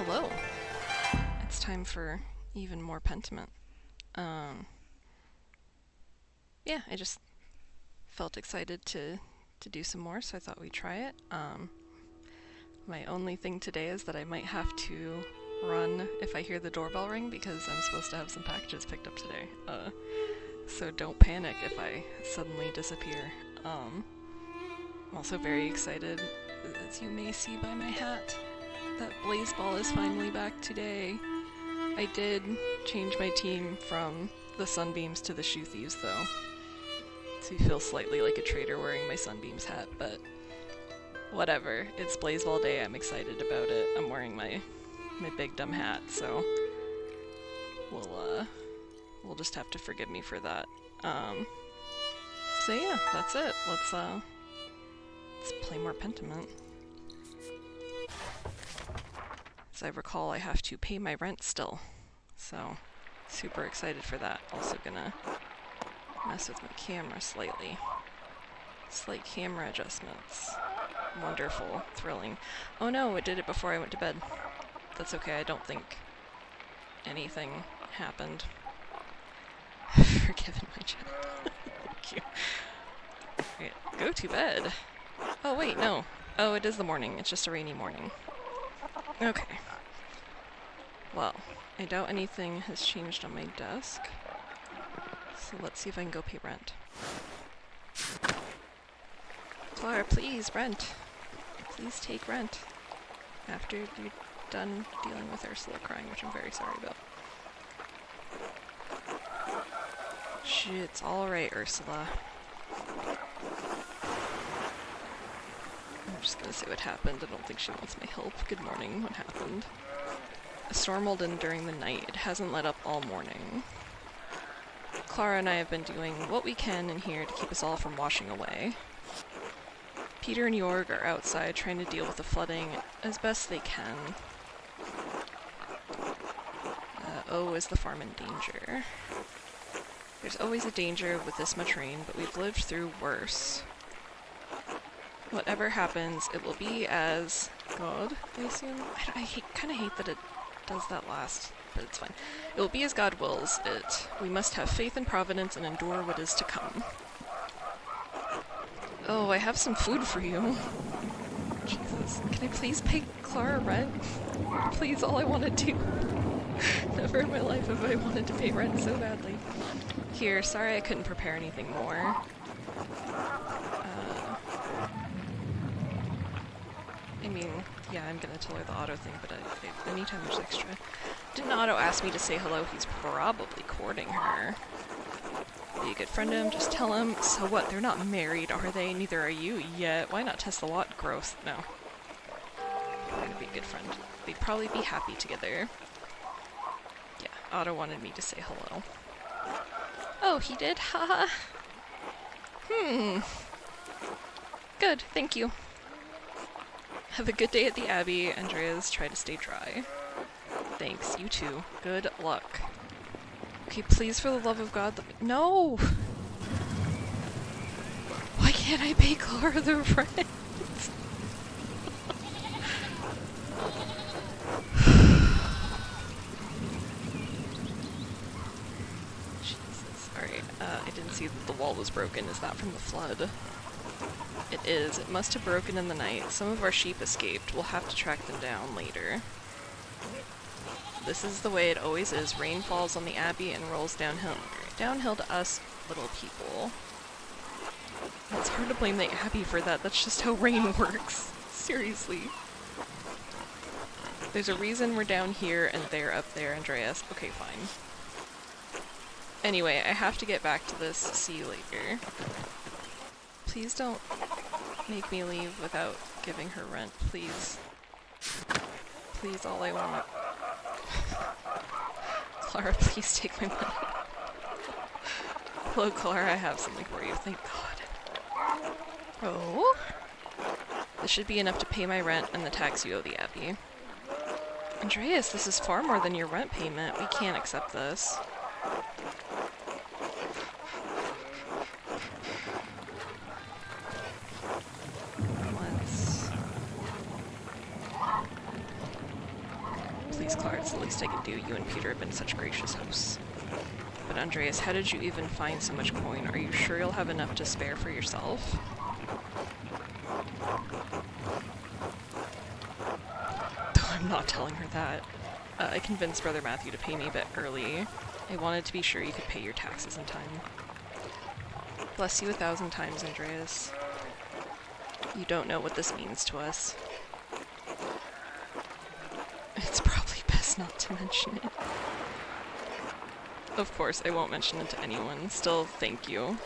hello. It's time for even more Pentiment. Yeah, I just felt excited to do some more, so I thought we'd try it. My only thing today is that I might have to run if I hear the doorbell ring because I'm supposed to have some packages picked up today. So don't panic if I suddenly disappear. I'm also very excited, as you may see by my hat, that Blazeball is finally back today. I did change my team from the Sunbeams to the Shoe Thieves, though. So you feel slightly like a traitor wearing my Sunbeams hat, but whatever. It's Blazeball Day, I'm excited about it. I'm wearing my big dumb hat, so we'll just have to forgive me for that. So yeah, that's it. Let's play more Pentiment. As I recall, I have to pay my rent still, so super excited for that. Also gonna mess with my camera slightly. Slight camera adjustments. Wonderful, thrilling. Oh no, it did it before I went to bed. That's okay, I don't think anything happened. Forgiven my chat. Thank you. Right, go to bed. Oh wait, no. Oh, it is the morning. It's just a rainy morning. Okay. Well, I doubt anything has changed on my desk. So let's see if I can go pay rent. Clara, please, rent. Please take rent. After you're done dealing with Ursula crying, which I'm very sorry about. It's alright, Ursula. I'm just gonna say what happened. I don't think she wants my help. Good morning. What happened? A storm rolled in during the night. It hasn't let up all morning. Clara and I have been doing what we can in here to keep us all from washing away. Peter and Jorg are outside trying to deal with the flooding as best they can. Is the farm in danger? There's always a danger with this much rain, but we've lived through worse. Whatever happens, it will be as God, I assume? I kind of hate that it does that last, but it's fine. It will be as God wills it. We must have faith in Providence and endure what is to come. Oh, I have some food for you. Jesus. Can I please pay Clara rent? Please, all I want to do. Never in my life have I wanted to pay rent so badly. Here, sorry I couldn't prepare anything more. I mean, yeah, I'm gonna tell her the auto thing, but anytime there's extra. Didn't Otto ask me to say hello? He's probably courting her. Be a good friend to him, just tell him. So what, they're not married, are they? Neither are you yet. Why not test the lot? Gross. No. I'm gonna be a good friend. They'd probably be happy together. Yeah, Otto wanted me to say hello. Oh, he did? Haha. Good, thank you. Have a good day at the Abbey, Andreas. Try to stay dry. Thanks, you too. Good luck. Okay, please, for the love of God, no! Why can't I pay Clara the rent? Jesus. Alright, I didn't see that the wall was broken. Is that from the flood? It is. It must have broken in the night. Some of our sheep escaped. We'll have to track them down later. This is the way it always is. Rain falls on the Abbey and rolls downhill. Downhill to us little people. It's hard to blame the Abbey for that. That's just how rain works. Seriously. There's a reason we're down here and they're up there, Andreas. Okay, fine. Anyway, I have to get back to this. See you later. Please don't make me leave without giving her rent, please. Please, all I want. Clara, please take my money. Hello, Clara, I have something for you. Thank God. Oh? This should be enough to pay my rent and the tax you owe the Abbey. Andreas, this is far more than your rent payment. We can't accept this. Thanks, Clara. It's the least I can do. You and Peter have been such gracious hosts. But Andreas, how did you even find so much coin? Are you sure you'll have enough to spare for yourself? I'm not telling her that. I convinced Brother Matthew to pay me a bit early. I wanted to be sure you could pay your taxes in time. Bless you 1,000 times, Andreas. You don't know what this means to us. It's probably best not to mention it. Of course, I won't mention it to anyone. Still, thank you.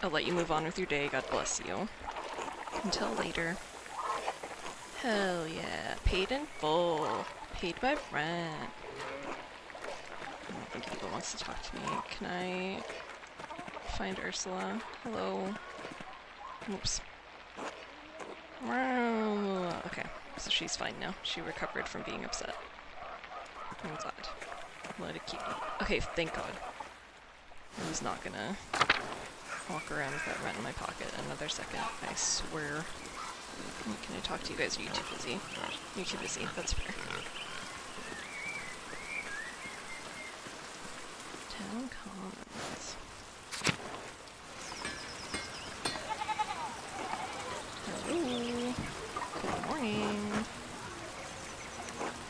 I'll let you move on with your day. God bless you. Until later. Hell yeah. Paid in full. Paid by rent. I don't think anyone wants to talk to me. Can I find Ursula? Hello. Oops. Okay, so she's fine now. She recovered from being upset. I'm glad. Let it keep. Okay, thank God. I was not gonna walk around with that rent in my pocket another second. I swear. Can I talk to you guys? Are you too busy? You're too busy. That's fair. Town Commons. Hello. Good morning.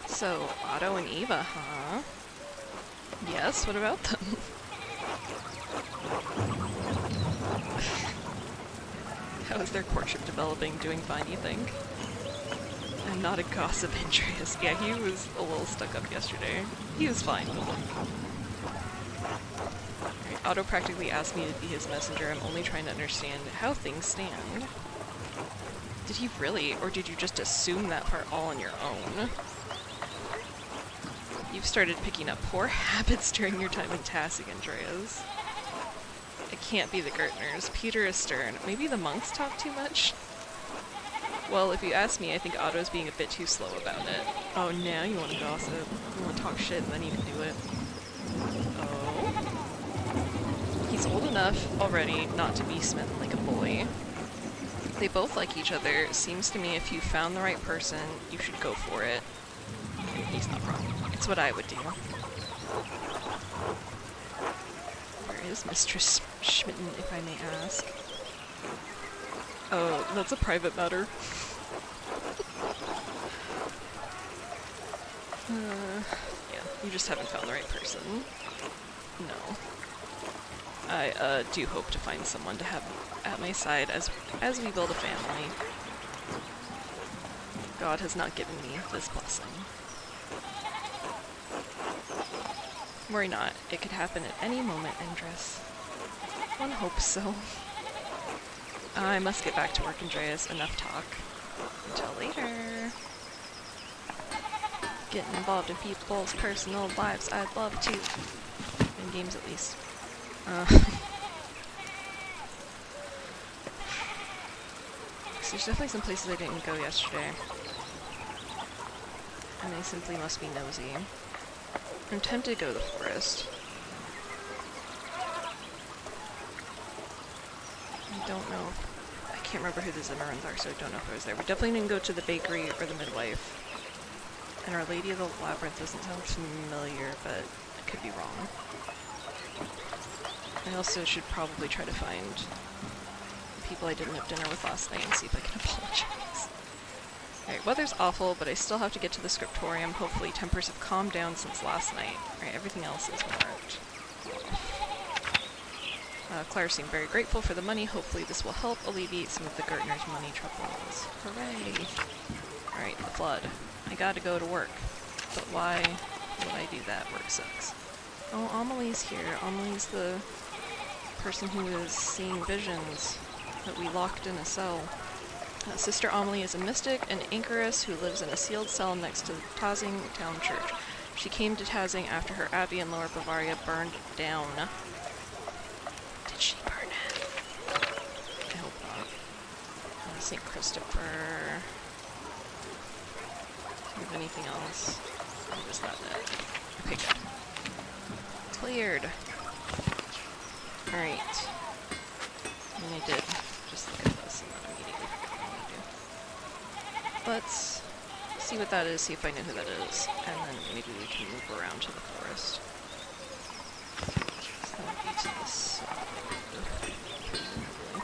So, Otto and Eva, huh? Yes, what about them? How is their courtship developing? Doing fine, you think? I'm not a gossip, Andreas. Yeah, he was a little stuck up yesterday. He was fine, but like... Right, Otto practically asked me to be his messenger. I'm only trying to understand how things stand. Did he really, or did you just assume that part all on your own? You've started picking up poor habits during your time in Tassig, Andreas. It can't be the Gertners. Peter is stern. Maybe the monks talk too much? Well, if you ask me, I think Otto's being a bit too slow about it. Oh, now you want to gossip. You want to talk shit and then even do it. Oh. He's old enough already not to be smitten like a boy. They both like each other. Seems to me if you found the right person, you should go for it. And he's not wrong. It's what I would do. Where is Mistress Schmitten, if I may ask? Oh, that's a private matter. Yeah, you just haven't found the right person. No. I, do hope to find someone to have at my side as we build a family. God has not given me this blessing. Worry not, it could happen at any moment, Andres. One hopes so. I must get back to work, Andreas. Enough talk. Until later. Getting involved in people's personal lives, I'd love to. In games, at least. So there's definitely some places I didn't go yesterday. And I simply must be nosy. I'm tempted to go to the forest. I don't know. I can't remember who the Zimmermans are, so I don't know if I was there. We definitely didn't go to the bakery or the midwife. And Our Lady of the Labyrinth doesn't sound familiar, but I could be wrong. I also should probably try to find people I didn't have dinner with last night and see if I can apologize. Alright, weather's awful, but I still have to get to the scriptorium. Hopefully tempers have calmed down since last night. Alright, everything else is marked. Claire seemed very grateful for the money. Hopefully this will help alleviate some of the Gertner's money troubles. Hooray! Alright, the flood. I gotta go to work. But why would I do that? Work sucks. Oh, Amelie's here. Amelie's the person who is seeing visions that we locked in a cell. Sister Amelie is a mystic and anchoress who lives in a sealed cell next to the Tazing town church. She came to Tazing after her abbey in Lower Bavaria burned down. Did she burn it? I hope not. St. Christopher. Do you have anything else? Or was that it? Okay, good. Cleared. Alright. And I did just look at this and then immediately forgot what I do. Let's see what that is, see if I know who that is, and then maybe we can move around to the forest. So that would be to the side, presumably.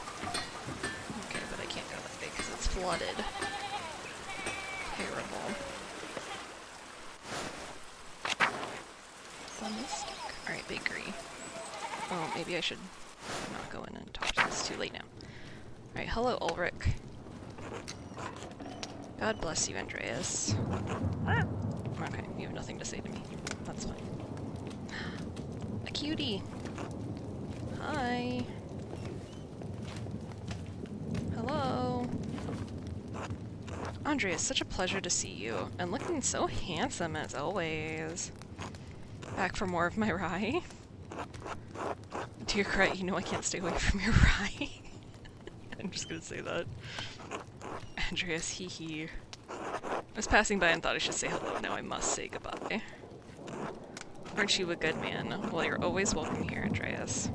Okay, but I can't go that way because it's flooded. Terrible. Alright, bakery. Oh, maybe I should not go in and talk to this. It's too late now. Alright, hello, Ulrich. God bless you, Andreas. Okay, you have nothing to say to me. That's fine. A cutie! Hi! Hello! Andreas, such a pleasure to see you, and looking so handsome as always. Back for more of my rye? Dear Cret, you know I can't stay away from your rye. I'm just gonna say that. Andreas, hee hee. I was passing by and thought I should say hello, now I must say goodbye. Aren't you a good man? Well, you're always welcome here, Andreas.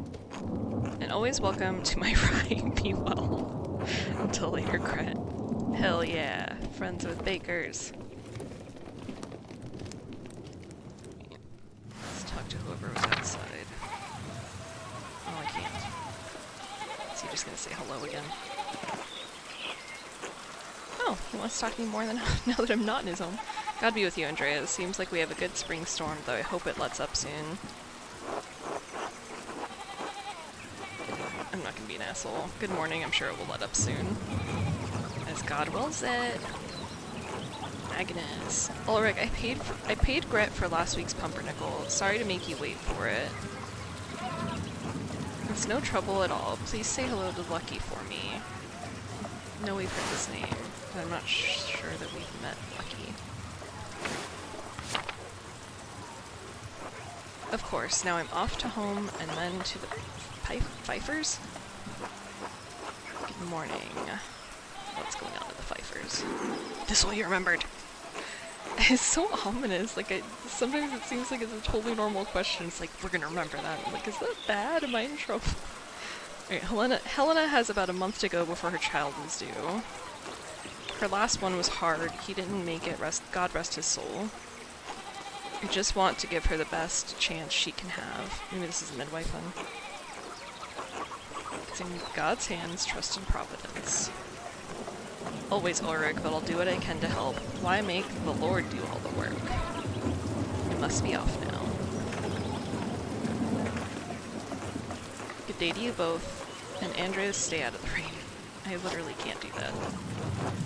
And always welcome to my rye. Be well. Until later, Cret. Hell yeah. Friends with bakers. Let's talk to whoever was outside. Oh, I can't. Is he just gonna say hello again? Oh, he wants to talk to me more than now that I'm not in his home. God be with you, Andreas. Seems like we have a good spring storm, though I hope it lets up soon. I'm not gonna be an asshole. Good morning, I'm sure it will let up soon. As God wills it. Agnes. Ulrich, I paid Gret for last week's pumpernickel. Sorry to make you wait for it. It's no trouble at all. Please say hello to Lucky for me. No, we've heard this name, but I'm not sure that we've met Lucky. Of course, now I'm off to home and then to the Pfeiffers? Good morning. What's going on at the Pfeiffers? This way you remembered! It's so ominous, like sometimes it seems like it's a totally normal question. It's like, we're gonna remember that. I'm like, is that bad? Am I in trouble? Alright, Helena has about a month to go before her child is due. Her last one was hard. He didn't make it, God rest his soul. I just want to give her the best chance she can have. Maybe this is a midwife then. It's in God's hands, trust in providence. Always Ulrich, but I'll do what I can to help. Why make the Lord do all the work? I must be off now. Good day to you both, and Andreas, stay out of the rain. I literally can't do that.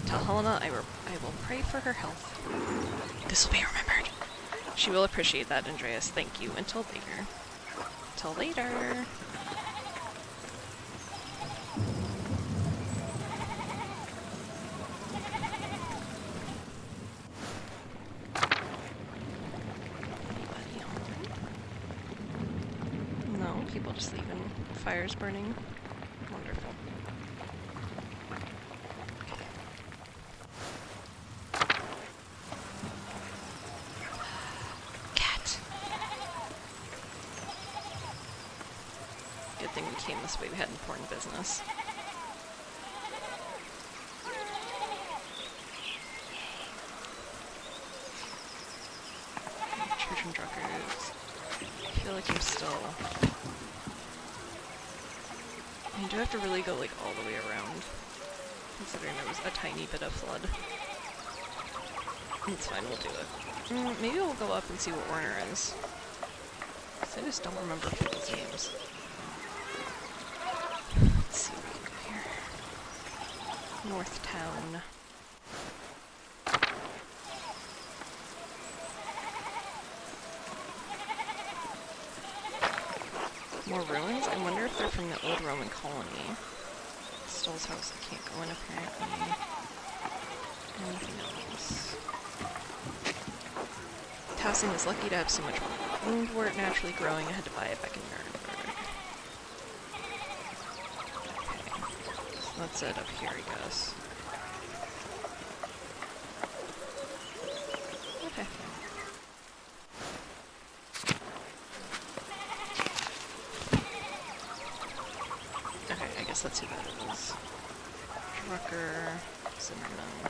Tell Helena I will pray for her health. This will be remembered. She will appreciate that, Andreas. Thank you. Until later. Till later. No, people just leaving fires burning. Wonderful. Good thing we came this way, we had important business. Church and Druckers. I feel like I'm still... I mean, do I have to really go like all the way around? Considering there was a tiny bit of flood. It's fine, we'll do it. Maybe we'll go up and see what Werner is. I just don't remember people's names. Let's see what we can do here. North Town. More ruins? I wonder if they're from the old Roman colony. Stoll's house I can't go in apparently. Anything else? Tassing is lucky to have so much woundwort naturally growing. I had to buy it back in Nuremberg. Okay. So that's it up here, I guess. Okay. Okay, I guess that's who that is. Rucker, Zimmerman,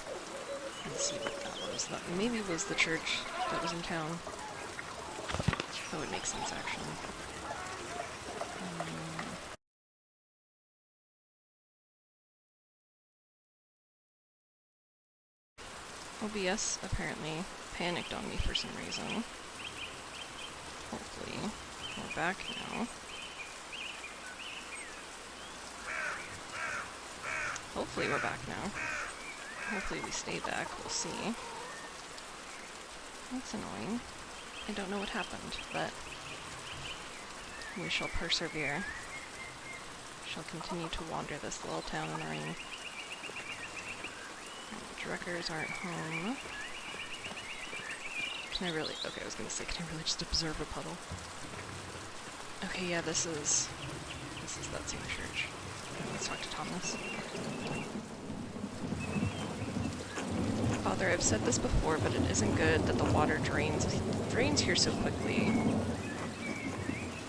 and see what that was. That maybe was the church that was in town. That would make sense, actually. OBS apparently panicked on me for some reason. Hopefully, we're back now. Hopefully we're back now. Hopefully we stay back, we'll see. That's annoying. I don't know what happened, but we shall persevere. We shall continue to wander this little town in the rain. The Druckers aren't home. Can I really... Okay, I was gonna say, can I really just observe a puddle? Okay, yeah, this is that same church. Let's talk to Thomas. Father, I've said this before, but it isn't good that the water drains here so quickly.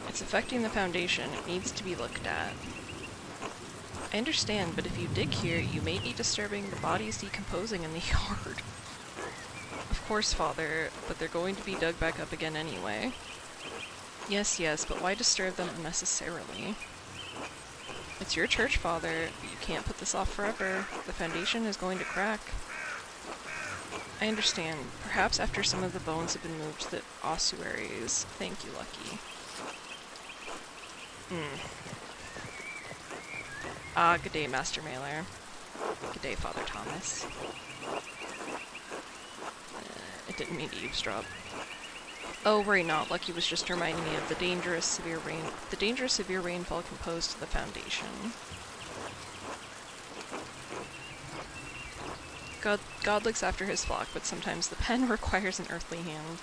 It's affecting the foundation. It needs to be looked at. I understand, but if you dig here, you may be disturbing the bodies decomposing in the yard. Of course, Father, but they're going to be dug back up again anyway. Yes, yes, but why disturb them unnecessarily? It's your church, Father, but you can't put this off forever. The foundation is going to crack. I understand. Perhaps after some of the bones have been moved to the ossuaries. Thank you, Lucky. Ah, good day, Master Mailer. Good day, Father Thomas. I didn't mean to eavesdrop. Oh, worry not. Lucky was just reminding me of the dangerous severe rainfall composed to the foundation. God looks after his flock, but sometimes the pen requires an earthly hand.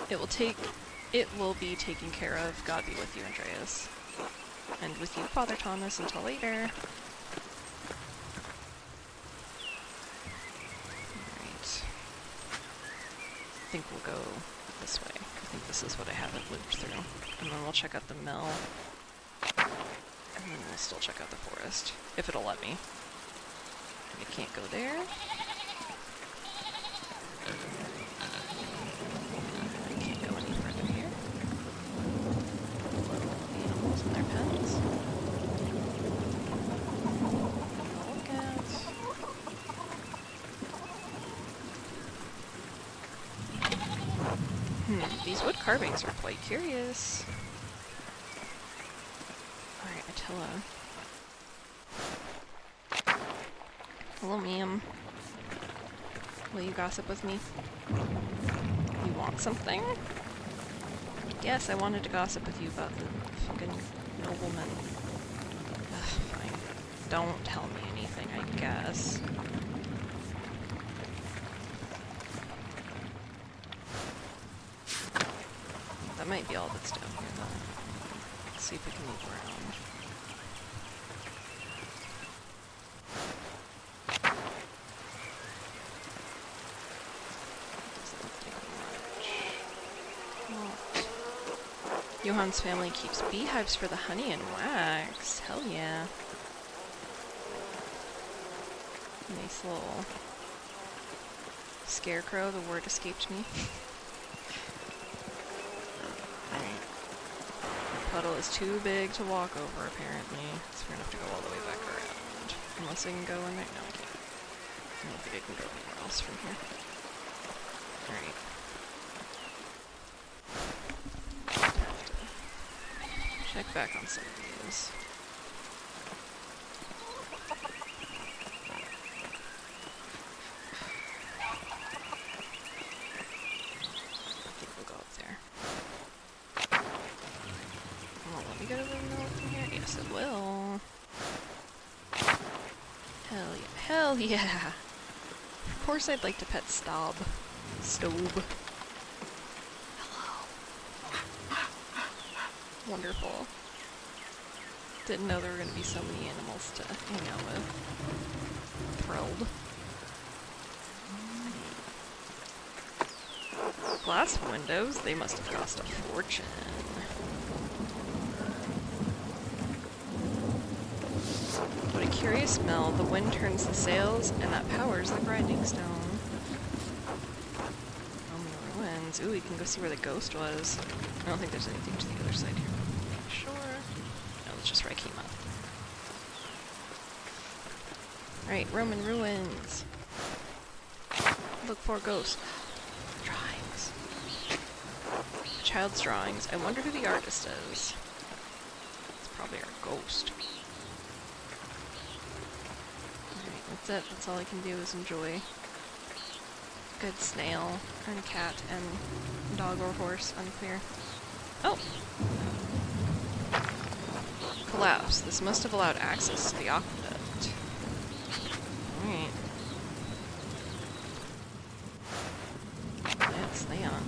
It will be taken care of. God be with you, Andreas. And with you, Father Thomas, until later. Alright. I think we'll go this way. I think this is what I haven't looped through. And then we'll check out the mill. And then we'll still check out the forest, if it'll let me. I can't go there. I can't go any further here. Animals in their pens. Look at. These wood carvings are quite curious. Alright, Attila. Hello, ma'am. Will you gossip with me? You want something? Yes, I wanted to gossip with you about the fucking nobleman. Ugh, fine. Don't tell me anything, I guess. That might be all that's down here, though. Let's see if we can move around. Johan's family keeps beehives for the honey and wax. Hell yeah. Nice little scarecrow, the word escaped me. Alright. The puddle is too big to walk over, apparently. So we're gonna have to go all the way back around. Unless I can go in there? No, I can't. I don't think I can go anywhere else from here. Alright. Check back on some of these. I think we'll go up there. Well, let me go to the middle from here. Yes, it will. Hell yeah. Hell yeah! Of course I'd like to pet Stob. Stobe. Wonderful. Didn't know there were going to be so many animals to hang out with. Thrilled. Glass windows? They must have cost a fortune. What a curious smell. The wind turns the sails, and that powers the grinding stone. Ruins. Ooh, we can go see where the ghost was. I don't think there's anything to the other side here. Sure. No, it's just where I came up. Alright, Roman ruins. Look for ghosts. Drawings. A child's drawings. I wonder who the artist is. It's probably our ghost. Alright, that's it. That's all I can do is enjoy. Good snail, and cat, and dog or horse, unclear. Oh! Collapse. This must have allowed access to the aqueduct. Alright. Let's lay on.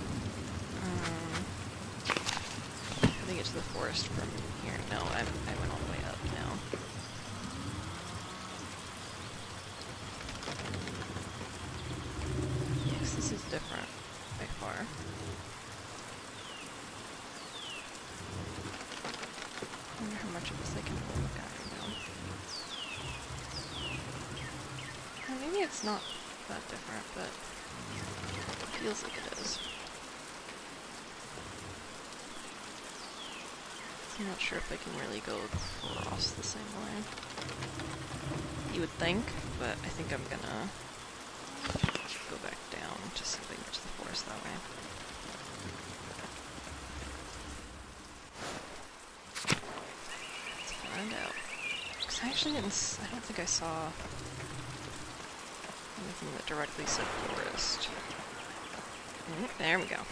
How do I get to the forest from here? No, I went all the way up now. Yes, this is different by far. I wonder how much of this I can look at right now. Maybe it's not that different, but it feels like it is. I'm not sure if I can really go across the same way. You would think, but I think I'm gonna go back down to see if I can get to the forest that way. Let's find out. Because I actually didn't, I don't think I saw anything that directly said forest. There we go.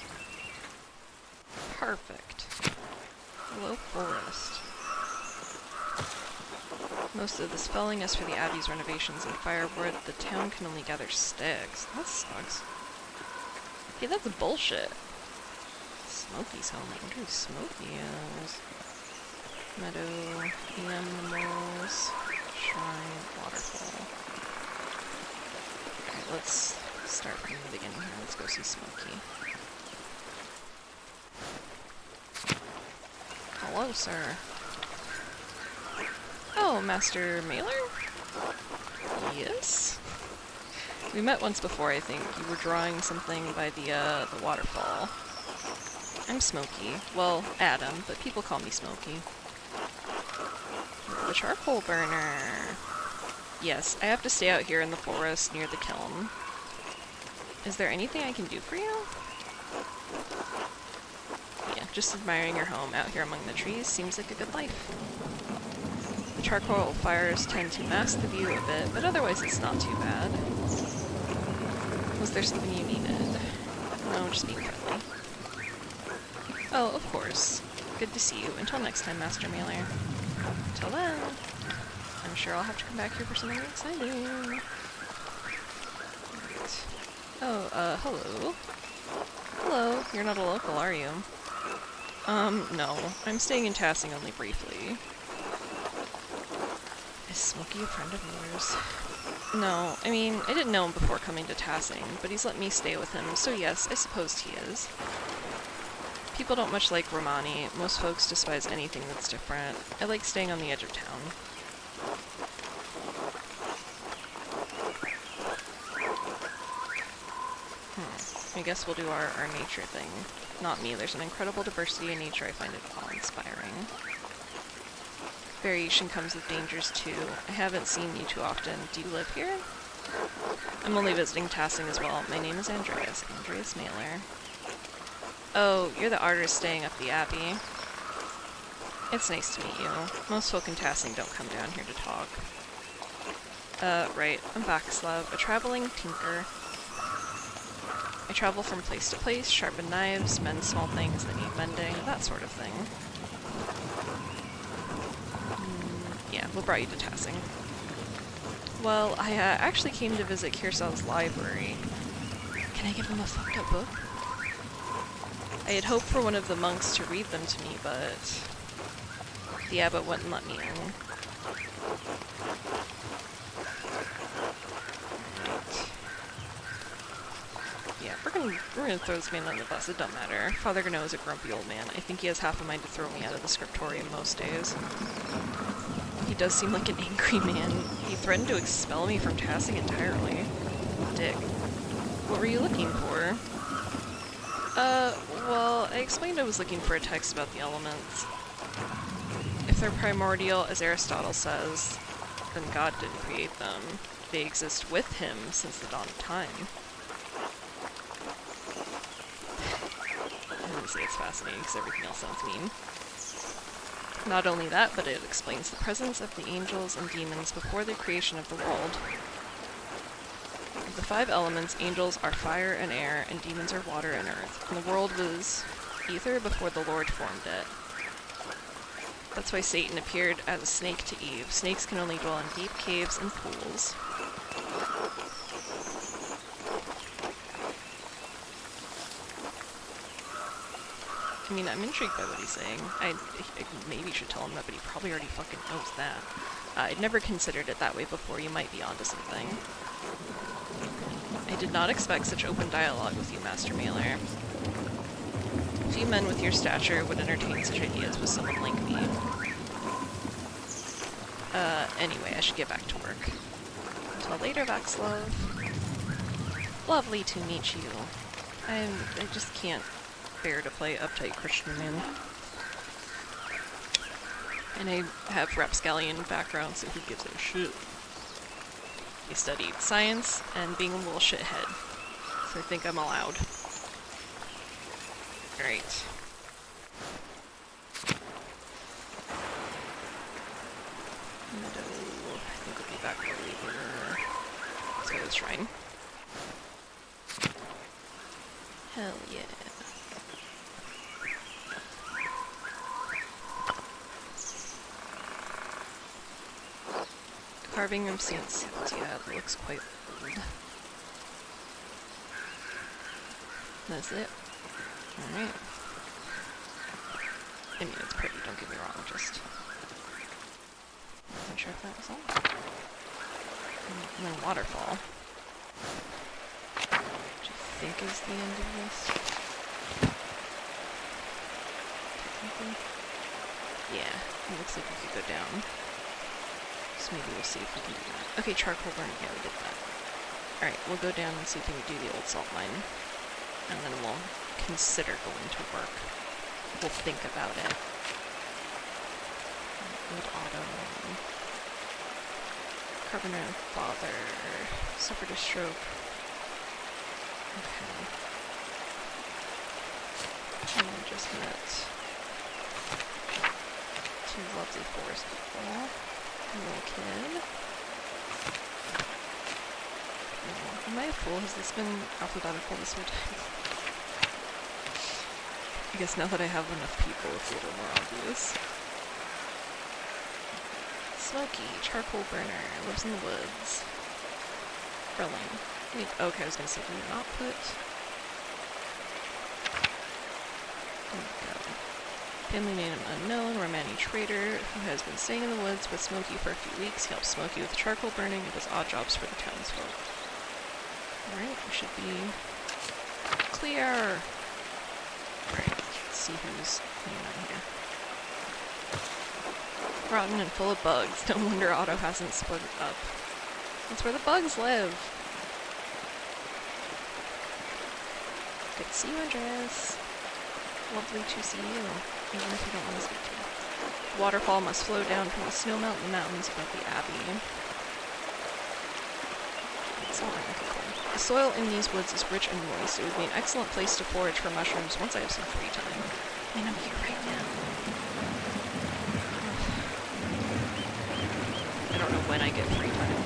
Perfect. Hello, forest. Most of this felling is for the Abbey's renovations and firewood. The town can only gather sticks. That sucks. Hey, that's bullshit. Smokey's home. I wonder who Smokey is. Meadow, animals, shrine, waterfall. Alright, let's start from the beginning here. Let's go see Smokey. Hello, sir. Oh, Master Mailer? Yes? We met once before, I think. You were drawing something by the waterfall. I'm Smokey. Well, Adam, but people call me Smokey. The charcoal burner. Yes, I have to stay out here in the forest near the kiln. Is there anything I can do for you? Yeah, just admiring your home out here among the trees seems like a good life. The charcoal fires tend to mask the view a bit, but otherwise it's not too bad. Was there something you needed? No, just being friendly. Oh, of course. Good to see you. Until next time, Master Mailer. Until then, I'm sure I'll have to come back here for something exciting. Right. Oh, hello. Hello. You're not a local, are you? No. I'm staying in Tassing only briefly. Is Smokey a friend of yours? No. I mean, I didn't know him before coming to Tassing, but he's let me stay with him, so yes, I suppose he is. People don't much like Romani. Most folks despise anything that's different. I like staying on the edge of town. I guess we'll do our nature thing. Not me. There's an incredible diversity in nature. I find it awe-inspiring. Variation comes with dangers, too. I haven't seen you too often. Do you live here? I'm only visiting Tassing as well. My name is Andreas. Andreas Mailer. Oh, you're the artist staying up the Abbey. It's nice to meet you. Most folk in Tassing don't come down here to talk. Right. I'm Vaxislav, a traveling tinker. I travel from place to place, sharpen knives, mend small things that need mending, that sort of thing. Yeah, what brought you to Tassing? Well, I actually came to visit Kearsel's library. Can I give him a fucked up book? I had hoped for one of the monks to read them to me, but the abbot wouldn't let me in. Yeah, we're gonna throw this man on the bus, it don't matter. Father Gano is a grumpy old man. I think he has half a mind to throw me out of the scriptorium most days. He does seem like an angry man. He threatened to expel me from tassing entirely. Dick. What were you looking for? Well, I explained I was looking for a text about the elements. If they're primordial, as Aristotle says, then God didn't create them. They exist with him since the dawn of time. Honestly, it's fascinating because everything else sounds mean. Not only that, but it explains the presence of the angels and demons before the creation of the world. Of the 5 elements, angels are fire and air, and demons are water and earth. And the world was ether before the Lord formed it. That's why Satan appeared as a snake to Eve. Snakes can only dwell in deep caves and pools. I mean, I'm intrigued by what he's saying. I maybe should tell him that, but he probably already fucking knows that. I'd never considered it that way before. You might be onto something. I did not expect such open dialogue with you, Master Mailer. Few men with your stature would entertain such ideas with someone like me. Anyway, I should get back to work. Until later, Vaxlov. Lovely to meet you. I just can't bear to play uptight Christian man. And I have rapscallion background, so who gives a shit? I studied science and being a little shithead, so I think I'm allowed. Alright. Meadow, I think we'll be back later. Let's go to the shrine. Hell yeah. Carving of St. Seals, yeah, it looks quite old. That's it. Alright. I mean, it's pretty, don't get me wrong, just... Not sure if that was all. And then waterfall. Which I think is the end of this. Technically. Yeah, it looks like we could go down. So maybe we'll see if we can do that. Okay, charcoal burning, yeah, we did that. Alright, we'll go down and see if we can do the old salt mine. And then we'll consider going to work. We'll think about it. Old auto. Carpenter and father. Suffered a stroke. Okay. And I just met 2 lovely forest people. Little kid. Oh, am I a fool? Has this been alphabetical this whole time? I guess now that I have enough people, it's a little more obvious. Smokey, charcoal burner, lives in the woods. Grilling. Wait, okay, I was gonna say, do not put... There we go. Family name unknown, Romani trader, who has been staying in the woods with Smokey for a few weeks. He helps Smokey with charcoal burning and does odd jobs for the townsfolk. Alright, we should be clear. Alright, let's see who's hanging out here. Rotten and full of bugs. No wonder Otto hasn't split it up. That's where the bugs live. Good to see you, Andreas. Lovely to see you, even if you don't want to speak to me. Waterfall must flow down from the snow-mountain mountains above the abbey. The soil in these woods is rich and moist. It would be an excellent place to forage for mushrooms once I have some free time. I mean, I'm here right now. I don't know when I get free time.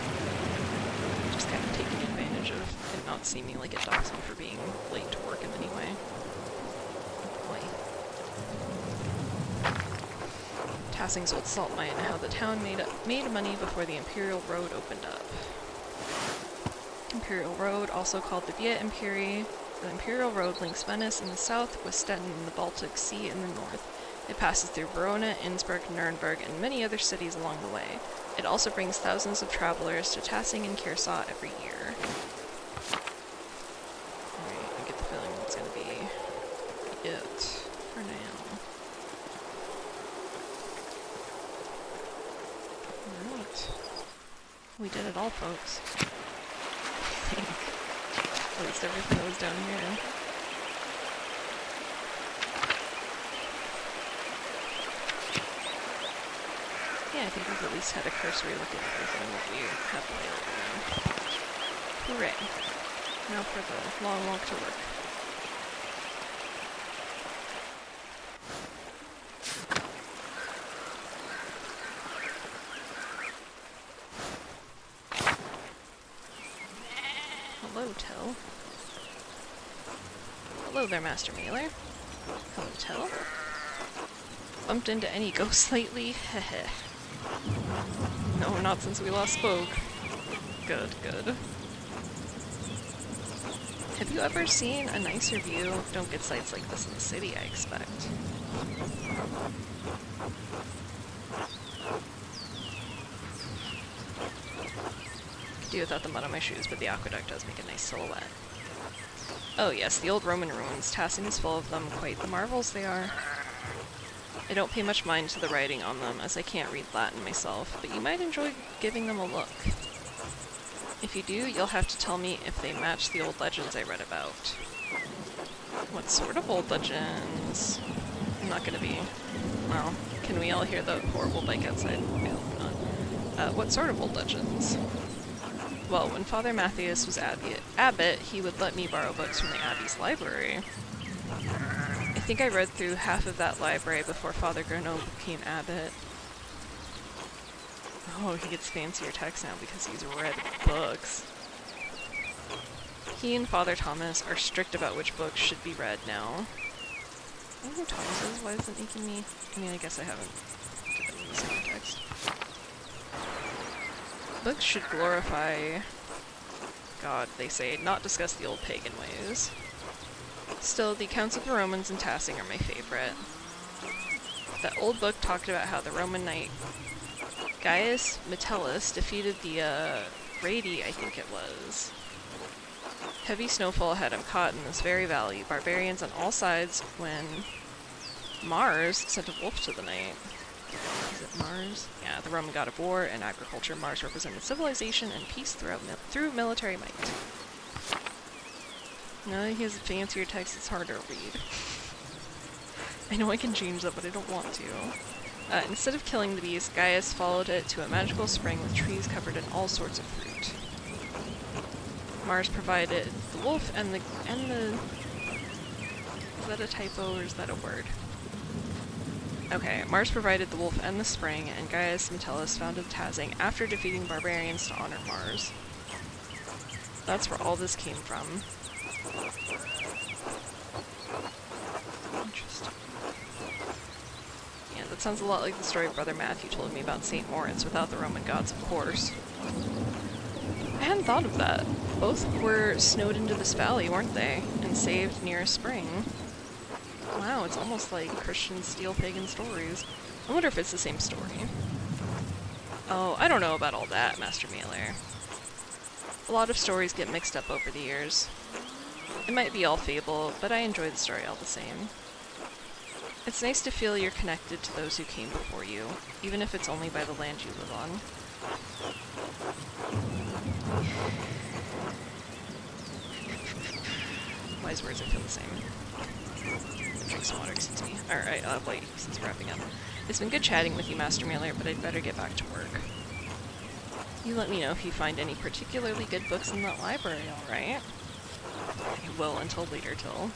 Just kind of taking advantage of it not seeming like it docks me for being late to work in any way. Tassing's old salt mine, how the town made money before the Imperial Road opened up. Imperial Road, also called the Via Imperii. The Imperial Road links Venice in the south with Stettin in the Baltic Sea in the north. It passes through Verona, Innsbruck, Nuremberg, and many other cities along the way. It also brings thousands of travelers to Tassing and Kearsau every year. Alright, I get the feeling that's gonna be it for now. We did it all, folks. I think. At least everything that was down here. Yeah, I think we've at least had a cursory look at everything that we have available now. Hooray. Now for the long walk to work. Hello, Tell. Hello there, Master Mailer. Hello, Tell. Bumped into any ghosts lately? Heh. No, not since we last spoke. Good, good. Have you ever seen a nicer view? Don't get sights like this in the city, I expect. Could do without the mud on my shoes, but the aqueduct does make a nice silhouette. Oh yes, the old Roman ruins. Tassing is full of them. Quite the marvels they are. I don't pay much mind to the writing on them, as I can't read Latin myself, but you might enjoy giving them a look. If you do, you'll have to tell me if they match the old legends I read about. What sort of old legends? I'm not gonna be... Well, can we all hear the horrible bike outside? I hope not. What sort of old legends? Well, when Father Matthias was abbot, he would let me borrow books from the abbey's library. I think I read through half of that library before Father Grenoble became abbot. Oh, he gets fancier texts now because he's read books. He and Father Thomas are strict about which books should be read now. I don't know who Thomas is. Why is it making me... I mean, I guess I haven't looked at them in this context. Books should glorify God, they say, not discuss the old pagan ways. Still, the accounts of the Romans and Tassing are my favorite. That old book talked about how the Roman knight Gaius Metellus defeated the Radi, I think it was. Heavy snowfall had him caught in this very valley. Barbarians on all sides when Mars sent a wolf to the night. Is it Mars? Yeah, the Roman god of war and agriculture. Mars represented civilization and peace through military might. Now that he has a fancier text, it's harder to read. I know I can change that, but I don't want to. Instead of killing the beast, Gaius followed it to a magical spring with trees covered in all sorts of fruit. Mars provided the wolf and the... Is that a typo or is that a word? Okay, Mars provided the wolf and the spring, and Gaius Metellus founded Tassing after defeating barbarians to honor Mars. That's where all this came from. Interesting. Yeah, that sounds a lot like the story Brother Matthew told me about St. Moritz without the Roman gods, of course. I hadn't thought of that. Both were snowed into this valley, weren't they? And saved near a spring. Wow, it's almost like Christians steal pagan stories. I wonder if it's the same story. Oh, I don't know about all that, Master Mailer. A lot of stories get mixed up over the years. It might be all fable, but I enjoy the story all the same. It's nice to feel you're connected to those who came before you, even if it's only by the land you live on. Wise words, I feel the same. Drink some water, excuse me. Alright, I'll wait since we're wrapping up. It's been good chatting with you, Master Mailer, but I'd better get back to work. You let me know if you find any particularly good books in that library, alright? I will until later, Till.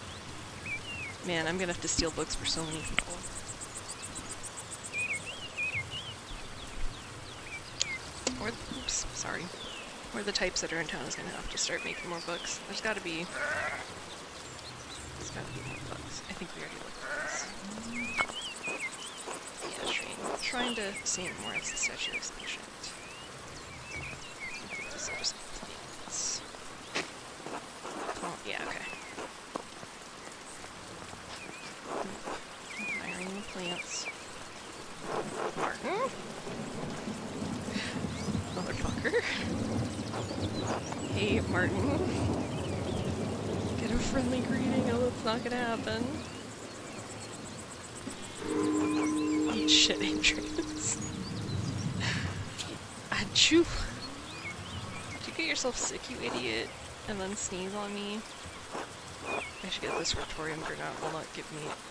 Man, I'm gonna have to steal books for so many people. Or, oops, sorry. Or the typesetter in town is gonna have to start making more books. There's gotta be more books. I think we already looked at this. Yeah, Shrine to St. Moritz, the Statue of Ancient. These are some plants. Oh, yeah, okay. Admiring the plants. Martin? Motherfucker. Hey, Martin. Get a friendly greeting. Oh, that's not gonna happen. Eat shit, Andrews. Achoo. get yourself sick, you idiot, and then sneeze on me? I should get this Raptorium Granite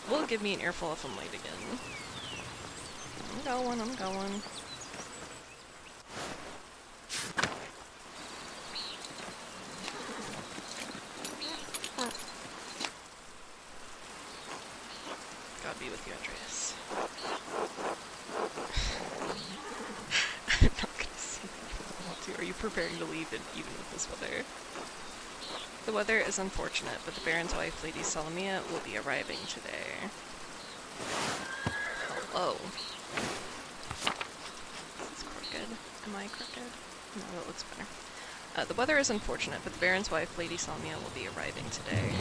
will give me an earful if I'm late again. I'm going. God be with you, Andreas. I'm not gonna see that if I want to. Are you preparing to leave even with this weather? The weather is unfortunate, but the Baron's wife, Lady Salamia, will be arriving today. Hello. This is crooked. Am I crooked? No, that looks better. The weather is unfortunate, but the Baron's wife, Lady Salamia, will be arriving today.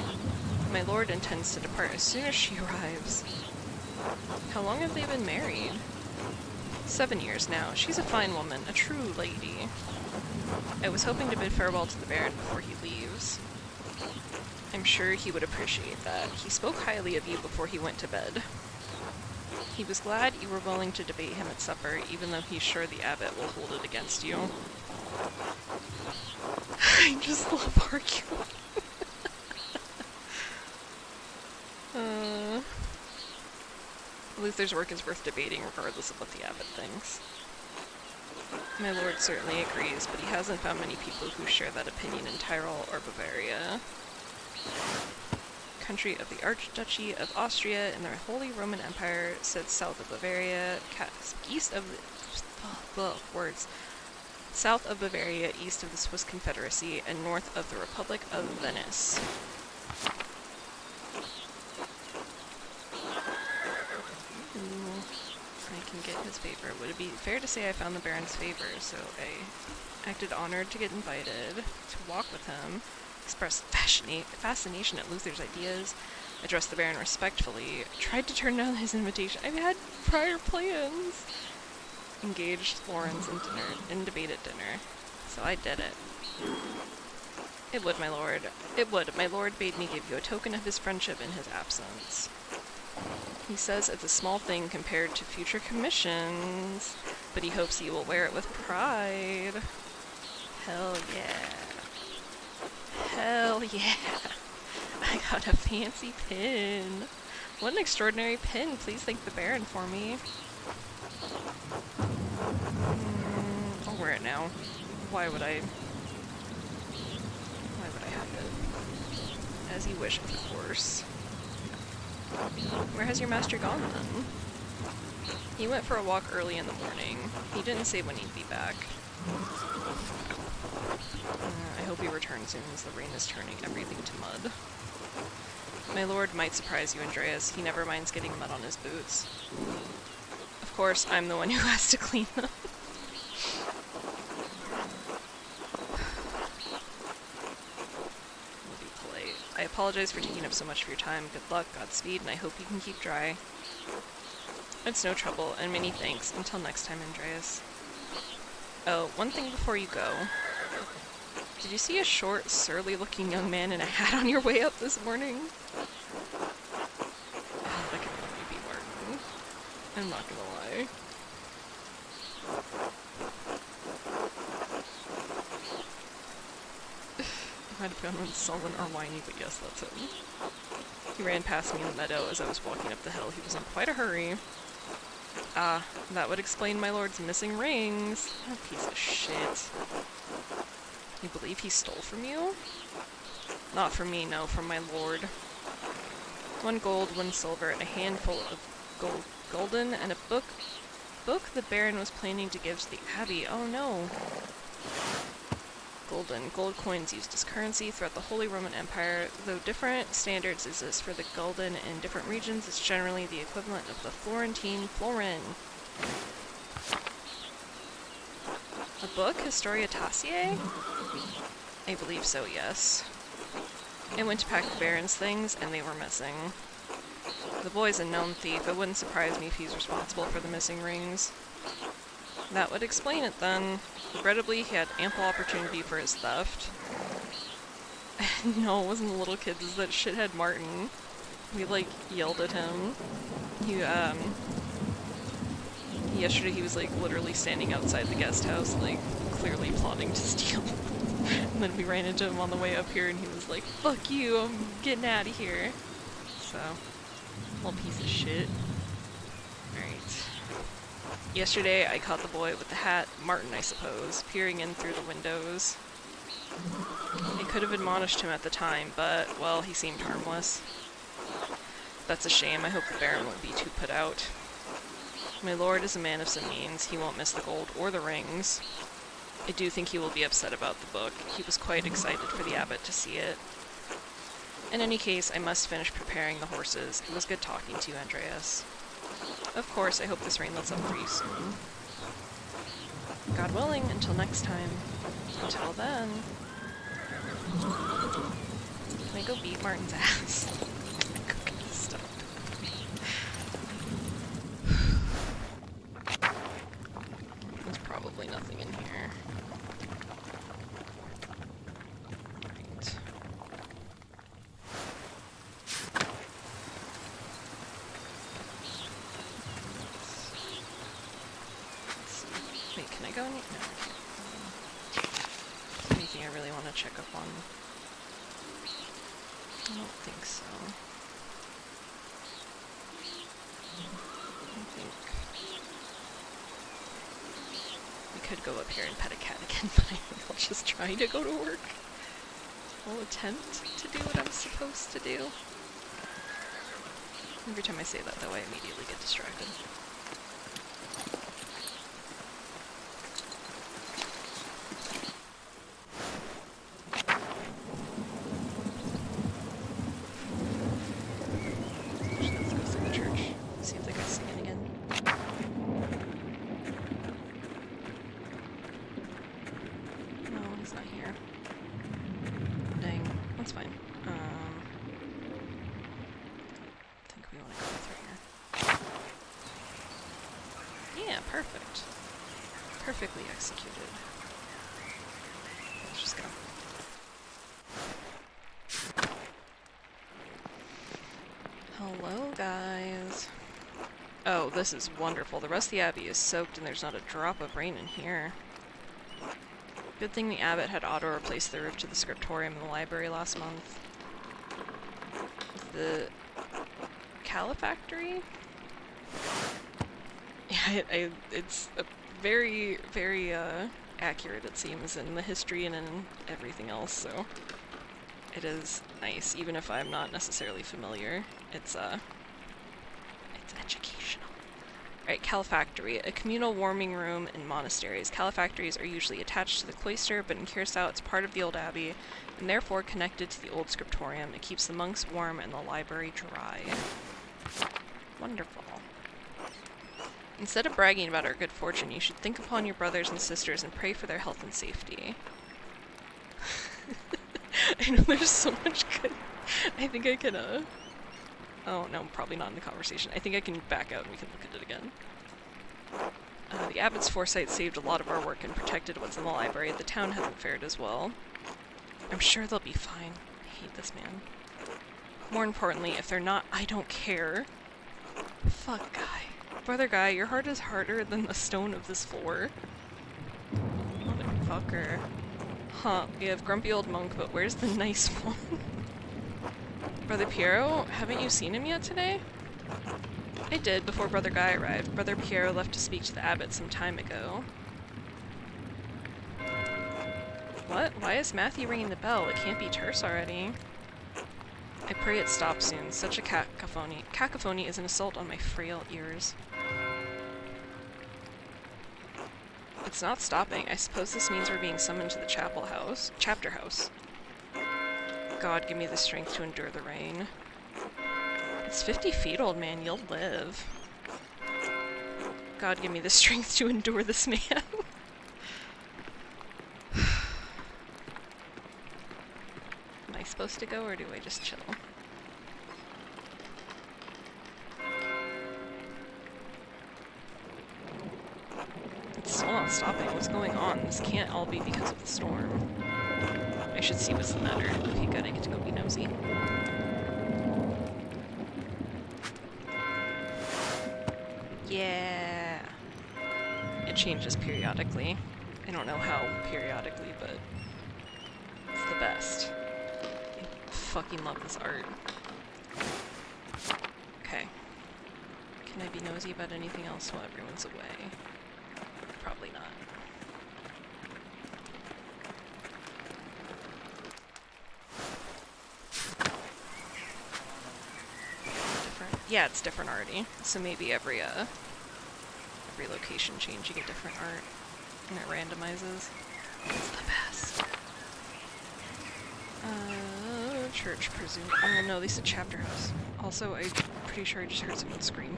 My lord intends to depart as soon as she arrives. How long have they been married? 7 years now. She's a fine woman, a true lady. I was hoping to bid farewell to the Baron before he leaves. I'm sure he would appreciate that. He spoke highly of you before he went to bed. He was glad you were willing to debate him at supper, even though he's sure the abbot will hold it against you. I just love arguing. Luther's work is worth debating regardless of what the abbot thinks. My lord certainly agrees, but he hasn't found many people who share that opinion in Tyrol or Bavaria. Country of the Archduchy of Austria in the Holy Roman Empire, sits south of Bavaria, south of Bavaria, east of the Swiss Confederacy, and north of the Republic of Venice. I can get his favor. Would it be fair to say I found the Baron's favor, so I acted honored to get invited to walk with him, expressed fascination at Luther's ideas, addressed the Baron respectfully, tried to turn down his invitation. I had prior plans. Engaged Lawrence in debate at dinner. So I did it. It would, my lord. It would. My lord bade me give you a token of his friendship in his absence. He says it's a small thing compared to future commissions, but he hopes you will wear it with pride. Hell yeah. Hell yeah. I got a fancy pin. What an extraordinary pin. Please thank the Baron for me. I'll wear it now. Why would I have it? As you wish, of course. Where has your master gone, then? He went for a walk early in the morning. He didn't say when he'd be back. I hope he returns soon, as the rain is turning everything to mud. My lord might surprise you, Andreas. He never minds getting mud on his boots. Of course, I'm the one who has to clean them. We'll be polite. I apologize for taking up so much of your time. Good luck, Godspeed, and I hope you can keep dry. It's no trouble, and many thanks. Until next time, Andreas. Oh, one thing before you go. Did you see a short, surly-looking young man in a hat on your way up this morning? Oh, that could only be Martin. I'm not gonna lie. I might have found him sullen or whiny, but yes, that's him. He ran past me in the meadow as I was walking up the hill. He was in quite a hurry. Ah, that would explain my lord's missing rings. What a piece of shit. You believe he stole from you? Not from me, no, from my lord. 1 gold, 1 silver, and a handful of golden, and a book the Baron was planning to give to the Abbey. Oh no. Gold coins used as currency throughout the Holy Roman Empire. Though different standards exist for the gulden in different regions, it's generally the equivalent of the Florentine florin. A book? Historia Tassiae? I believe so, yes. I went to pack the Baron's things, and they were missing. The boy's a known thief. It wouldn't surprise me if he's responsible for the missing rings. That would explain it, then. Regrettably, he had ample opportunity for his theft. No, it wasn't the little kids, it's that shithead Martin. We, like, yelled at him. Yesterday he was, like, literally standing outside the guest house, like, clearly plotting to steal. then we ran into him on the way up here and he was like, fuck you, I'm getting out of here. So, little piece of shit. Alright. Yesterday I caught the boy with the hat, Martin I suppose, peering in through the windows. I could have admonished him at the time, but, well, he seemed harmless. That's a shame. I hope the Baron won't be too put out. My lord is a man of some means. He won't miss the gold or the rings. I do think he will be upset about the book. He was quite excited for the abbot to see it. In any case, I must finish preparing the horses. It was good talking to you, Andreas. Of course, I hope this rain lets up for you soon. God willing, until next time. Until then... Can I go beat Martin's ass? Stop. There's probably nothing in here. Right. Let's see. Wait, can I go in? No, I can't. Is there anything I really want to check up on? I don't think so. I think we could go up here and pet a cat again, but I think I'll just try to go to work. I'll attempt to do what I'm supposed to do. Every time I say that, though, I immediately get distracted. Perfect. Perfectly executed. Let's just go. Hello, guys. Oh, this is wonderful. The rest of the abbey is soaked and there's not a drop of rain in here. Good thing the abbot had auto-replaced the roof to the scriptorium in the library last month. The calefactory? Yeah, it's a very, very accurate, it seems, in the history and in everything else, so it is nice, even if I'm not necessarily familiar. It's educational. Alright, calefactory, a communal warming room in monasteries. Calefactories are usually attached to the cloister, but in Curacao it's part of the old abbey, and therefore connected to the old scriptorium. It keeps the monks warm and the library dry. Wonderful. Instead of bragging about our good fortune, you should think upon your brothers and sisters and pray for their health and safety. I know there's so much good... I think I can, oh, no, probably not in the conversation. I think I can back out and we can look at it again. The abbot's foresight saved a lot of our work and protected what's in the library. The town hasn't fared as well. I'm sure they'll be fine. I hate this man. More importantly, if they're not, I don't care. Fuck, Guy. Brother Guy, your heart is harder than the stone of this floor. Motherfucker. Huh, we have grumpy old monk, but where's the nice one? Brother Piero, haven't you seen him yet today? I did, before Brother Guy arrived. Brother Piero left to speak to the abbot some time ago. What? Why is Matthew ringing the bell? It can't be terse already. I pray it stops soon. Such a cacophony. Cacophony is an assault on my frail ears. It's not stopping. I suppose this means we're being summoned to the chapter house. God, give me the strength to endure the rain. It's 50 feet, old man. You'll live. God, give me the strength to endure this man. Am I supposed to go, or do I just chill? It's still not stopping. What's going on? This can't all be because of the storm. I should see what's the matter. Okay, good. I get to go be nosy. Yeah! It changes periodically. I don't know how periodically, but best. I fucking love this art. Okay. Can I be nosy about anything else while everyone's away? Probably not. Different. Yeah, it's different already. So maybe every location change you get different art, and it randomizes. It's the best. Church, presume. Oh no, they said chapter house. Also, I'm pretty sure I just heard someone scream.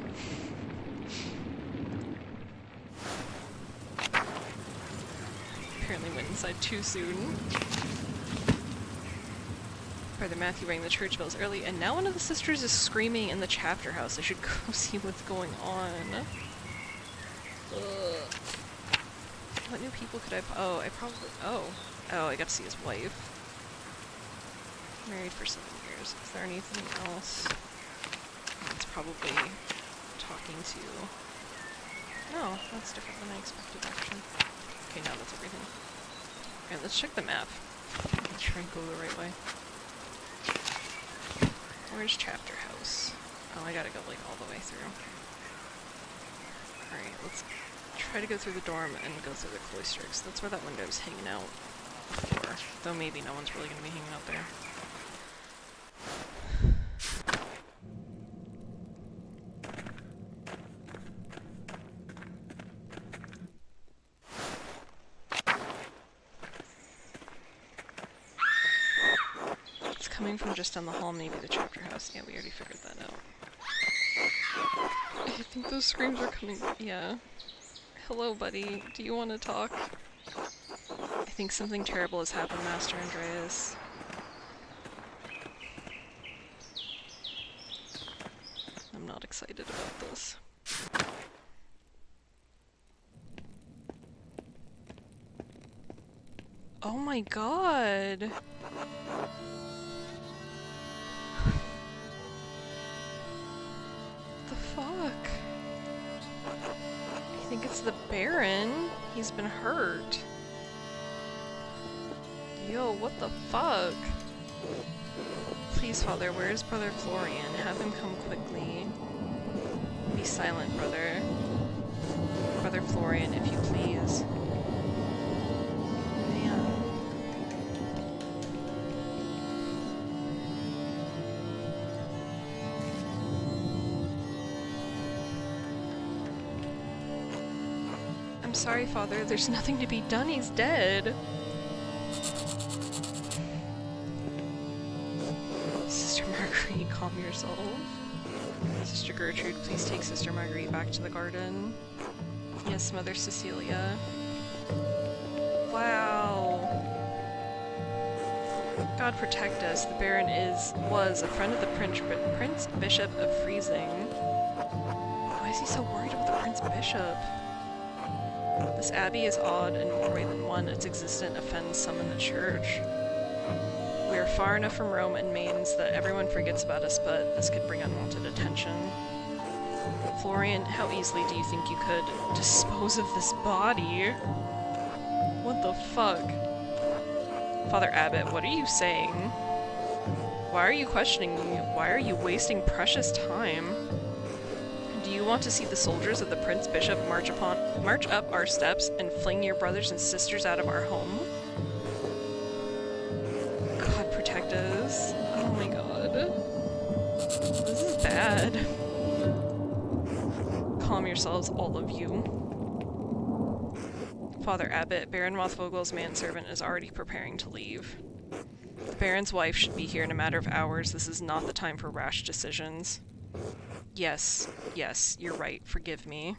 Apparently went inside too soon. Brother Matthew rang the church bells early, and now one of the sisters is screaming in the chapter house. I should go see what's going on. Ugh. What new people could I... Oh, I probably... Oh, I got to see his wife. Married for 7 years. Is there anything else? It's probably talking to... No, that's different than I expected, actually. Okay, now that's everything. Alright, let's check the map. Let's try and go the right way. Where's chapter house? Oh, I gotta go, like, all the way through. Alright, let's try to go through the dorm and go through the cloisters. That's where that window's hanging out before. Though maybe no one's really gonna be hanging out there. Coming from just down the hall, maybe the chapter house. Yeah, we already figured that out. I think those screams are coming... Yeah. Hello, buddy. Do you want to talk? I think something terrible has happened, Master Andreas. I'm not excited about this. Oh my god! I think it's the Baron. He's been hurt. Yo, what the fuck? Please, Father, where is Brother Florian? Have him come quickly. Be silent, brother. Brother Florian, if you please. Man. I'm sorry, Father. There's nothing to be done. He's dead. Sister Marguerite, calm yourself. Sister Gertrude, please take Sister Marguerite back to the garden. Yes, Mother Cecilia. Wow. God protect us. The Baron was a friend of the Prince Bishop of Freising. Why is he so worried about the Prince Bishop? This abbey is odd in more way than one. Its existence offends some in the church. We are far enough from Rome and Mainz that everyone forgets about us, but this could bring unwanted attention. Florian, how easily do you think you could dispose of this body? What the fuck? Father Abbot, what are you saying? Why are you questioning me? Why are you wasting precious time? Do you want to see the soldiers of the Prince Bishop march up our steps and fling your brothers and sisters out of our home? God protect us. Oh my god. This is bad. Calm yourselves, all of you. Father Abbot, Baron Rothvogel's manservant is already preparing to leave. The Baron's wife should be here in a matter of hours. This is not the time for rash decisions. Yes, you're right. Forgive me.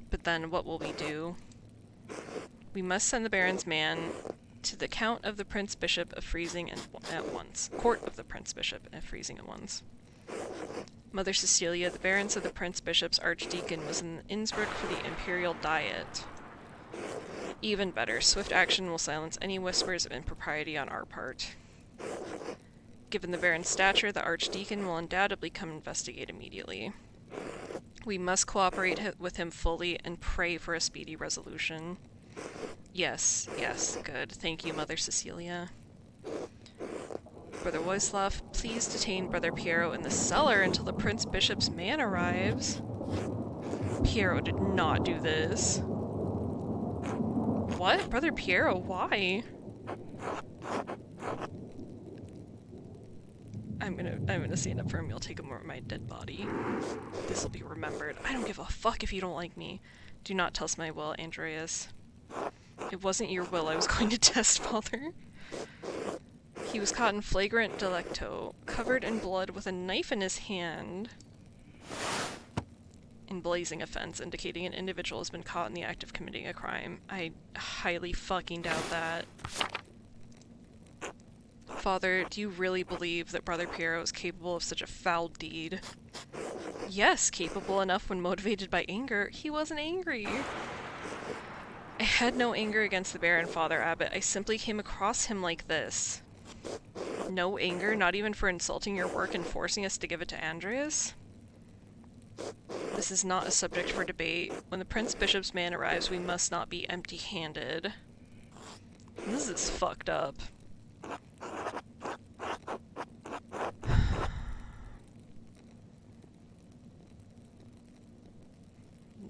But then what will we do? We must send the Baron's man to the Count of the Prince Bishop of Freising at once. Court of the Prince Bishop of Freising at once. Mother Cecilia, the Baron said the Prince Bishop's archdeacon was in Innsbruck for the Imperial Diet. Even better, swift action will silence any whispers of impropriety on our part. Given the Baron's stature, the Archdeacon will undoubtedly come investigate immediately. We must cooperate with him fully and pray for a speedy resolution. Yes, good. Thank you, Mother Cecilia. Brother Wojslav, please detain Brother Piero in the cellar until the Prince Bishop's man arrives. Piero did not do this. What? Brother Piero, why? I'm gonna stand up for him. You'll take him over my dead body. This will be remembered. I don't give a fuck if you don't like me. Do not test my will, Andreas. It wasn't your will I was going to test, Father. He was caught in flagrant delicto, covered in blood with a knife in his hand. In blazing offense, indicating an individual has been caught in the act of committing a crime. I highly fucking doubt that. Father, do you really believe that Brother Piero is capable of such a foul deed? Yes, capable enough when motivated by anger. He wasn't angry. I had no anger against the Baron, Father Abbot. I simply came across him like this. No anger, not even for insulting your work and forcing us to give it to Andreas? This is not a subject for debate. When the Prince Bishop's man arrives, we must not be empty-handed. This is fucked up.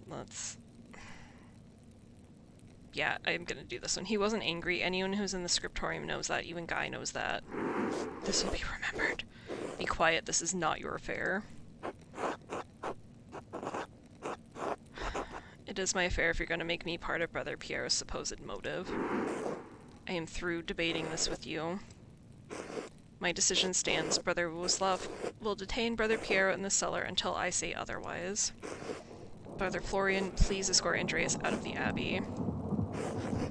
Let's... Yeah, I'm gonna do this one. He wasn't angry. Anyone who's in the scriptorium knows that. Even Guy knows that. This will be remembered. Be quiet. This is not your affair. It is my affair if you're going to make me part of Brother Piero's supposed motive. I am through debating this with you. My decision stands. Brother Wojslav will detain Brother Piero in the cellar until I say otherwise. Brother Florian, please escort Andreas out of the abbey.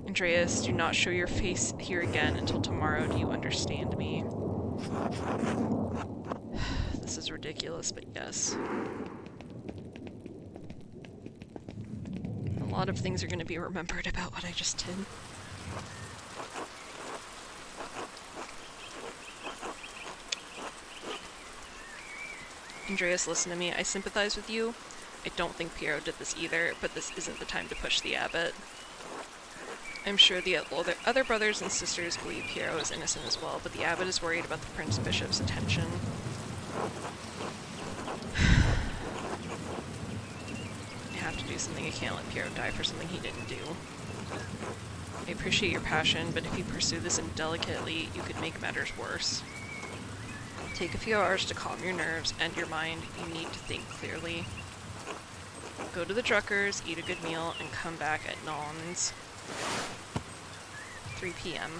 Andreas, do not show your face here again until tomorrow. Do you understand me? This is ridiculous, but yes. A lot of things are going to be remembered about what I just did. Andreas, listen to me. I sympathize with you. I don't think Piero did this either, but this isn't the time to push the abbot. I'm sure the other brothers and sisters believe Piero is innocent as well, but the abbot is worried about the Prince Bishop's attention. I have to do something. I can't let Piero die for something he didn't do. I appreciate your passion, but if you pursue this indelicately, you could make matters worse. Take a few hours to calm your nerves and your mind. You need to think clearly. Go to the Druckers, eat a good meal, and come back at Nons. 3 p.m.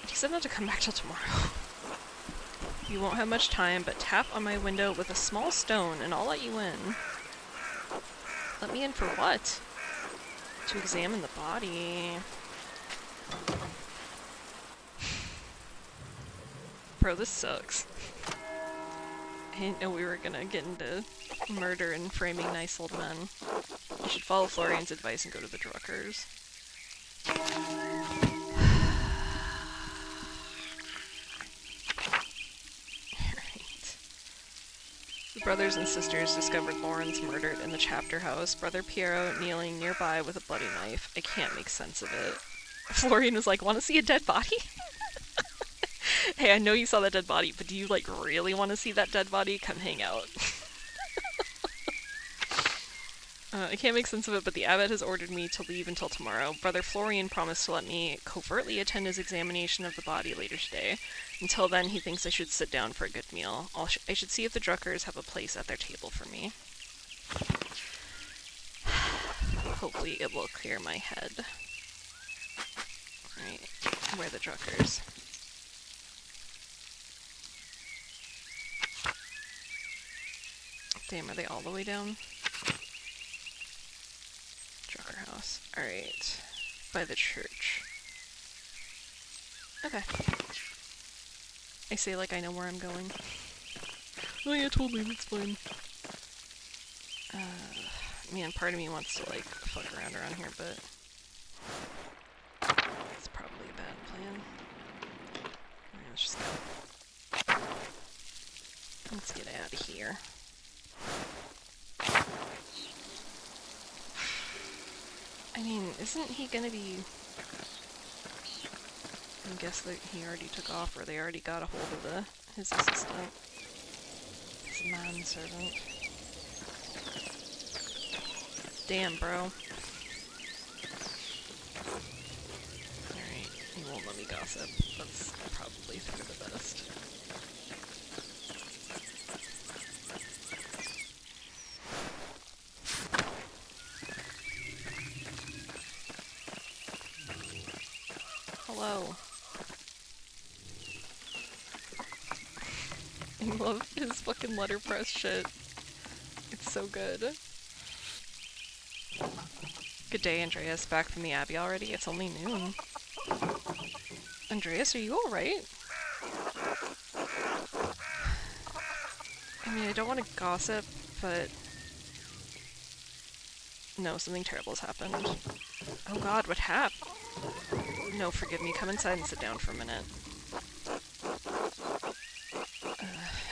He said not to come back till tomorrow. You won't have much time, but tap on my window with a small stone and I'll let you in. Let me in for what? To examine the body. Bro, this sucks. I didn't know we were gonna get into murder and framing nice old men. You should follow Florian's advice and go to the Druckers. Alright. The brothers and sisters discovered Lawrence murdered in the chapter house, Brother Piero kneeling nearby with a bloody knife. I can't make sense of it. Florian was like, wanna see a dead body? Hey, I know you saw that dead body, but do you, like, really want to see that dead body? Come hang out. I can't make sense of it, but the abbot has ordered me to leave until tomorrow. Brother Florian promised to let me covertly attend his examination of the body later today. Until then, he thinks I should sit down for a good meal. I should see if the Druckers have a place at their table for me. Hopefully it will clear my head. Alright, where are the Druckers? Damn, are they all the way down? Drucker house. Alright. By the church. Okay. I say like I know where I'm going. Oh yeah, totally, that's fine. Man, part of me wants to like fuck around here, but it's probably a bad plan. Let's just go. Let's get out of here. I mean, isn't he gonna be I guess that he already took off, or they already got a hold of his assistant. His manservant. Damn, bro. Alright, he won't let me gossip. That's probably for the best. Hello. I love his fucking letterpress shit. It's so good. Good day, Andreas. Back from the Abbey already? It's only noon. Andreas, are you alright? I mean, I don't want to gossip, but... No, something terrible has happened. Oh god, what happened? No, forgive me. Come inside and sit down for a minute.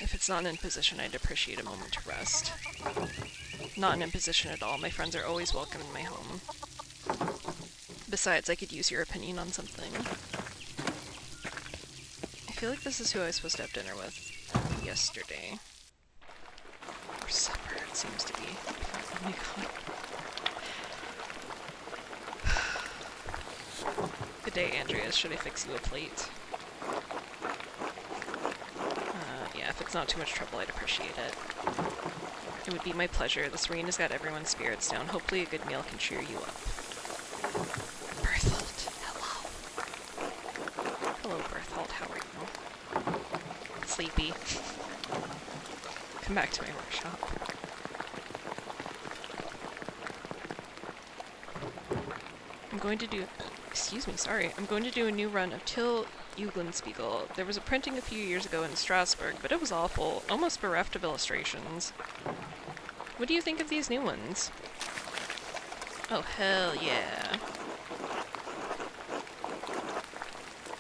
If it's not an imposition, I'd appreciate a moment to rest. Not an imposition at all. My friends are always welcome in my home. Besides, I could use your opinion on something. I feel like this is who I was supposed to have dinner with yesterday. Or supper, it seems to be. Oh my god. Good day, Andreas. Should I fix you a plate? Yeah, if it's not too much trouble, I'd appreciate it. It would be my pleasure. This rain has got everyone's spirits down. Hopefully a good meal can cheer you up. Berthold, hello. Hello, Berthold. How are you? Sleepy. Come back to my workshop. I'm going to do... Excuse me, sorry. I'm going to do a new run of Till Eulenspiegel. There was a printing a few years ago in Strasbourg, but it was awful, almost bereft of illustrations. What do you think of these new ones? Oh, hell yeah.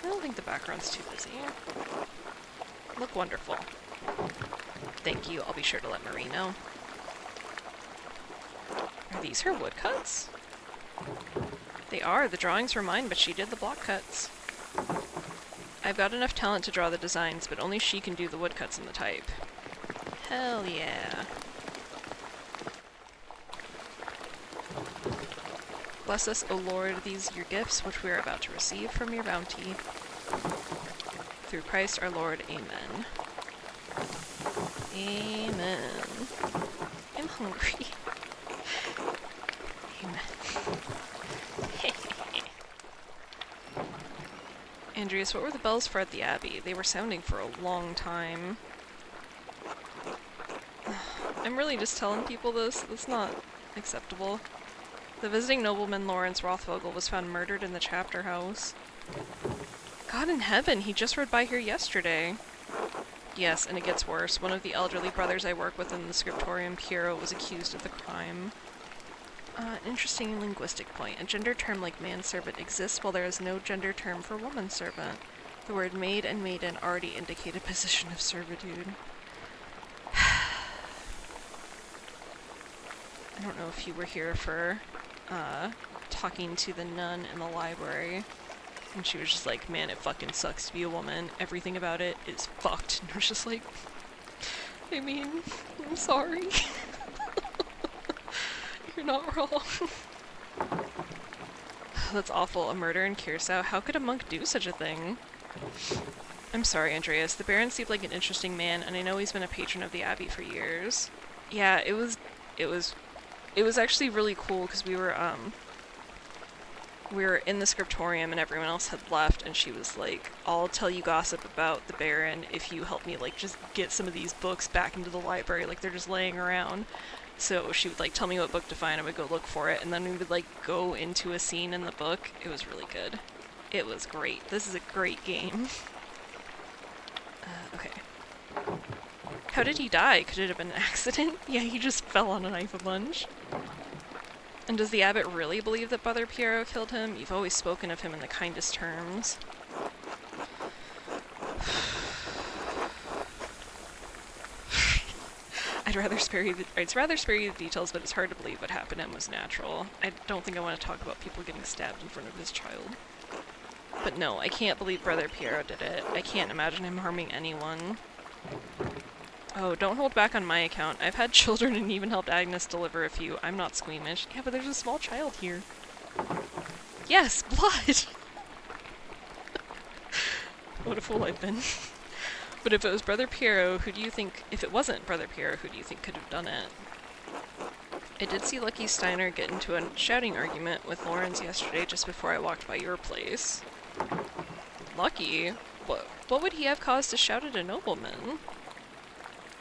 I don't think the background's too busy. Look wonderful. Thank you, I'll be sure to let Marie know. Are these her woodcuts? They are. The drawings were mine, but she did the block cuts. I've got enough talent to draw the designs, but only she can do the woodcuts and the type. Hell yeah. Bless us, O Lord, these your gifts, which we are about to receive from your bounty. Through Christ our Lord, amen. Amen. I'm hungry. Amen. Andreas, what were the bells for at the Abbey? They were sounding for a long time. I'm really just telling people this. That's not acceptable. The visiting nobleman Lawrence Rothvogel was found murdered in the chapter house. God in heaven, he just rode by here yesterday. Yes, and it gets worse. One of the elderly brothers I work with in the scriptorium, Piero, was accused of the crime. Interesting linguistic point. A gender term like manservant exists while there is no gender term for womanservant. The word maid and maiden already indicate a position of servitude. I don't know if you were here for, talking to the nun in the library. And she was just like, man, it fucking sucks to be a woman. Everything about it is fucked. And I was just like, I mean, I'm sorry. You're not wrong. That's awful. A murder in Curacao? How could a monk do such a thing? I'm sorry, Andreas. The Baron seemed like an interesting man, and I know he's been a patron of the Abbey for years. Yeah, it was actually really cool, because we were in the scriptorium and everyone else had left, and she was like, I'll tell you gossip about the Baron if you help me, like, just get some of these books back into the library, like, they're just laying around. So she would, like, tell me what book to find, I would go look for it, and then we would, like, go into a scene in the book. It was really good. It was great. This is a great game. Okay. How did he die? Could it have been an accident? Yeah, he just fell on a knife a bunch. And does the abbot really believe that Brother Piero killed him? You've always spoken of him in the kindest terms. I'd rather spare you the details, but it's hard to believe what happened to him was natural. I don't think I want to talk about people getting stabbed in front of his child. But no, I can't believe Brother Piero did it. I can't imagine him harming anyone. Oh, don't hold back on my account. I've had children and even helped Agnes deliver a few. I'm not squeamish. Yeah, but there's a small child here. Yes, blood! What a fool I've been. But if it was Brother Piero, who do you think... If it wasn't Brother Piero, who do you think could have done it? I did see Lucky Steiner get into a shouting argument with Lawrence yesterday just before I walked by your place. Lucky? What would he have caused to shout at a nobleman?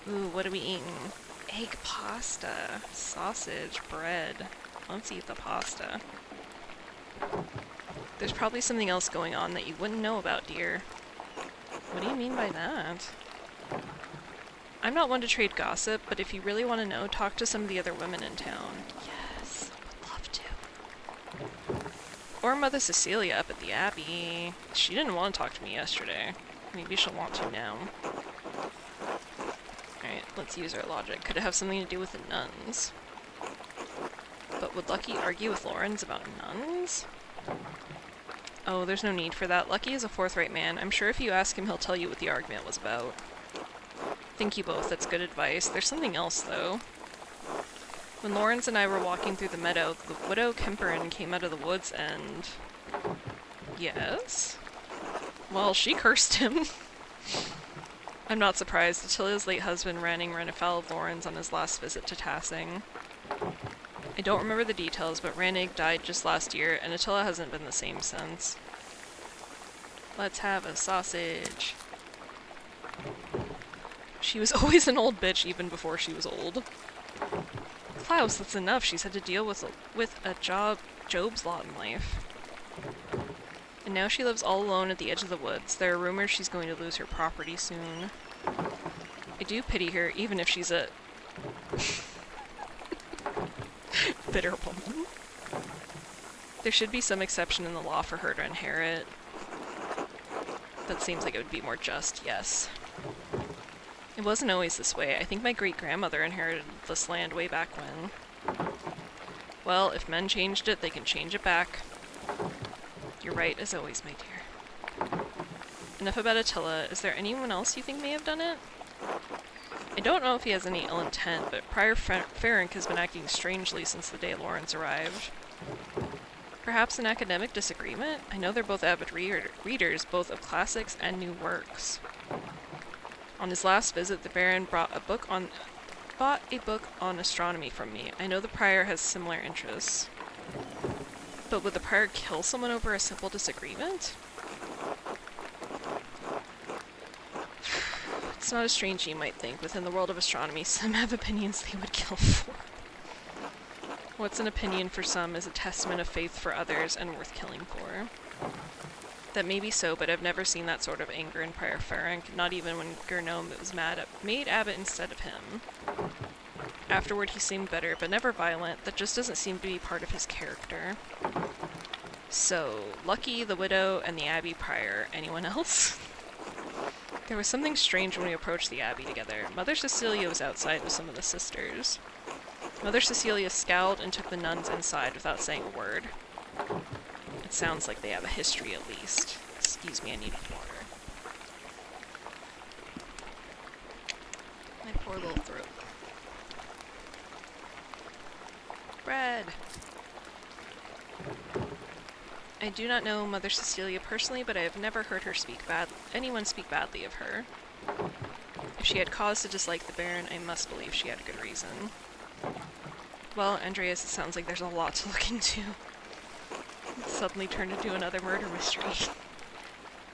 Ooh, what are we eating? Egg pasta, sausage, bread. Let's eat the pasta. There's probably something else going on that you wouldn't know about, dear. What do you mean by that? I'm not one to trade gossip, but if you really want to know, talk to some of the other women in town. Yes, would love to. Or Mother Cecilia up at the Abbey. She didn't want to talk to me yesterday. Maybe she'll want to now. Alright, let's use our logic. Could it have something to do with the nuns? But would Lucky argue with Lawrence about nuns? Oh, there's no need for that. Lucky is a forthright man. I'm sure if you ask him, he'll tell you what the argument was about. Thank you both. That's good advice. There's something else, though. When Lawrence and I were walking through the meadow, the widow Kemperin came out of the woods and... Yes? Well, she cursed him. I'm not surprised. Attilia's late husband, Ranning, ran afoul of Lawrence on his last visit to Tassing. I don't remember the details, but Rannig died just last year, and Attila hasn't been the same since. Let's have a sausage. She was always an old bitch even before she was old. Klaus, that's enough. She's had to deal with Job's lot in life. And now she lives all alone at the edge of the woods. There are rumors she's going to lose her property soon. I do pity her, even if she's a... bitter woman. There should be some exception in the law for her to inherit. That seems like it would be more just, yes. It wasn't always this way. I think my great-grandmother inherited this land way back when. Well, if men changed it, they can change it back. You're right, as always, my dear. Enough about Attila. Is there anyone else you think may have done it? I don't know if he has any ill intent, but Prior Ferenc has been acting strangely since the day Lawrence arrived. Perhaps an academic disagreement? I know they're both avid readers, both of classics and new works. On his last visit, the Baron bought a book on astronomy from me. I know the Prior has similar interests. But would the Prior kill someone over a simple disagreement? It's not as strange as you might think. Within the world of astronomy, some have opinions they would kill for. What's an opinion for some is a testament of faith for others and worth killing for. That may be so, but I've never seen that sort of anger in Prior Ferenc, not even when Gernome was made abbot instead of him. Afterward he seemed better, but never violent. That just doesn't seem to be part of his character. So, Lucky, the widow, and the Abbey Prior. Anyone else? There was something strange when we approached the Abbey together. Mother Cecilia was outside with some of the sisters. Mother Cecilia scowled and took the nuns inside without saying a word. It sounds like they have a history at least. Excuse me, I need water. My poor little throat. Bread! I do not know Mother Cecilia personally, but I have never heard her anyone speak badly of her. If she had cause to dislike the Baron, I must believe she had a good reason. Well, Andreas, it sounds like there's a lot to look into. It suddenly turned into another murder mystery.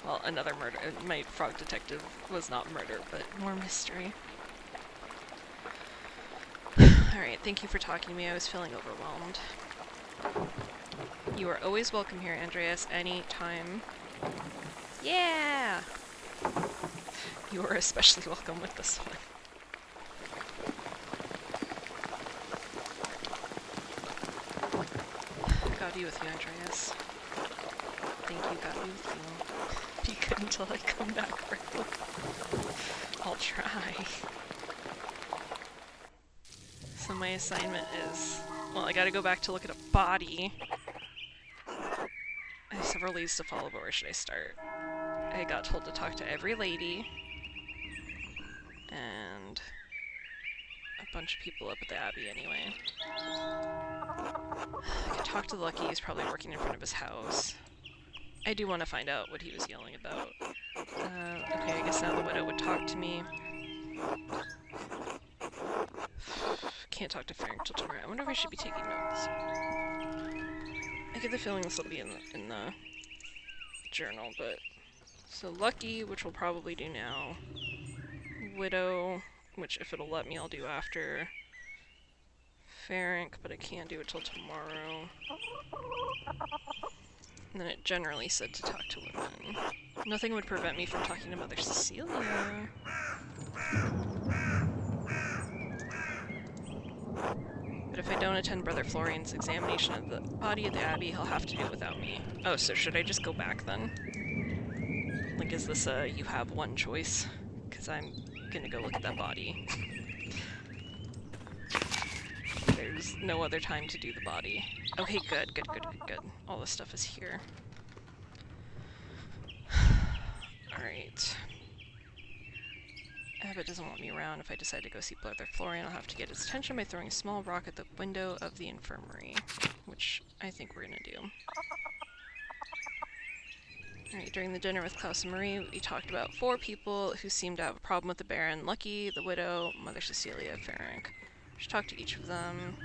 Well, another murder. My frog detective was not murder, but more mystery. Alright, thank you for talking to me. I was feeling overwhelmed. You are always welcome here, Andreas, any time. Yeah! You are especially welcome with this one. God be with you, Andreas. Thank you, God be with you. Be good until I come back for you. I'll try. So my assignment is... Well, I gotta go back to look at a body. several leads to follow, but where should I start? I got told to talk to every lady. And a bunch of people up at the Abbey anyway. I could talk to Lucky, he's probably working in front of his house. I do want to find out what he was yelling about. Okay, I guess now the widow would talk to me. Can't talk to Frank till tomorrow. I wonder if I should be taking notes. I get the feeling this will be in the journal, but... So Lucky, which we'll probably do now. Widow, which if it'll let me I'll do after. Ferenc, but I can't do it till tomorrow. And then it generally said to talk to women. Nothing would prevent me from talking to Mother Cecilia. But if I don't attend Brother Florian's examination of the body at the Abbey, he'll have to do it without me. Oh, so should I just go back then? Like, is this a you have one choice? Because I'm gonna go look at that body. There's no other time to do the body. Okay, good. All this stuff is here. Alright. Abbott doesn't want me around. If I decide to go see Brother Florian, I'll have to get his attention by throwing a small rock at the window of the infirmary. Which I think we're gonna do. Alright, during the dinner with Klaus and Marie, we talked about 4 people who seemed to have a problem with the Baron. Lucky, the widow, Mother Cecilia, Ferenc. We should talk to each of them.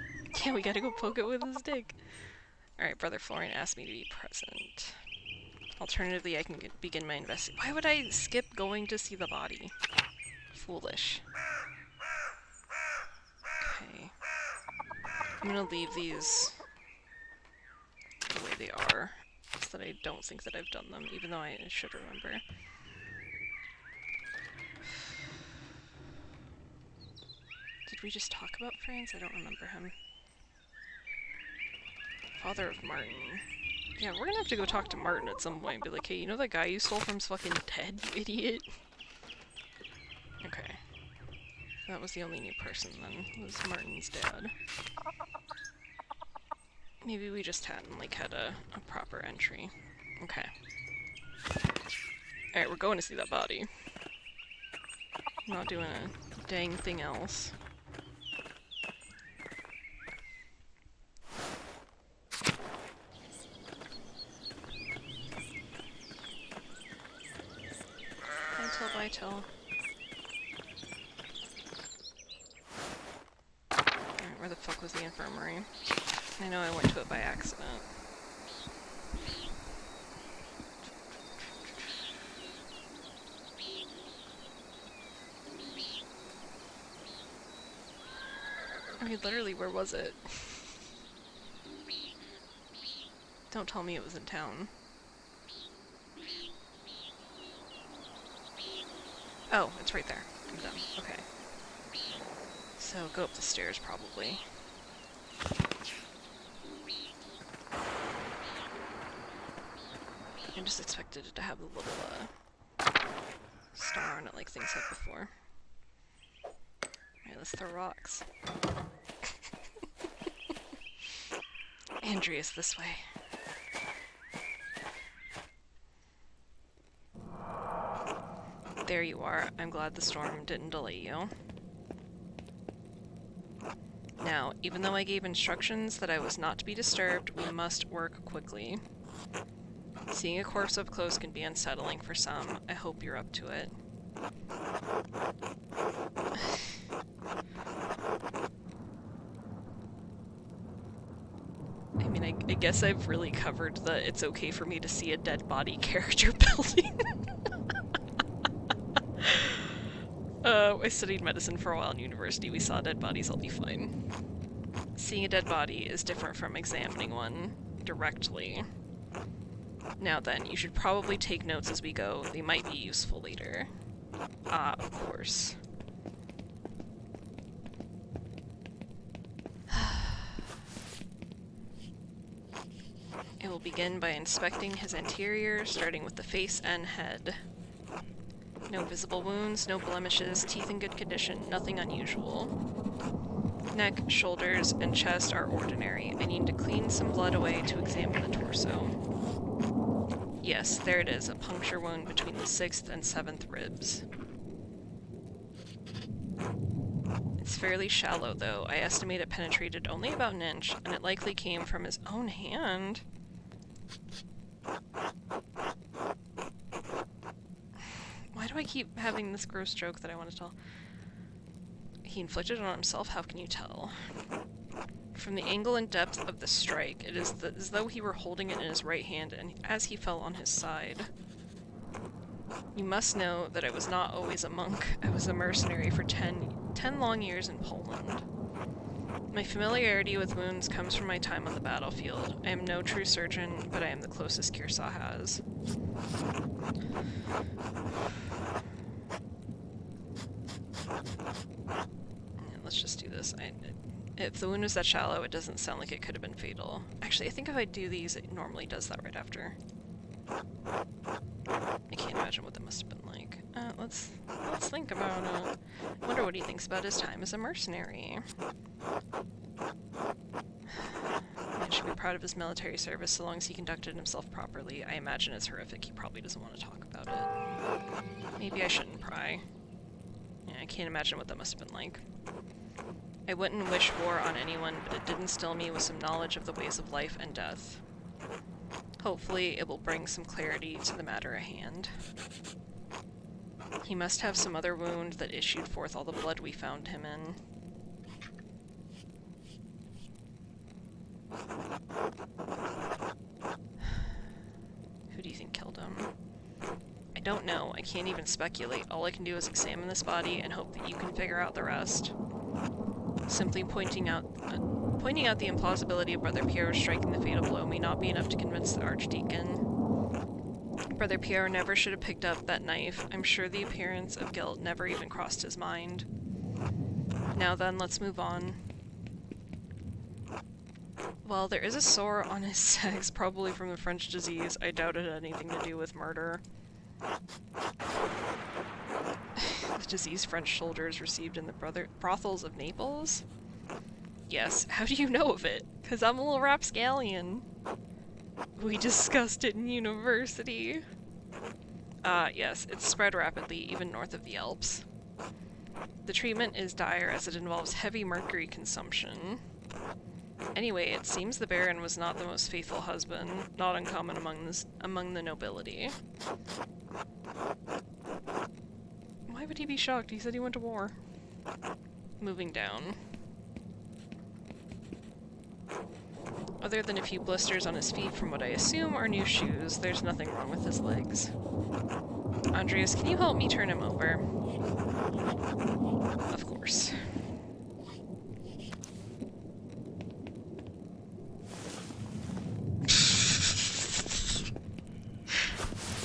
Yeah, we gotta go poke it with his dick. Alright, Brother Florian asked me to be present. Alternatively, I can begin my investigation. Why would I skip going to see the body? Foolish. Okay. I'm gonna leave these the way they are. So that I don't think that I've done them, even though I should remember. Did we just talk about France? I don't remember him. Father of Martin. Yeah, we're gonna have to go talk to Martin at some point and be like, hey, you know that guy you stole from's fucking dead, you idiot? Okay. That was the only new person then, was Martin's dad. Maybe we just hadn't, like, had a proper entry. Okay. Alright, we're going to see that body. I'm not doing a dang thing else. Bye, Till. Alright, where the fuck was the infirmary? I know I went to it by accident. I mean, literally, where was it? Don't tell me it was in town. Oh, it's right there. I'm done. Okay. So, go up the stairs, probably. I just expected it to have the little, star on it like things have before. Alright, let's throw rocks. Andreas, this way. There you are. I'm glad the storm didn't delay you. Now, even though I gave instructions that I was not to be disturbed, we must work quickly. Seeing a corpse up close can be unsettling for some. I hope you're up to it. I mean, I guess I've really covered the it's okay for me to see a dead body character building. I studied medicine for a while in university. We saw dead bodies, I'll be fine. Seeing a dead body is different from examining one directly. Now then, you should probably take notes as we go. They might be useful later. Ah, of course. I will begin by inspecting his interior, starting with the face and head. No visible wounds, no blemishes, teeth in good condition, nothing unusual. Neck, shoulders, and chest are ordinary. I need to clean some blood away to examine the torso. Yes, there it is, a puncture wound between the 6th and 7th ribs. It's fairly shallow, though. I estimate it penetrated only about an inch, and it likely came from his own hand. Why do I keep having this gross joke that I want to tell? He inflicted it on himself? How can you tell? From the angle and depth of the strike, it is as though he were holding it in his right hand and as he fell on his side. You must know that I was not always a monk. I was a mercenary for 10 long years in Poland. My familiarity with wounds comes from my time on the battlefield. I am no true surgeon, but I am the closest Kirsa has. Let's just do this. If the wound was that shallow, it doesn't sound like it could have been fatal. Actually, I think if I do these, it normally does that right after. I can't imagine what that must have been like. Let's think about it. I wonder what he thinks about his time as a mercenary. Man should be proud of his military service so long as he conducted himself properly. I imagine it's horrific. He probably doesn't want to talk about it. Maybe I shouldn't pry. Yeah, I can't imagine what that must have been like. I wouldn't wish war on anyone, but it did instill me with some knowledge of the ways of life and death. Hopefully, it will bring some clarity to the matter at hand. He must have some other wound that issued forth all the blood we found him in. Who do you think killed him? I don't know. I can't even speculate. All I can do is examine this body and hope that you can figure out the rest. Simply pointing out the implausibility of Brother Pierre striking the fatal blow may not be enough to convince the Archdeacon. Brother Pierre never should have picked up that knife. I'm sure the appearance of guilt never even crossed his mind. Now then, let's move on. Well, there is a sore on his sex, probably from the French disease. I doubt it had anything to do with murder. The disease French soldiers received in the brothels of Naples? Yes, how do you know of it? 'Cause I'm a little rapscallion. We discussed it in university. Yes, it's spread rapidly, even north of the Alps. The treatment is dire as it involves heavy mercury consumption. Anyway, it seems the Baron was not the most faithful husband, not uncommon among the nobility. Why would he be shocked? He said he went to war. Moving down. Other than a few blisters on his feet from what I assume are new shoes, there's nothing wrong with his legs. Andreas, can you help me turn him over? Of course.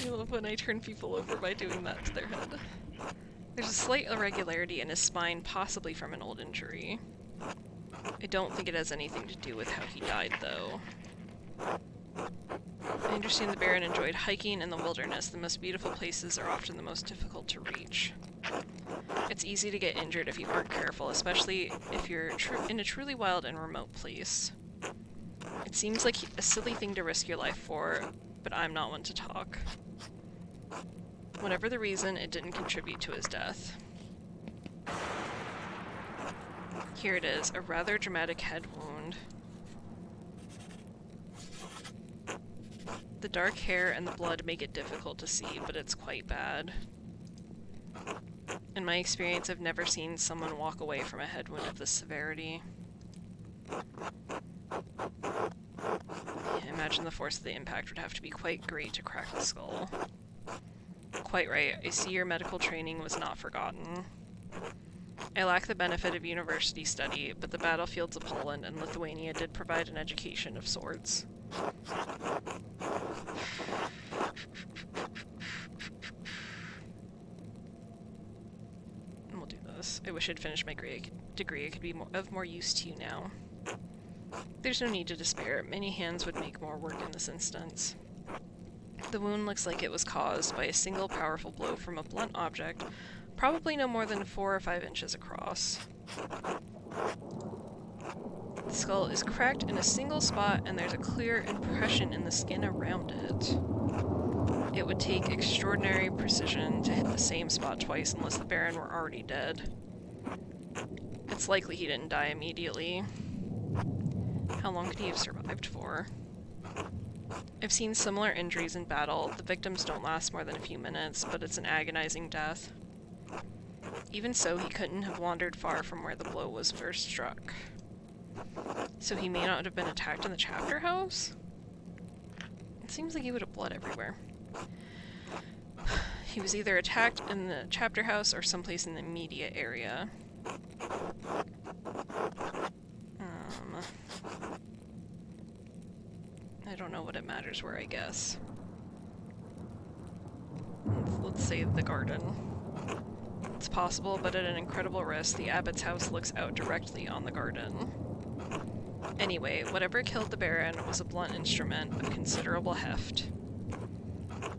I love when I turn people over by doing that to their head. There's a slight irregularity in his spine, possibly from an old injury. I don't think it has anything to do with how he died, though. I understand the Baron enjoyed hiking in the wilderness. The most beautiful places are often the most difficult to reach. It's easy to get injured if you aren't careful, especially if you're in a truly wild and remote place. It seems like a silly thing to risk your life for, but I'm not one to talk. Whatever the reason, it didn't contribute to his death. Here it is, a rather dramatic head wound. The dark hair and the blood make it difficult to see, but it's quite bad. In my experience, I've never seen someone walk away from a head wound of this severity. I imagine the force of the impact would have to be quite great to crack the skull. Quite right, I see your medical training was not forgotten. I lack the benefit of university study, but the battlefields of Poland and Lithuania did provide an education of sorts. We'll do this. I wish I'd finished my degree. I could be of more use to you now. There's no need to despair. Many hands would make more work in this instance. The wound looks like it was caused by a single powerful blow from a blunt object, probably no more than 4 or 5 inches across. The skull is cracked in a single spot, and there's a clear impression in the skin around it. It would take extraordinary precision to hit the same spot twice unless the Baron were already dead. It's likely he didn't die immediately. How long could he have survived for? I've seen similar injuries in battle. The victims don't last more than a few minutes, but it's an agonizing death. Even so, he couldn't have wandered far from where the blow was first struck. So he may not have been attacked in the chapter house? It seems like he would have blood everywhere. He was either attacked in the chapter house or someplace in the immediate area. I don't know what it matters where, I guess. Let's say the garden. It's possible, but at an incredible risk, the abbot's house looks out directly on the garden. Anyway, whatever killed the Baron was a blunt instrument of considerable heft.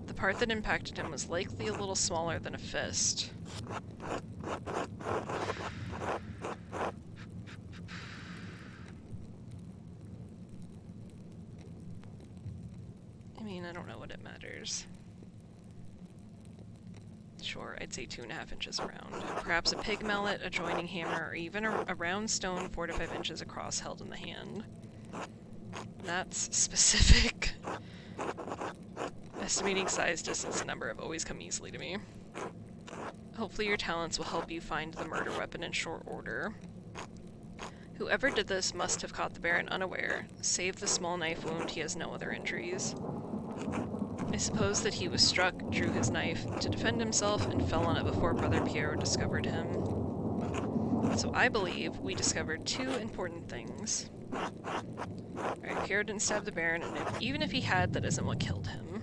The part that impacted him was likely a little smaller than a fist. I mean, I don't know what it matters. Sure, I'd say 2.5 inches around. Perhaps a pig mallet, a joining hammer, or even a round stone 4 to 5 inches across held in the hand. That's specific. Estimating size, distance, and number have always come easily to me. Hopefully your talents will help you find the murder weapon in short order. Whoever did this must have caught the Baron unaware. Save the small knife wound, he has no other injuries. I suppose that he was struck, drew his knife to defend himself, and fell on it before Brother Piero discovered him. So I believe we discovered 2 important things. Alright, Piero didn't stab the Baron, and even if he had, that isn't what killed him.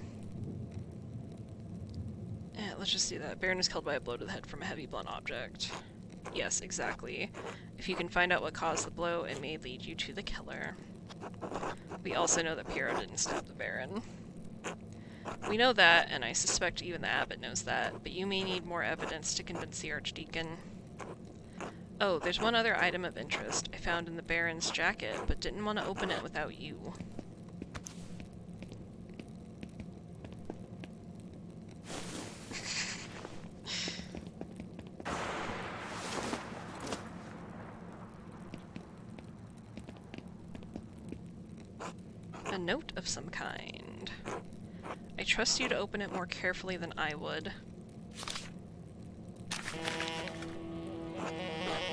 Let's just do that. Baron was killed by a blow to the head from a heavy blunt object. Yes, exactly. If you can find out what caused the blow, it may lead you to the killer. We also know that Piero didn't stab the Baron. We know that, and I suspect even the abbot knows that, but you may need more evidence to convince the Archdeacon. Oh, there's one other item of interest I found in the Baron's jacket, but didn't want to open it without you. A note of some kind. I trust you to open it more carefully than I would.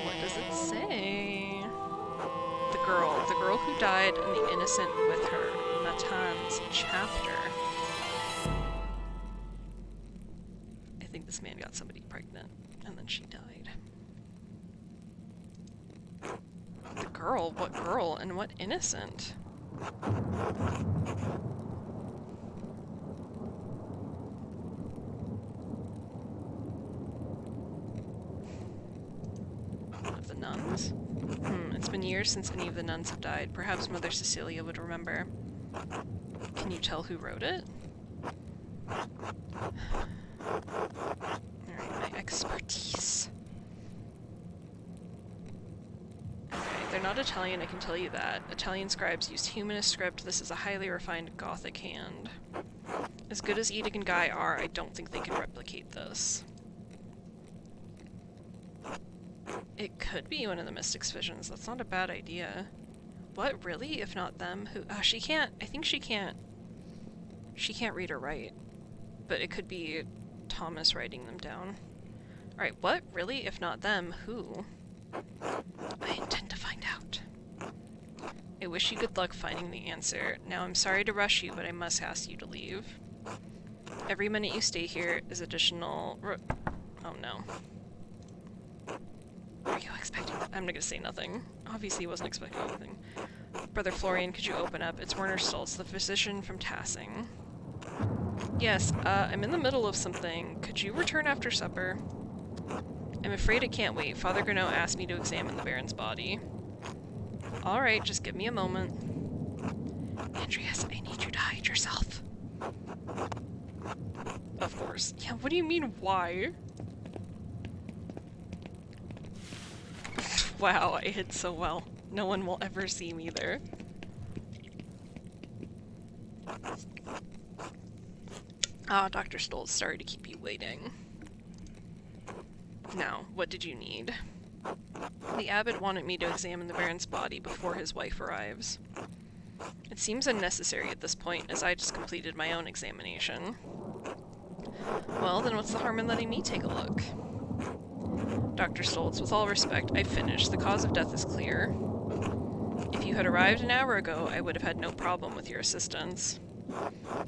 What does it say? The girl who died and the innocent with her. Matan's chapter. I think this man got somebody pregnant, and then she died. The girl? What girl and what innocent? One of the nuns? It's been years since any of the nuns have died. Perhaps Mother Cecilia would remember. Can you tell who wrote it? Alright, my expertise. They're not Italian, I can tell you that. Italian scribes used humanist script. This is a highly refined Gothic hand. As good as Edic and Guy are, I don't think they can replicate this. It could be one of the Mystic's visions. That's not a bad idea. What, really? If not them? Who? She can't. I think she can't. She can't read or write. But it could be Thomas writing them down. Alright, what? Really? If not them, who? I intend to find out. I wish you good luck finding the answer. Now, I'm sorry to rush you, but I must ask you to leave. Every minute you stay here is additional... Oh no. Are you expecting... I'm not gonna say nothing. Obviously he wasn't expecting anything. Brother Florian, could you open up? It's Werner Stoltz, the physician from Tassing. Yes, I'm in the middle of something. Could you return after supper? I'm afraid it can't wait. Father Granot asked me to examine the Baron's body. Alright, just give me a moment. Andreas, I need you to hide yourself. Of course. Yeah, what do you mean, why? Wow, I hid so well. No one will ever see me there. Ah, Dr. Stoltz, sorry to keep you waiting. Now, what did you need? The abbot wanted me to examine the Baron's body before his wife arrives. It seems unnecessary at this point, as I just completed my own examination. Well, then what's the harm in letting me take a look? Dr. Stoltz, with all respect, I've finished. The cause of death is clear. If you had arrived an hour ago, I would have had no problem with your assistance.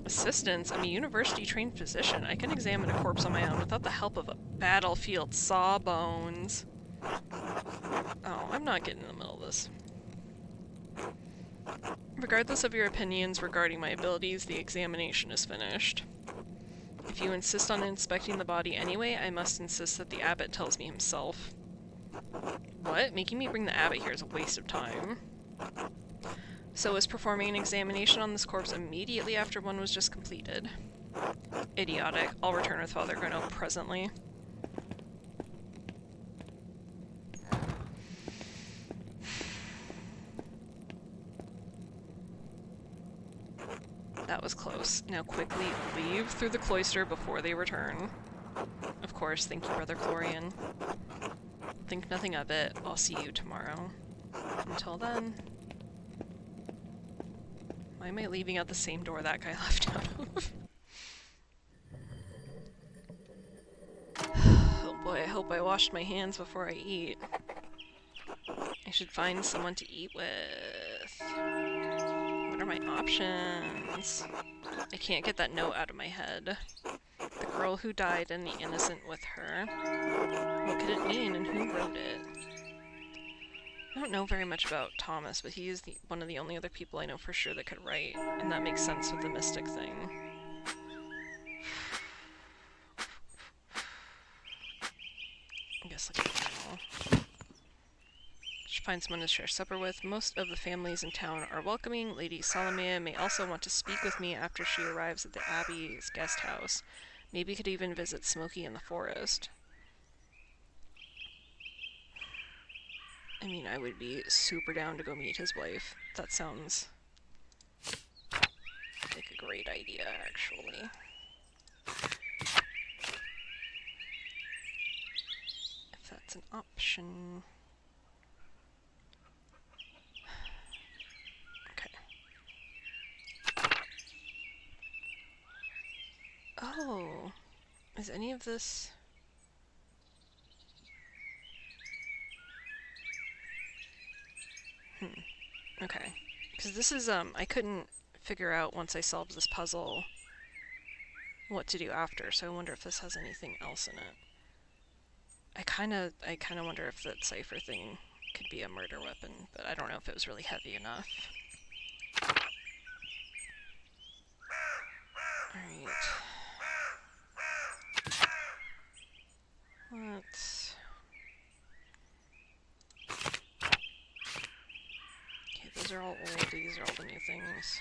Assistance? I'm a university-trained physician. I can examine a corpse on my own without the help of a battlefield sawbones. Oh, I'm not getting in the middle of this. Regardless of your opinions regarding my abilities, the examination is finished. If you insist on inspecting the body anyway, I must insist that the abbot tells me himself. What? Making me bring the abbot here is a waste of time. So is performing an examination on this corpse immediately after one was just completed. Idiotic. I'll return with Father Greno presently. That was close. Now quickly leave through the cloister before they return. Of course, thank you, Brother Chlorian. Think nothing of it. I'll see you tomorrow. Until then... Why am I leaving out the same door that guy left out of? Oh boy, I hope I washed my hands before I eat. I should find someone to eat with. What are my options? I can't get that note out of my head. The girl who died and the innocent with her. What could it mean and who wrote it? I don't know very much about Thomas, but he is one of the only other people I know for sure that could write, and that makes sense with the mystic thing. I guess like should find someone to share supper with. Most of the families in town are welcoming. Lady Salomea may also want to speak with me after she arrives at the Abbey's guest house. Maybe could even visit Smokey in the forest. I mean, I would be super down to go meet his wife. That sounds like a great idea, actually. If that's an option. Okay. Oh, is any of this... Okay. Because this is, I couldn't figure out once I solved this puzzle what to do after, so I wonder if this has anything else in it. I kinda wonder if that cipher thing could be a murder weapon, but I don't know if it was really heavy enough. Alright. Let's... Those are all old, these are all the new things.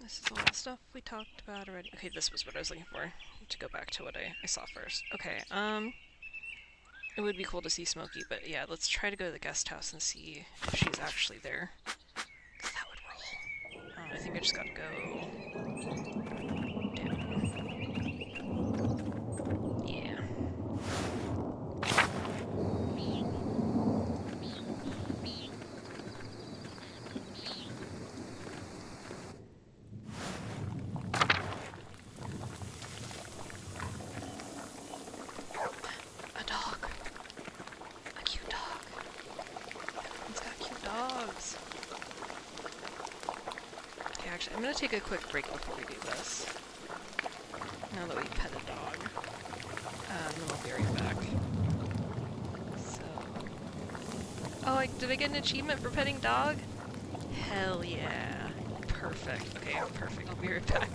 This is all the stuff we talked about already. Okay, this was what I was looking for. To go back to what I saw first. Okay, it would be cool to see Smokey, but yeah, let's try to go to the guest house and see if she's actually there. Because that would roll. I think I just gotta go... I'm gonna take a quick break before we do this. Now that we pet a dog. And then we'll be right back. So... Oh, did I get an achievement for petting dog? Hell yeah. Perfect. Okay, perfect. I'll be right back.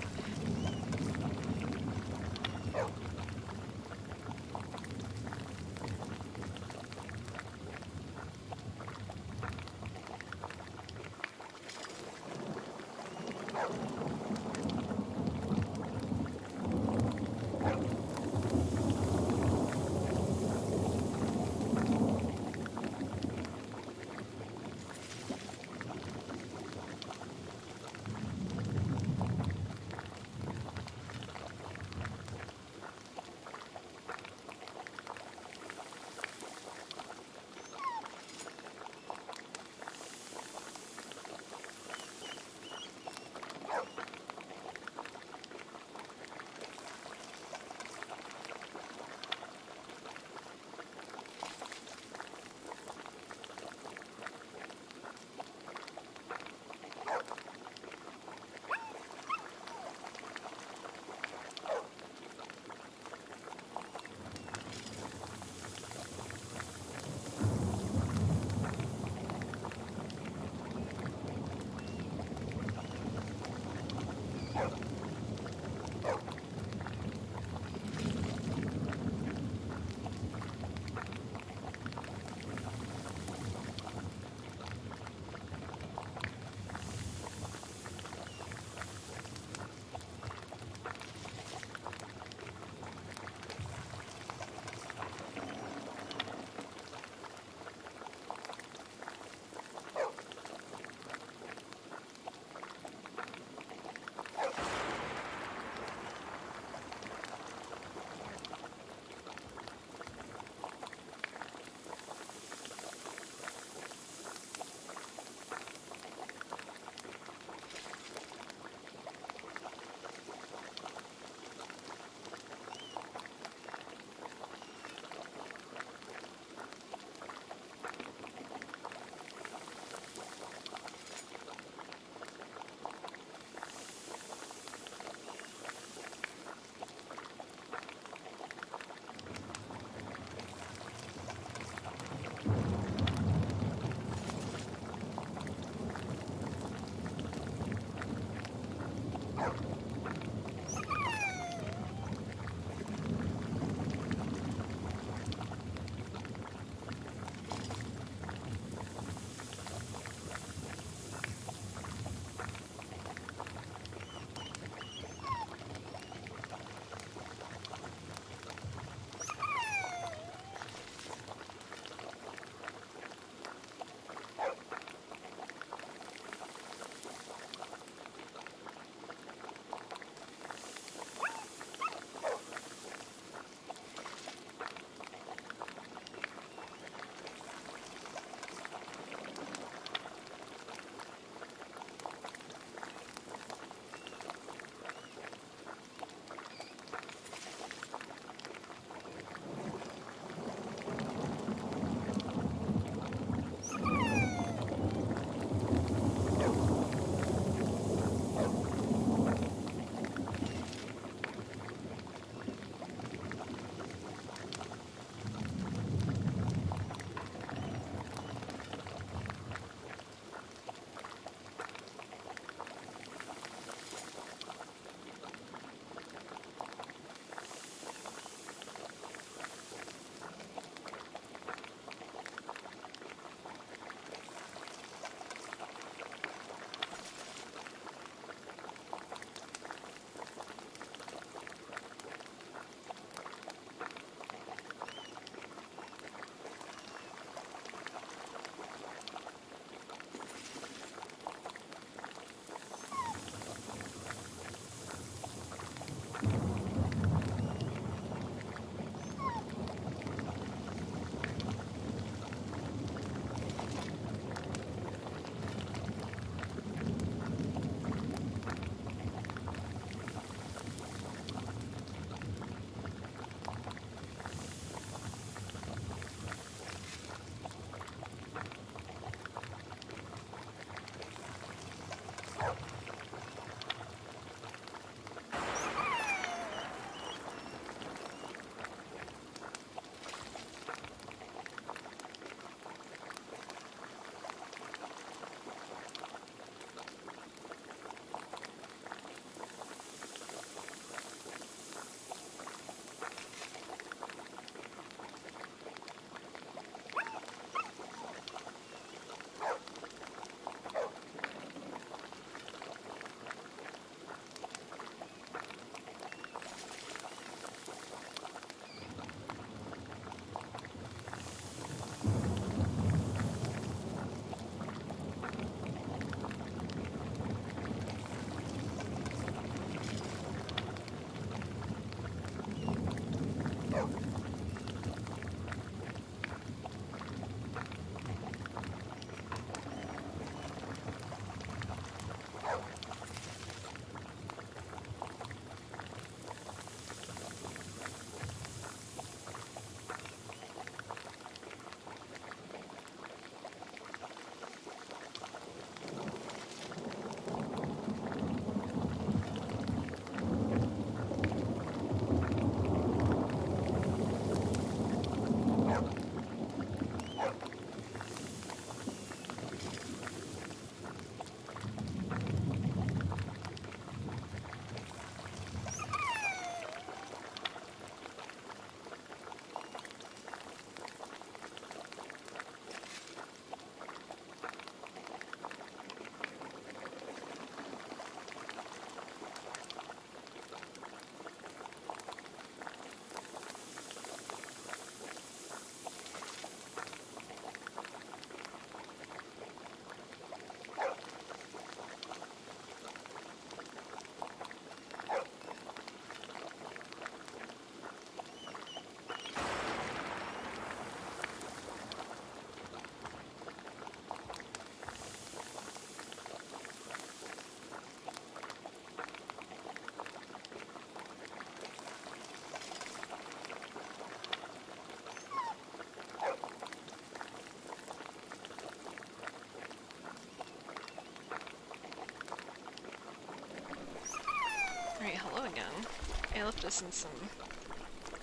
I left us in some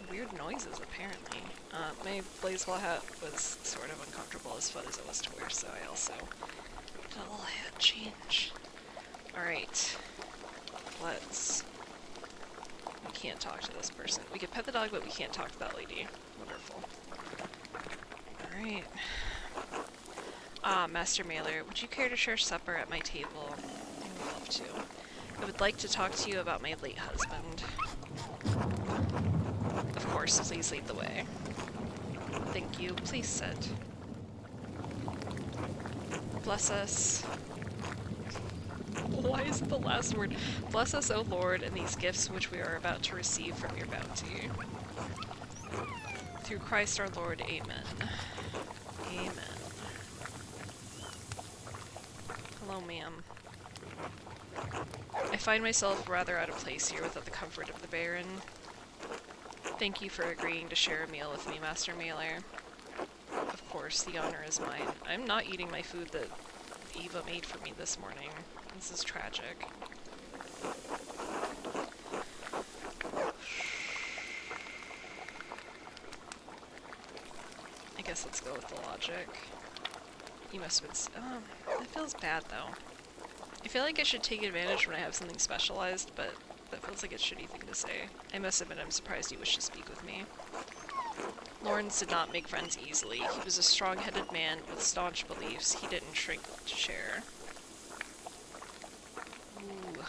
weird noises, apparently. My Blazewall hat was sort of uncomfortable as fun as it was to wear, so I also did a little hat change. Alright. Let's... We can't talk to this person. We could pet the dog, but we can't talk to that lady. Wonderful. Alright. Master Mailer, would you care to share supper at my table? I would love to. I would like to talk to you about my late husband. Of course, please lead the way. Thank you. Please sit. Bless us. Why is it the last word? Bless us, O Lord, and these gifts which we are about to receive from your bounty. Through Christ our Lord, amen. Amen. Hello, ma'am. I find myself rather out of place here without the comfort of the Baron. Thank you for agreeing to share a meal with me, Master Mailer. Of course, the honor is mine. I'm not eating my food that Eva made for me this morning. This is tragic. I guess let's go with the logic. You must have been... that feels bad, though. I feel like I should take advantage when I have something specialized, but that feels like a shitty thing to say. I must admit I'm surprised you wish to speak with me. Lawrence did not make friends easily. He was a strong-headed man with staunch beliefs. He didn't shrink to share. Ooh.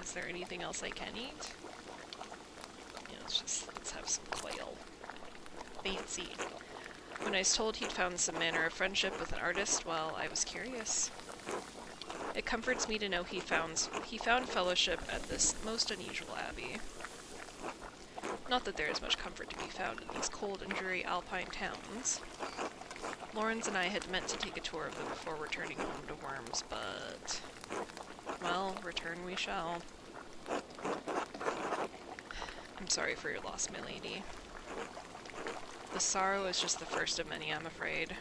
Is there anything else I can eat? Yeah, let's have some quail. Fancy. When I was told he'd found some manner of friendship with an artist, well, I was curious. It comforts me to know he found fellowship at this most unusual abbey. Not that there is much comfort to be found in these cold and dreary alpine towns. Lawrence and I had meant to take a tour of them before returning home to Worms, but... well, return we shall. I'm sorry for your loss, my lady. The sorrow is just the first of many, I'm afraid.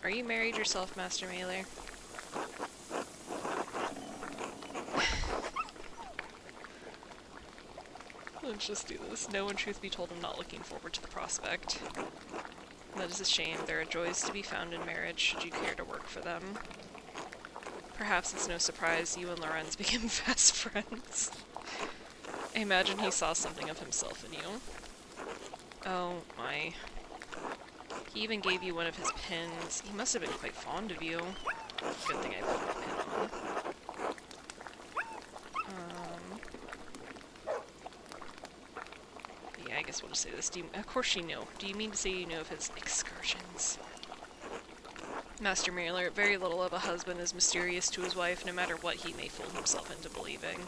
Are you married yourself, Master Mailer? Let's just do this. No, in truth be told, I'm not looking forward to the prospect. That is a shame. There are joys to be found in marriage, should you care to work for them. Perhaps it's no surprise you and Lorenz became fast friends. I imagine he saw something of himself in you. Oh my. He even gave you one of his pins. He must have been quite fond of you. Good thing I put my pin on. Yeah, I guess we'll just say this. Of course she knew. Do you mean to say you knew of his excursions? Master Mailer, very little of a husband is mysterious to his wife, no matter what he may fool himself into believing.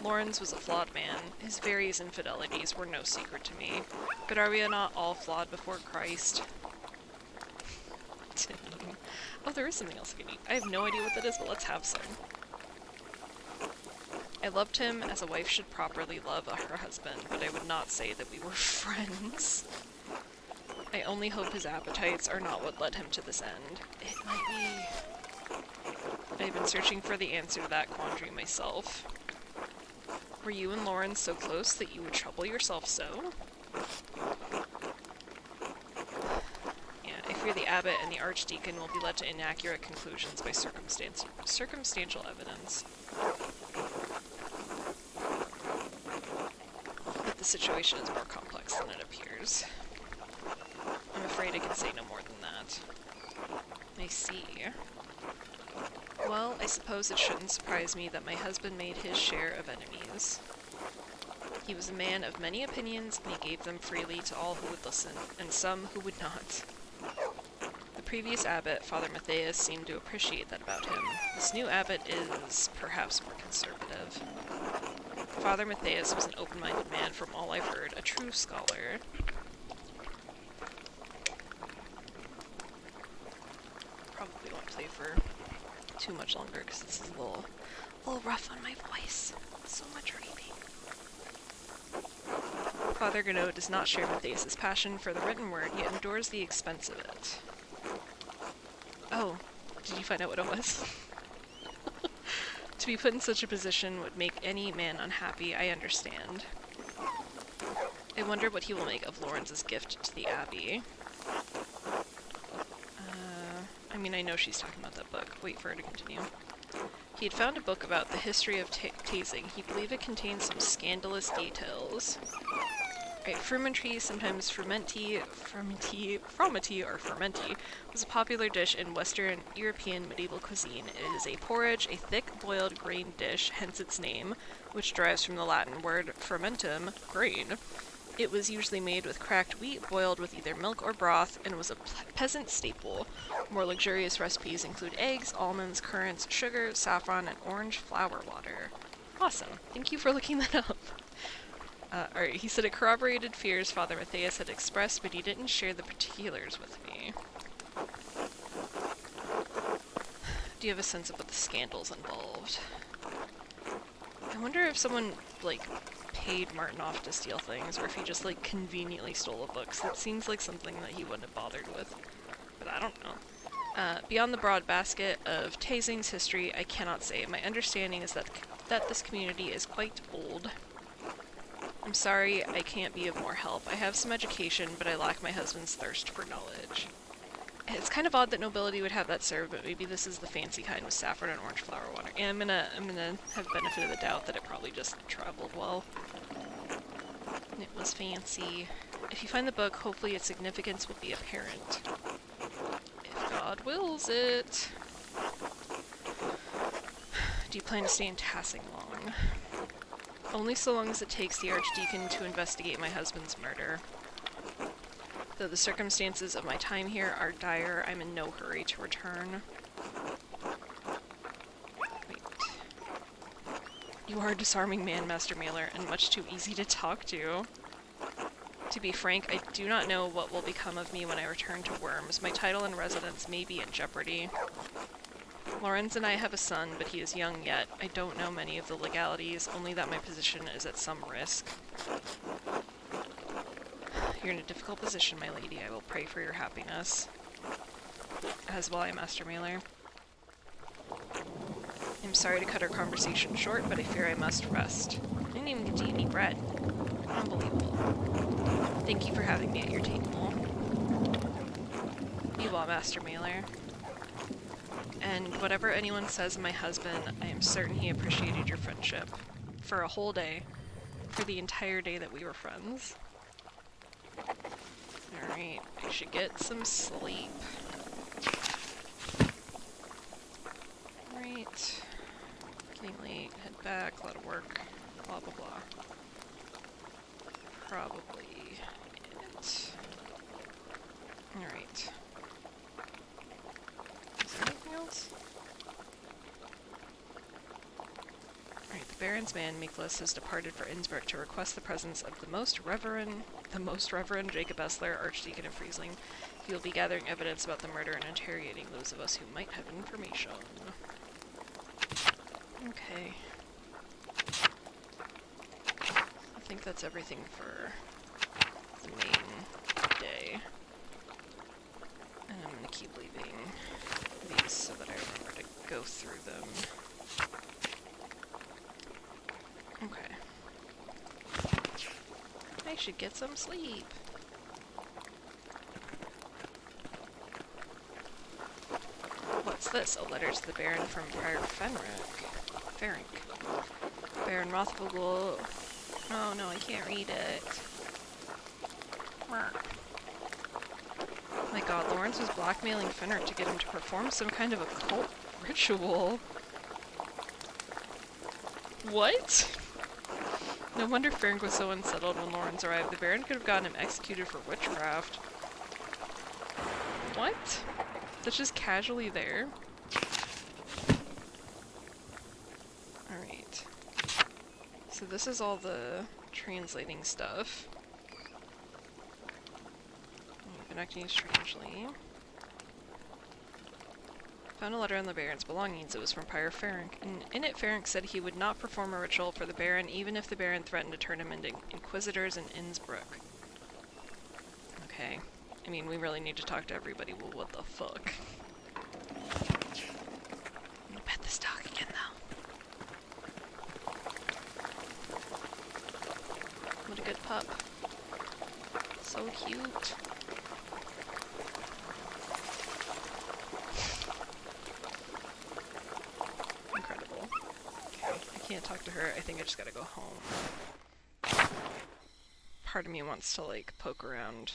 Lawrence was a flawed man. His various infidelities were no secret to me. But are we not all flawed before Christ? Oh, there is something else I can eat. I have no idea what that is, but let's have some. I loved him as a wife should properly love her husband, but I would not say that we were friends. I only hope his appetites are not what led him to this end. It might be. I've been searching for the answer to that quandary myself. Were you and Lawrence so close that you would trouble yourself so? Yeah, I fear the abbot and the archdeacon will be led to inaccurate conclusions by circumstantial evidence. But the situation is more complex than it appears. I'm afraid I can say no more than that. I see. Well, I suppose it shouldn't surprise me that my husband made his share of enemies. He was a man of many opinions, and he gave them freely to all who would listen, and some who would not. The previous abbot, Father Matthias, seemed to appreciate that about him. This new abbot is perhaps more conservative. Father Matthias was an open-minded man from all I've heard, a true scholar. Probably won't play for too much longer because this is a little rough on my voice. So much reading. Father Gannot does not share Matthias' passion for the written word, yet endures the expense of it. Oh, did you find out what it was? To be put in such a position would make any man unhappy, I understand. I wonder what he will make of Lawrence's gift to the Abbey. I mean, I know she's talking about that book. Wait for her to continue. He had found a book about the history of tasing. He believed it contained some scandalous details. Right, frumenty, sometimes frumenti, or fermenti, was a popular dish in Western European medieval cuisine. It is a porridge, a thick boiled grain dish, hence its name, which derives from the Latin word fermentum, grain. It was usually made with cracked wheat, boiled with either milk or broth, and was a peasant staple. More luxurious recipes include eggs, almonds, currants, sugar, saffron, and orange flower water. Awesome. Thank you for looking that up. Alright, he said it corroborated fears Father Matthias had expressed, but he didn't share the particulars with me. Do you have a sense of what the scandals involved? I wonder if someone, like, paid Martin off to steal things, or if he just, like, conveniently stole a book. So it seems like something that he wouldn't have bothered with. But I don't know. Beyond the broad basket of tasing's history, I cannot say. My understanding is that this community is quite old. I'm sorry I can't be of more help. I have some education, but I lack my husband's thirst for knowledge. It's kind of odd that nobility would have that served, but maybe this is the fancy kind with saffron and orange flower water. And I'm gonna have benefit of the doubt that it probably just traveled well. It was fancy. If you find the book, hopefully its significance will be apparent. If God wills it. Do you plan to stay in Tassing long? Only so long as it takes the Archdeacon to investigate my husband's murder. Though the circumstances of my time here are dire, I'm in no hurry to return. Wait. You are a disarming man, Master Mailer, and much too easy to talk to. To be frank, I do not know what will become of me when I return to Worms. My title and residence may be in jeopardy. Lorenz and I have a son, but he is young yet. I don't know many of the legalities, only that my position is at some risk. You're in a difficult position, my lady. I will pray for your happiness. As will I, Master Mailer. I'm sorry to cut our conversation short, but I fear I must rest. I didn't even get to eat any bread. Unbelievable. Thank you for having me at your table. Be well, Master Mailer. And whatever anyone says of my husband, I am certain he appreciated your friendship. For a whole day. For the entire day that we were friends. Alright, I should get some sleep. Alright. Getting late, head back, a lot of work, blah blah blah. Probably it. Alright. Is there anything else? Alright, the Baron's man, Miklas, has departed for Innsbruck to request the presence of the Most Reverend Jacob Essler, Archdeacon of Friesling. He will be gathering evidence about the murder and interrogating those of us who might have information. Okay. I think that's everything for the main day. And I'm gonna keep leaving these so that I remember to go through them. Okay. I should get some sleep. What's this? A letter to the Baron from Prior Ferenc. Baron Rothvogel. Oh no, I can't read it. My god, Lawrence was blackmailing Fenric to get him to perform some kind of occult ritual. What? No wonder Ferenc was so unsettled when Lawrence arrived. The Baron could have gotten him executed for witchcraft. What? That's just casually there? Alright. So this is all the translating stuff. Been acting strangely. Found a letter on the Baron's belongings. It was from Prior Ferenc. And in it, Ferenc said he would not perform a ritual for the Baron, even if the Baron threatened to turn him into inquisitors in Innsbruck. Okay. I mean, we really need to talk to everybody. Well, what the fuck? I'm gonna pet this dog again, though. pup. So cute. Incredible. Okay, I can't talk to her. I think I just gotta go home. Part of me wants to, like, poke around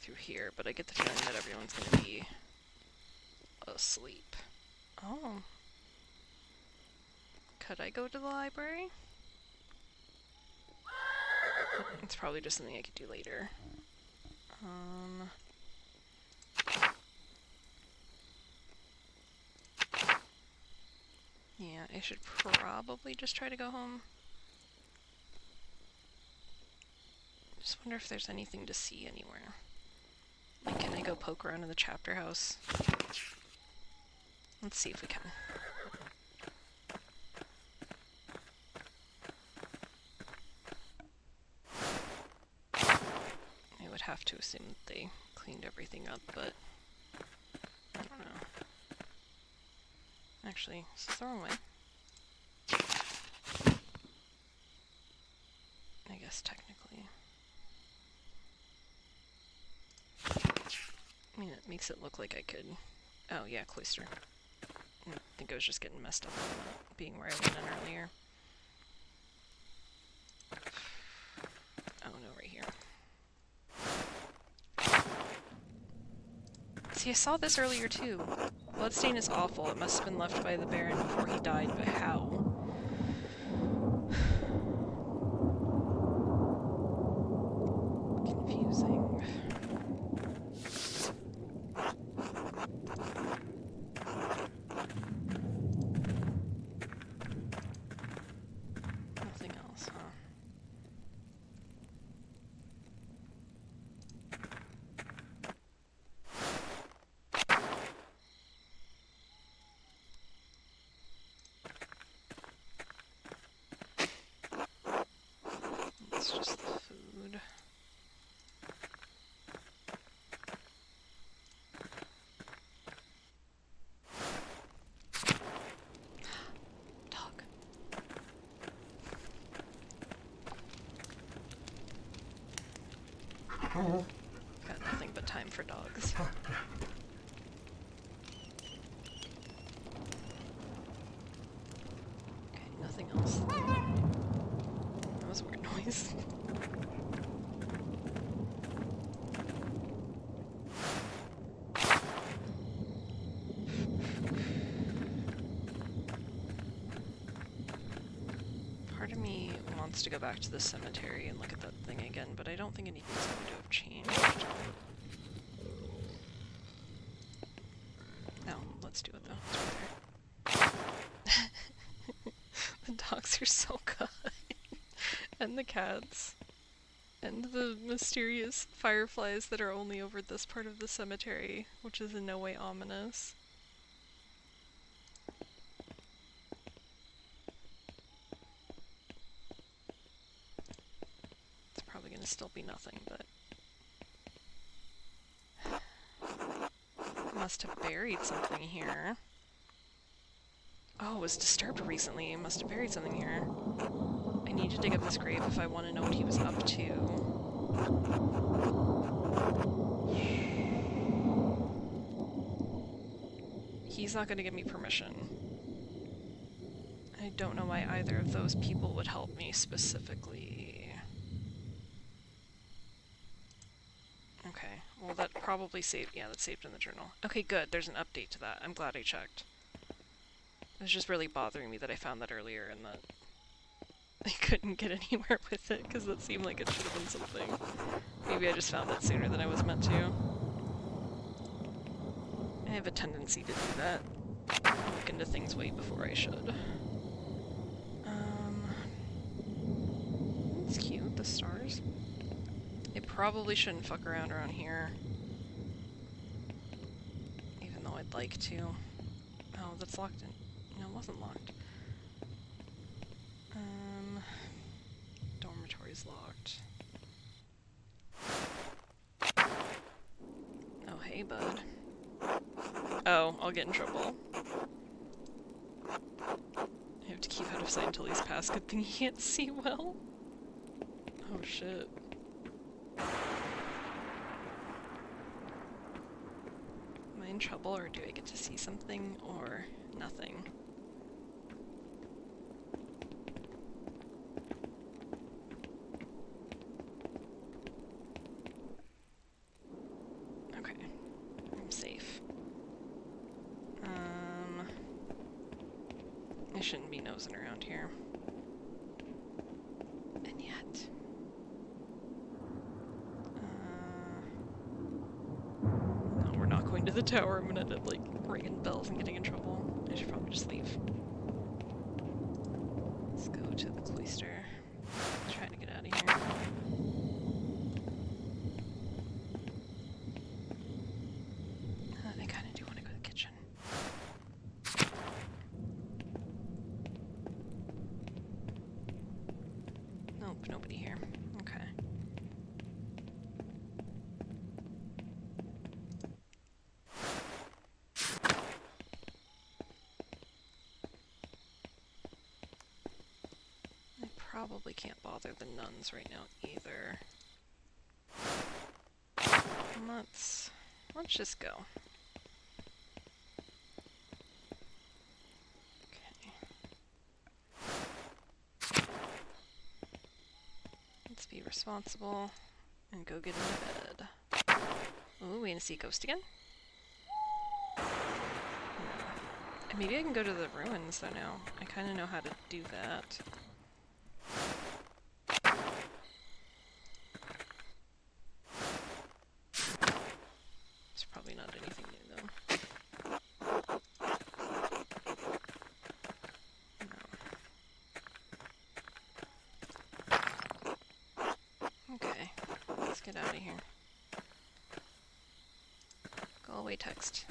through here, but I get the feeling that everyone's gonna be asleep. Oh. Could I go to the library? It's probably just something I could do later. Yeah, I should probably just try to go home. Just wonder if there's anything to see anywhere. Like, can I go poke around in the chapter house? Let's see if we can. I would have to assume that they cleaned everything up, but I don't know. Actually, this is the wrong way. I guess technically. I mean, it makes it look like I could... Oh, yeah, cloister. I think I was just getting messed up on that, being where I went in earlier. Oh, no, right here. See, I saw this earlier, too. Bloodstain is awful. It must have been left by the Baron before he died, but how? Confusing. Nothing else, huh? It's just the food. Dog. Got nothing but time for dogs. Okay, nothing else. That was a weird noise. Part of me wants to go back to the cemetery and look at that thing again, but I don't think anything's going to have changed. No, let's do it though. It's right there. The dogs are so good. And the cats. And the mysterious fireflies that are only over this part of the cemetery, which is in no way ominous. It's probably gonna still be nothing, but... Must have buried something here. Oh, it was disturbed recently. It must have buried something here. I need to dig up this grave if I want to know what he was up to. He's not going to give me permission. I don't know why either of those people would help me specifically. Okay, well that probably saved, yeah, that's saved in the journal. Okay, good, there's an update to that. I'm glad I checked. It was just really bothering me that I found that earlier and that I couldn't get anywhere with it, because that seemed like it should have been something. Maybe I just found it sooner than I was meant to. I have a tendency to do that. Look into things way before I should. It's cute, the stars. I probably shouldn't fuck around here. Even though I'd like to. Oh, that's locked in. No, it wasn't locked. Dormitory's locked. Oh, hey, bud. Oh, I'll get in trouble. I have to keep out of sight until he's past. Good thing he can't see well. Oh, shit. Am I in trouble, or do I get to see something, or nothing? Okay, I'm safe. I shouldn't be nosing around here. And yet... no, we're not going to the tower. I'm gonna end up, like, ringing bells and getting in trouble. I should probably just leave. Let's go to the cloister. Try to get out of here. I kinda do want to go to the kitchen. Nope, nobody here. Okay. I probably can't bother the nuns right now either. Let's just go. Okay. Let's be responsible and go get into bed. Ooh, we gonna see a ghost again? No. Maybe I can go to the ruins though now. I kinda know how to do that. It's probably not anything new though. No. Okay, let's get out of here. Go away, text.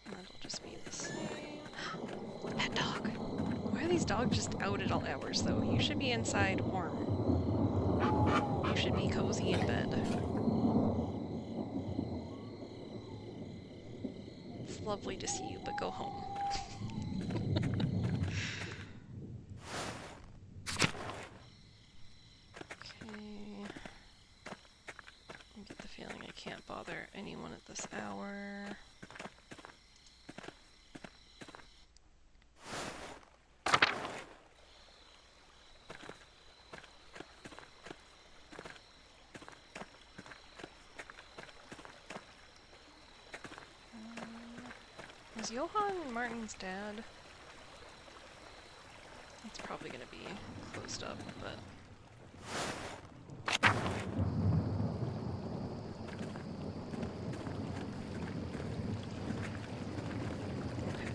That'll just be the same. That dog! Why are these dogs just out at all hours, though? You should be inside warm. You should be cozy in bed. It's lovely to see you, but go home. Okay. I get the feeling I can't bother anyone at this hour. Is Johann Martin's dad? It's probably gonna be closed up, but... okay.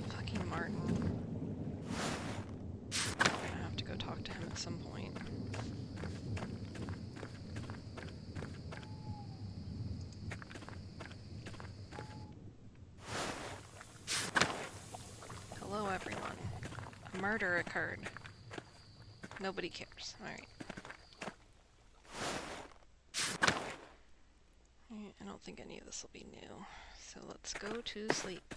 Fucking Martin. I'm gonna have to go talk to him at some point. Hello, everyone. A murder occurred. Nobody cares. Alright. I don't think any of this will be new. So let's go to sleep.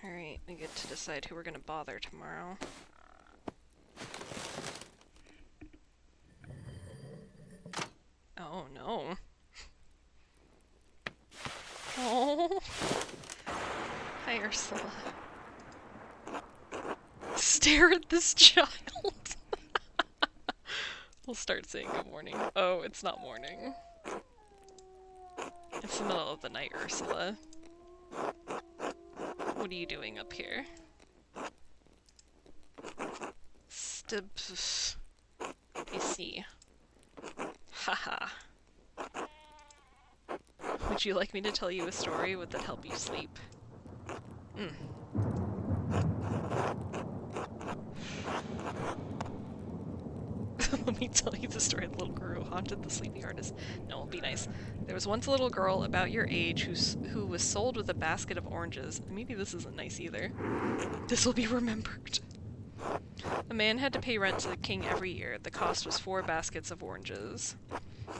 Alright, we get to decide who we're gonna bother tomorrow. Oh no. Oh. Hi, Ursula. Stare at this child. We'll start saying good morning. Oh, it's not morning. It's the middle of the night, Ursula. What are you doing up here? I see. Haha. Would you like me to tell you a story? Would that help you sleep? Let me tell you the story of the little girl who haunted the sleeping artist. No, it'll be nice. There was once a little girl about your age who was sold with a basket of oranges. Maybe this isn't nice either. This will be remembered. A man had to pay rent to the king every year. The cost was 4 baskets of oranges.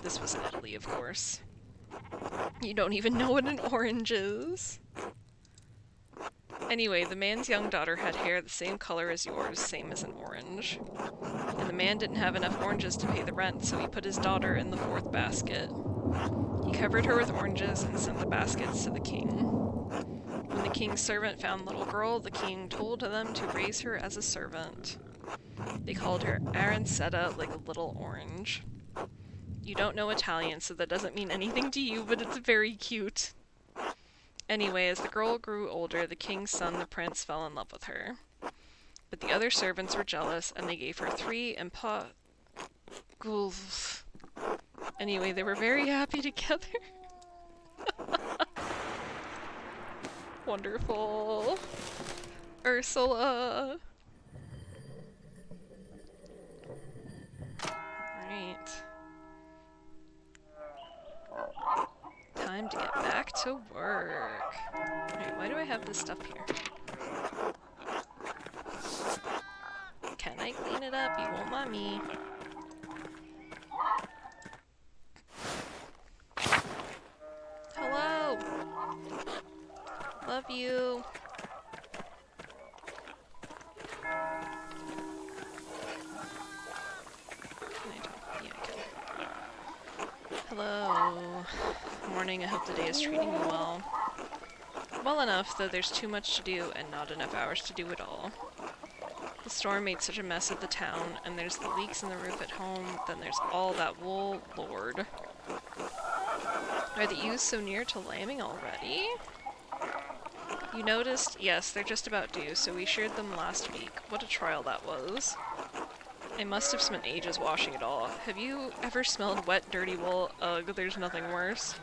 This was in Italy, of course. You don't even know what an orange is. Anyway, the man's young daughter had hair the same color as yours, same as an orange. And the man didn't have enough oranges to pay the rent, so he put his daughter in the 4th basket. He covered her with oranges and sent the baskets to the king. When the king's servant found the little girl, the king told them to raise her as a servant. They called her Arancetta, like a little orange. You don't know Italian, so that doesn't mean anything to you, but it's very cute. Anyway, as the girl grew older, the king's son, the prince, fell in love with her. But the other servants were jealous, and they gave her 3 ghouls. Anyway, they were very happy together. Wonderful. Ursula. Right. Time to get back to work. Alright, why do I have this stuff here? Can I clean it up? You won't let me. Hello! Love you. Can I talk? Yeah, I can. Hello. Morning, I hope the day is treating you well. Well enough, though there's too much to do and not enough hours to do it all. The storm made such a mess of the town, and there's the leaks in the roof at home, then there's all that wool, Lord. Are the ewes so near to lambing already? You noticed? Yes, they're just about due, so we sheared them last week. What a trial that was. I must have spent ages washing it all. Have you ever smelled wet, dirty wool? Ugh, there's nothing worse.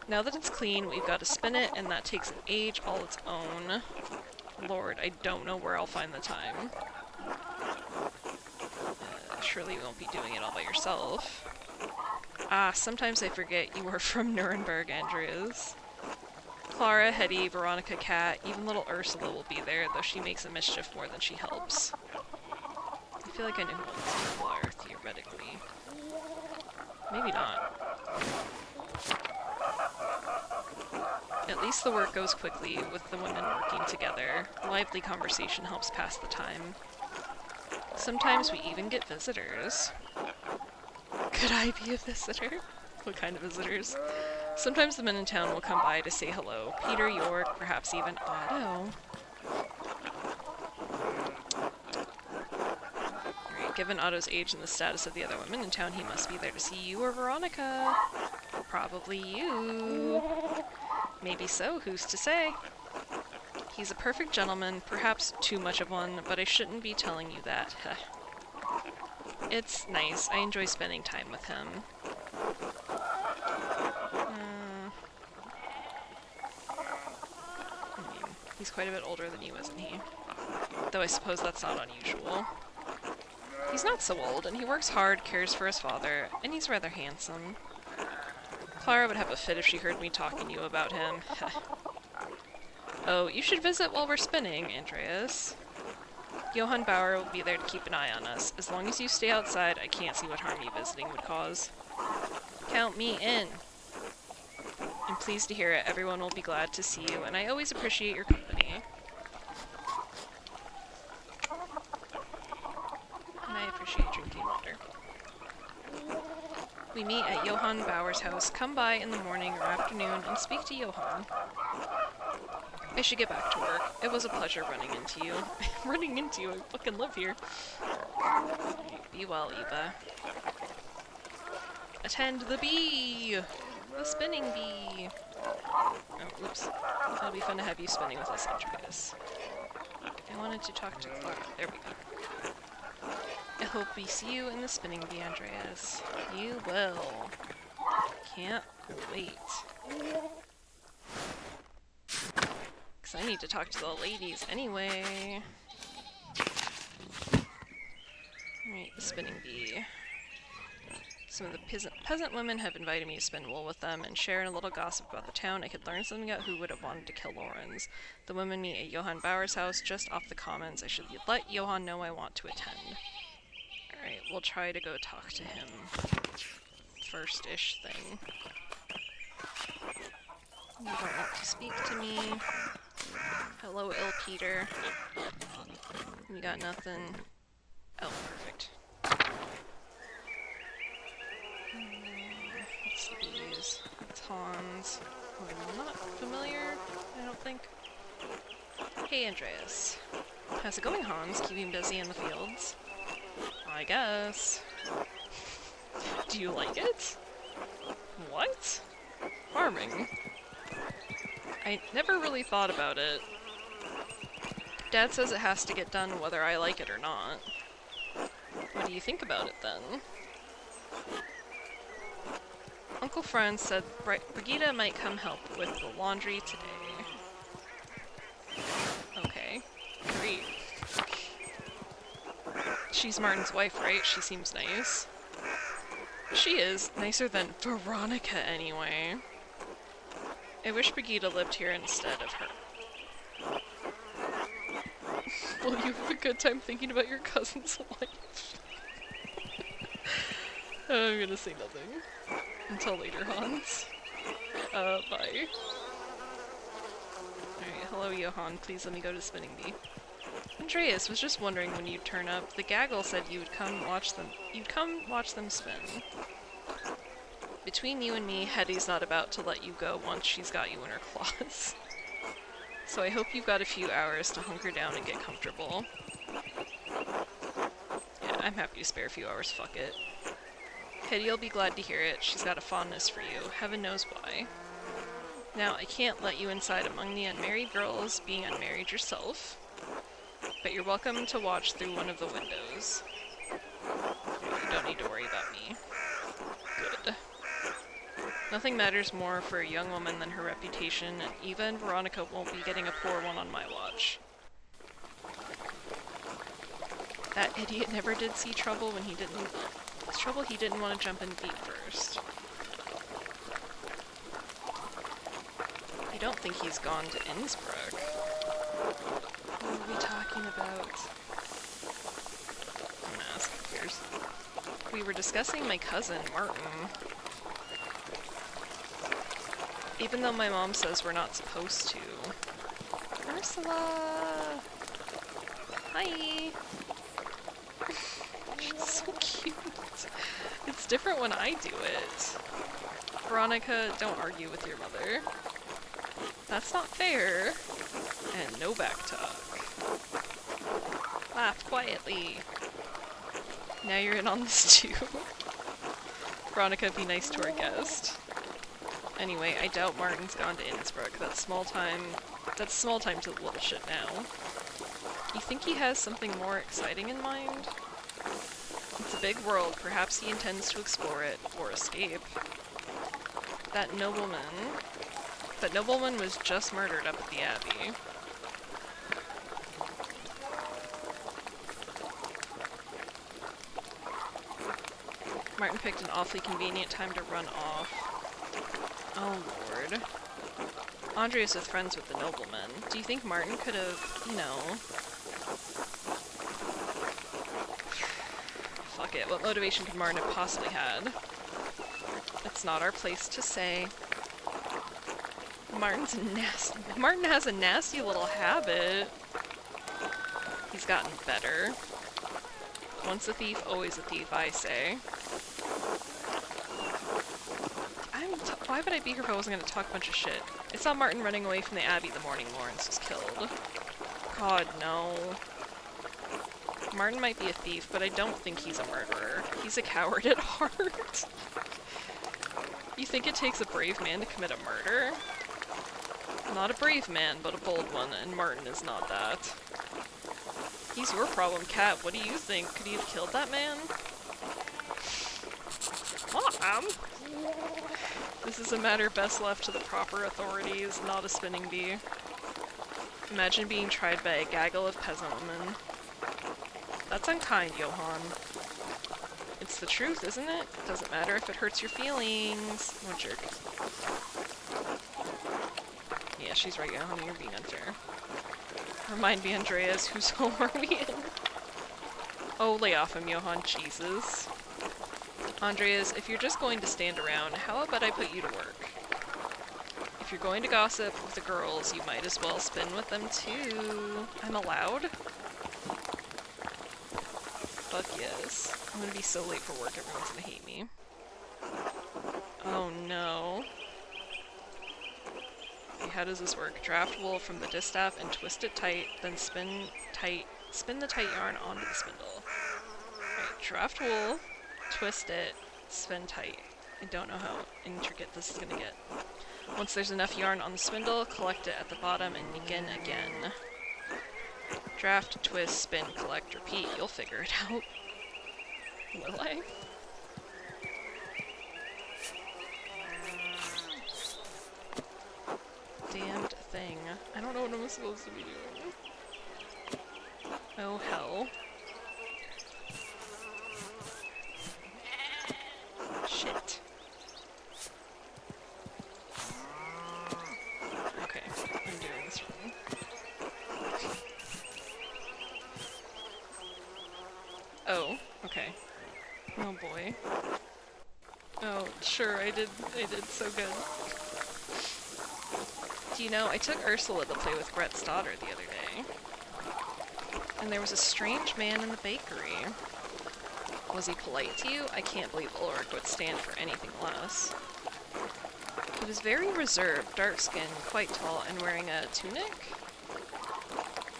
Now that it's clean, we've got to spin it, and that takes an age all its own. Lord, I don't know where I'll find the time. Surely you won't be doing it all by yourself. Ah, sometimes I forget you are from Nuremberg, Andreas. Clara, Hetty, Veronica, Cat, even little Ursula will be there, though she makes a mischief more than she helps. I feel like I know who all these people are, theoretically. Maybe not. At least the work goes quickly, with the women working together. Lively conversation helps pass the time. Sometimes we even get visitors. Could I be a visitor? What kind of visitors? Sometimes the men in town will come by to say hello. Peter, York, perhaps even Otto. Alright, given Otto's age and the status of the other women in town, he must be there to see you or Veronica. Probably you. Maybe so, who's to say? He's a perfect gentleman, perhaps too much of one, but I shouldn't be telling you that. It's nice. I enjoy spending time with him. I mean, he's quite a bit older than you, isn't he? Though I suppose that's not unusual. He's not so old, and he works hard, cares for his father, and he's rather handsome. Clara would have a fit if she heard me talking to you about him. Oh, you should visit while we're spinning, Andreas. Johann Bauer will be there to keep an eye on us. As long as you stay outside, I can't see what harm you visiting would cause. Count me in. I'm pleased to hear it. Everyone will be glad to see you, and I always appreciate your company. And I appreciate drinking water. We meet at Johann Bauer's house. Come by in the morning or afternoon and speak to Johann. I should get back to work. It was a pleasure running into you. Running into you? I fucking live here. Be well, Eva. Attend the bee! The spinning bee! Oh, oops. It'll be fun to have you spinning with us, Andreas. I wanted to talk to Clara. There we go. I hope we see you in the spinning bee, Andreas. You will. Can't wait. Because I need to talk to the ladies anyway. Alright, the spinning bee. Some of the peasant women have invited me to spin wool with them and share in a little gossip about the town. I could learn something about who would have wanted to kill Lorenz. The women meet at Johann Bauer's house, just off the commons. I should let Johann know I want to attend. Alright, we'll try to go talk to him. First-ish thing. You don't want to speak to me. Hello, ill Peter. You got nothing. Oh, perfect. What's these? It's Hans. I'm not familiar, I don't think. Hey, Andreas. How's it going, Hans? Keeping busy in the fields? I guess. Do you like it? What? Farming. I never really thought about it. Dad says it has to get done whether I like it or not. What do you think about it then? Uncle Franz said Brigitte might come help with the laundry today. Okay, great. She's Martin's wife, right? She seems nice. She is. Nicer than Veronica, anyway. I wish Brigitte lived here instead of her. Will you have a good time thinking about your cousin's life? I'm gonna say nothing. Until later, Hans. Bye. Alright, hello, Johann. Please let me go to Spinning Bee. Andreas was just wondering when you'd turn up. The gaggle said you'd come watch them. You'd come watch them spin. Between you and me, Hetty's not about to let you go once she's got you in her claws. So I hope you've got a few hours to hunker down and get comfortable. Yeah, I'm happy to spare a few hours, fuck it. Hetty'll be glad to hear it. She's got a fondness for you. Heaven knows why. Now, I can't let you inside among the unmarried girls, being unmarried yourself. But you're welcome to watch through one of the windows. You don't need to worry about me. Good. Nothing matters more for a young woman than her reputation, and Eva and Veronica won't be getting a poor one on my watch. That idiot never did see trouble when he didn't... It's trouble he didn't want to jump in feet first. You don't think he's gone to Innsbruck? What are we talking about? I'm gonna ask first. We were discussing my cousin, Martin. Even though my mom says we're not supposed to. Ursula! Hi! She's so cute. It's different when I do it. Veronica, don't argue with your mother. That's not fair. And no backtalk. Laugh quietly. Now you're in on this too. Veronica, be nice to our guest. Anyway, I doubt Martin's gone to Innsbruck. That's small time to the little shit now. You think he has something more exciting in mind? It's a big world. Perhaps he intends to explore it, or escape. That nobleman was just murdered up at the Abbey. Martin picked an awfully convenient time to run off. Oh lord. Andreas is friends with the nobleman. Do you think Martin could have, you know... Fuck it, what motivation could Martin have possibly had? It's not our place to say. Martin has a nasty little habit. He's gotten better. Once a thief, always a thief, I say. Why would I be here if I wasn't going to talk a bunch of shit? I saw Martin running away from the Abbey the morning Lawrence was killed. God, no. Martin might be a thief, but I don't think he's a murderer. He's a coward at heart. You think it takes a brave man to commit a murder? Not a brave man, but a bold one, and Martin is not that. He's your problem, Cat. What do you think? Could he have killed that man? Mom! This is a matter best left to the proper authorities, not a spinning bee. Imagine being tried by a gaggle of peasant women. That's unkind, Johann. It's It's the truth, isn't it? Doesn't matter if it hurts your feelings. What a jerk. Yeah, she's right, honey, you're being unfair. Remind me, Andreas, whose home are we in? Oh, lay off him, Johan, Jesus. Andreas, if you're just going to stand around, how about I put you to work? If you're going to gossip with the girls, you might as well spin with them too. I'm allowed? Fuck yes. I'm gonna be so late for work, everyone's gonna hate me. Oh no. Okay, how does this work? Draft wool from the distaff and twist it tight, then spin the tight yarn onto the spindle. Right, draft wool, twist it, spin tight. I don't know how intricate this is gonna get. Once there's enough yarn on the spindle, collect it at the bottom and begin again. Draft, twist, spin, collect, repeat. You'll figure it out. Will I? Damned thing. I don't know what I'm supposed to be doing. Oh hell. Shit. Okay, I'm doing this wrong. Oh, okay. Oh boy. Oh, sure, I did so good. Do you know, I took Ursula to play with Brett's daughter the other day. And there was a strange man in the bakery. Was he polite to you? I can't believe Ulrich would stand for anything less. He was very reserved, dark-skinned, quite tall, and wearing a tunic?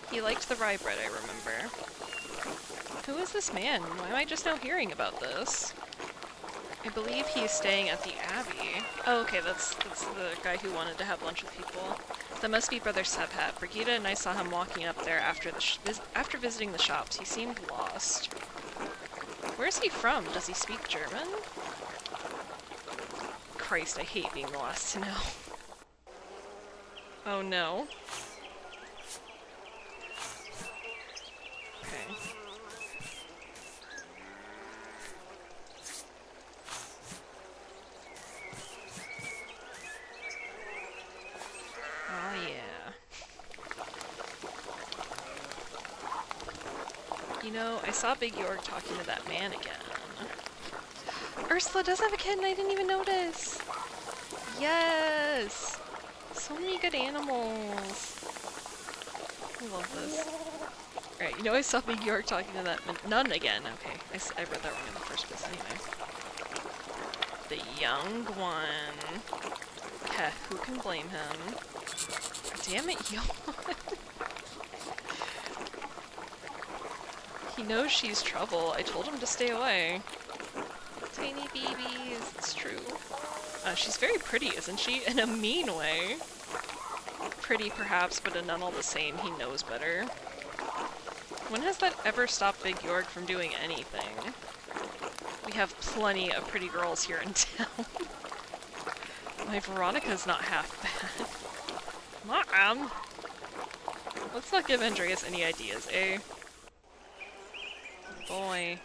He liked the rye bread, I remember. Who is this man? Why am I just now hearing about this? I believe he is staying at the Abbey. Oh, okay, that's the guy who wanted to have lunch with people. That must be Brother Sebhat. Brigitte and I saw him walking up there after after visiting the shops. He seemed lost. Where's he from? Does he speak German? Christ, I hate being the last to know. Oh no. Okay. Oh yeah. You know, I saw Big Jorg talking to that man again. Ursula does have a kid and I didn't even notice! Yes! So many good animals. I love this. Alright, you know I saw Big Jorg talking to that nun again. Okay, I read that wrong in the first place anyway. The young one. Heh, who can blame him? Damn it, Johan! He knows she's trouble. I told him to stay away. Tiny babies, it's true. She's very pretty, isn't she? In a mean way. Pretty, perhaps, but a nun all the same. He knows better. When has that ever stopped Big Jorg from doing anything? We have plenty of pretty girls here in town. My Veronica's not half bad. Mom! Let's not give Andreas any ideas, eh? Boy.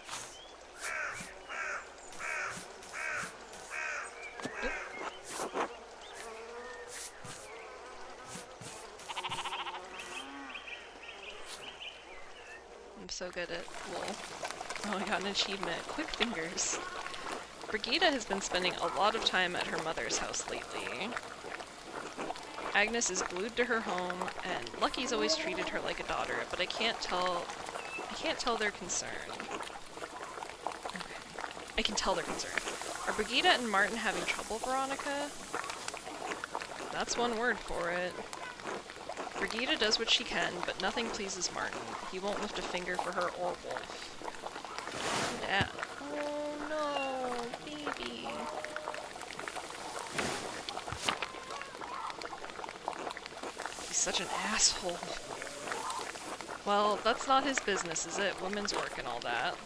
I'm so good at wool. Oh, I got an achievement. Quick fingers. Brigitte has been spending a lot of time at her mother's house lately. Agnes is glued to her home, and Lucky's always treated her like a daughter, but I can't tell their concern. Okay. I can tell they're concerned. Are Brigitte and Martin having trouble, Veronica? That's one word for it. Brigitte does what she can, but nothing pleases Martin. He won't lift a finger for her or Wolf. Dad. Oh no, baby. He's such an asshole. Well, that's not his business, is it? Women's work and all that.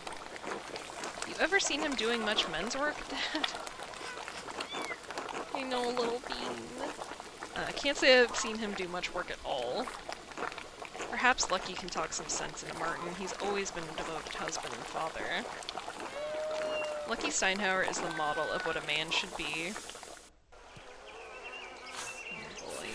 You ever seen him doing much men's work, Dad? I know, little bean. I can't say I've seen him do much work at all. Perhaps Lucky can talk some sense into Martin. He's always been a devoted husband and father. Lucky Steinhauer is the model of what a man should be. Oh boy.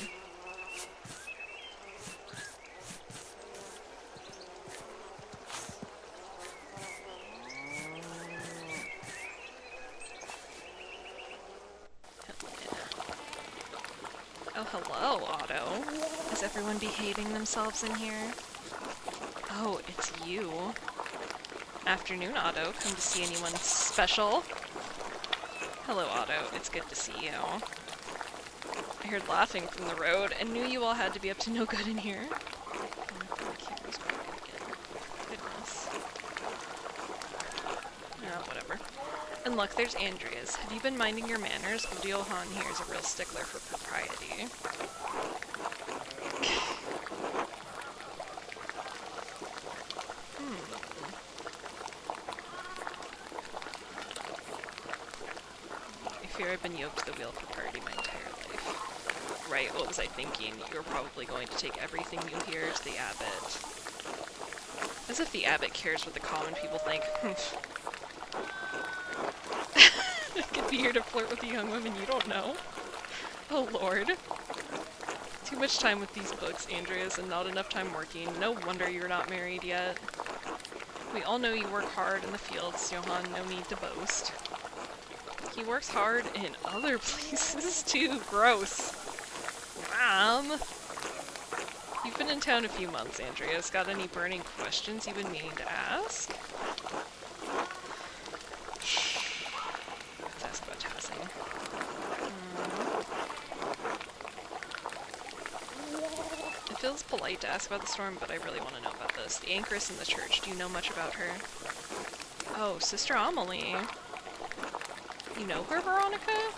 Oh, hello, Otto. Is everyone behaving themselves in here? Oh, it's you. Afternoon, Otto. Come to see anyone special? Hello, Otto. It's good to see you. I heard laughing from the road and knew you all had to be up to no good in here. Goodness. Oh, whatever. And look, there's Andreas. Have you been minding your manners? Johan here is a real stickler for propriety. I fear I've been yoked to the wheel for party my entire life. Right, what was I thinking? You're probably going to take everything you hear to the abbot. As if the abbot cares what the common people think. I could be here to flirt with the young women you don't know. Oh lord. Too much time with these books, Andreas, and not enough time working. No wonder you're not married yet. We all know you work hard in the fields, Johan, no need to boast. He works hard in other places too. Gross. Mom! You've been in town a few months, Andreas. Got any burning questions you've been meaning to ask? Let's ask about Tassing. It feels polite to ask about the storm, but I really want to know about this. The anchoress in the church, do you know much about her? Oh, Sister Amelie. You know her, Veronica?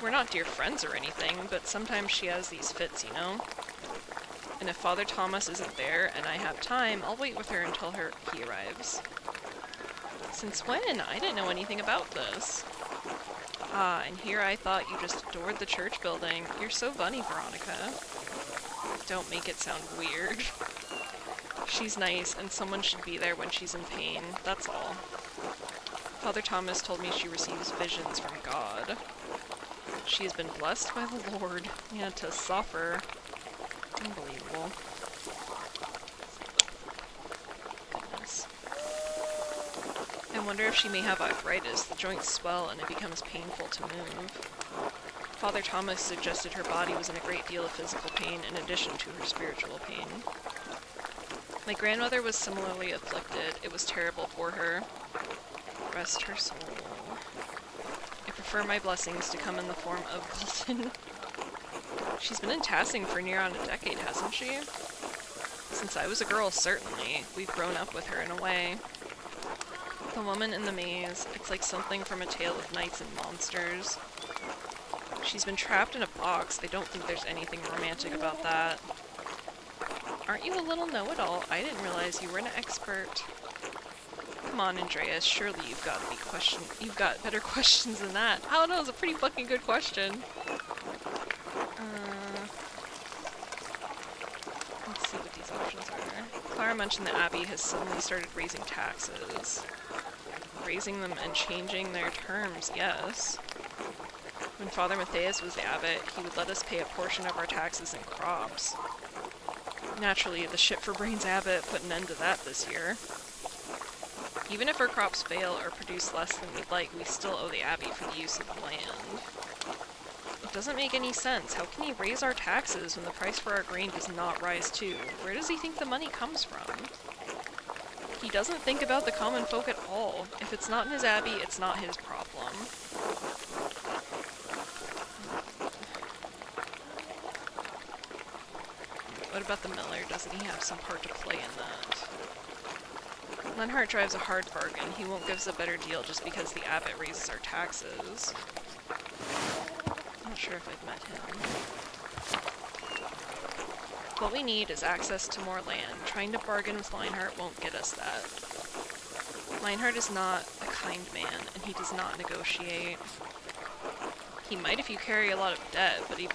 We're not dear friends or anything, but sometimes she has these fits, you know? And if Father Thomas isn't there and I have time, I'll wait with her until he arrives. Since when? I didn't know anything about this. Ah, and here I thought you just adored the church building. You're so funny, Veronica. Don't make it sound weird. She's nice, and someone should be there when she's in pain. That's all. Father Thomas told me she receives visions from God. She has been blessed by the Lord. Yeah, to suffer. Unbelievable. Goodness. I wonder if she may have arthritis. The joints swell and it becomes painful to move. Father Thomas suggested her body was in a great deal of physical pain in addition to her spiritual pain. My grandmother was similarly afflicted. It was terrible for her. Rest her soul. I prefer my blessings to come in the form of Golden. She's been in Tassing for near on a decade, hasn't she? Since I was a girl, certainly. We've grown up with her in a way. The woman in the maze, it's like something from a tale of knights and monsters. She's been trapped in a box. I don't think there's anything romantic about that. Aren't you a little know-it-all? I didn't realize you were an expert. Come on, Andreas, surely you've got better questions than that. I don't know, it's a pretty fucking good question. Let's see what these options are. Clara mentioned the Abbey has suddenly started raising taxes. Raising them and changing their terms, yes. When Father Matthias was the abbot, he would let us pay a portion of our taxes in crops. Naturally, the shit for brains abbot put an end to that this year. Even if our crops fail or produce less than we'd like, we still owe the abbey for the use of the land. It doesn't make any sense. How can he raise our taxes when the price for our grain does not rise too? Where does he think the money comes from? He doesn't think about the common folk at all. If it's not in his abbey, it's not his problem. What about the miller? Doesn't he have some part to play in that? Lenhart drives a hard bargain. He won't give us a better deal just because the abbot raises our taxes. I'm not sure if I've met him. What we need is access to more land. Trying to bargain with Lenhart won't get us that. Lenhart is not a kind man, and he does not negotiate. He might if you carry a lot of debt, but his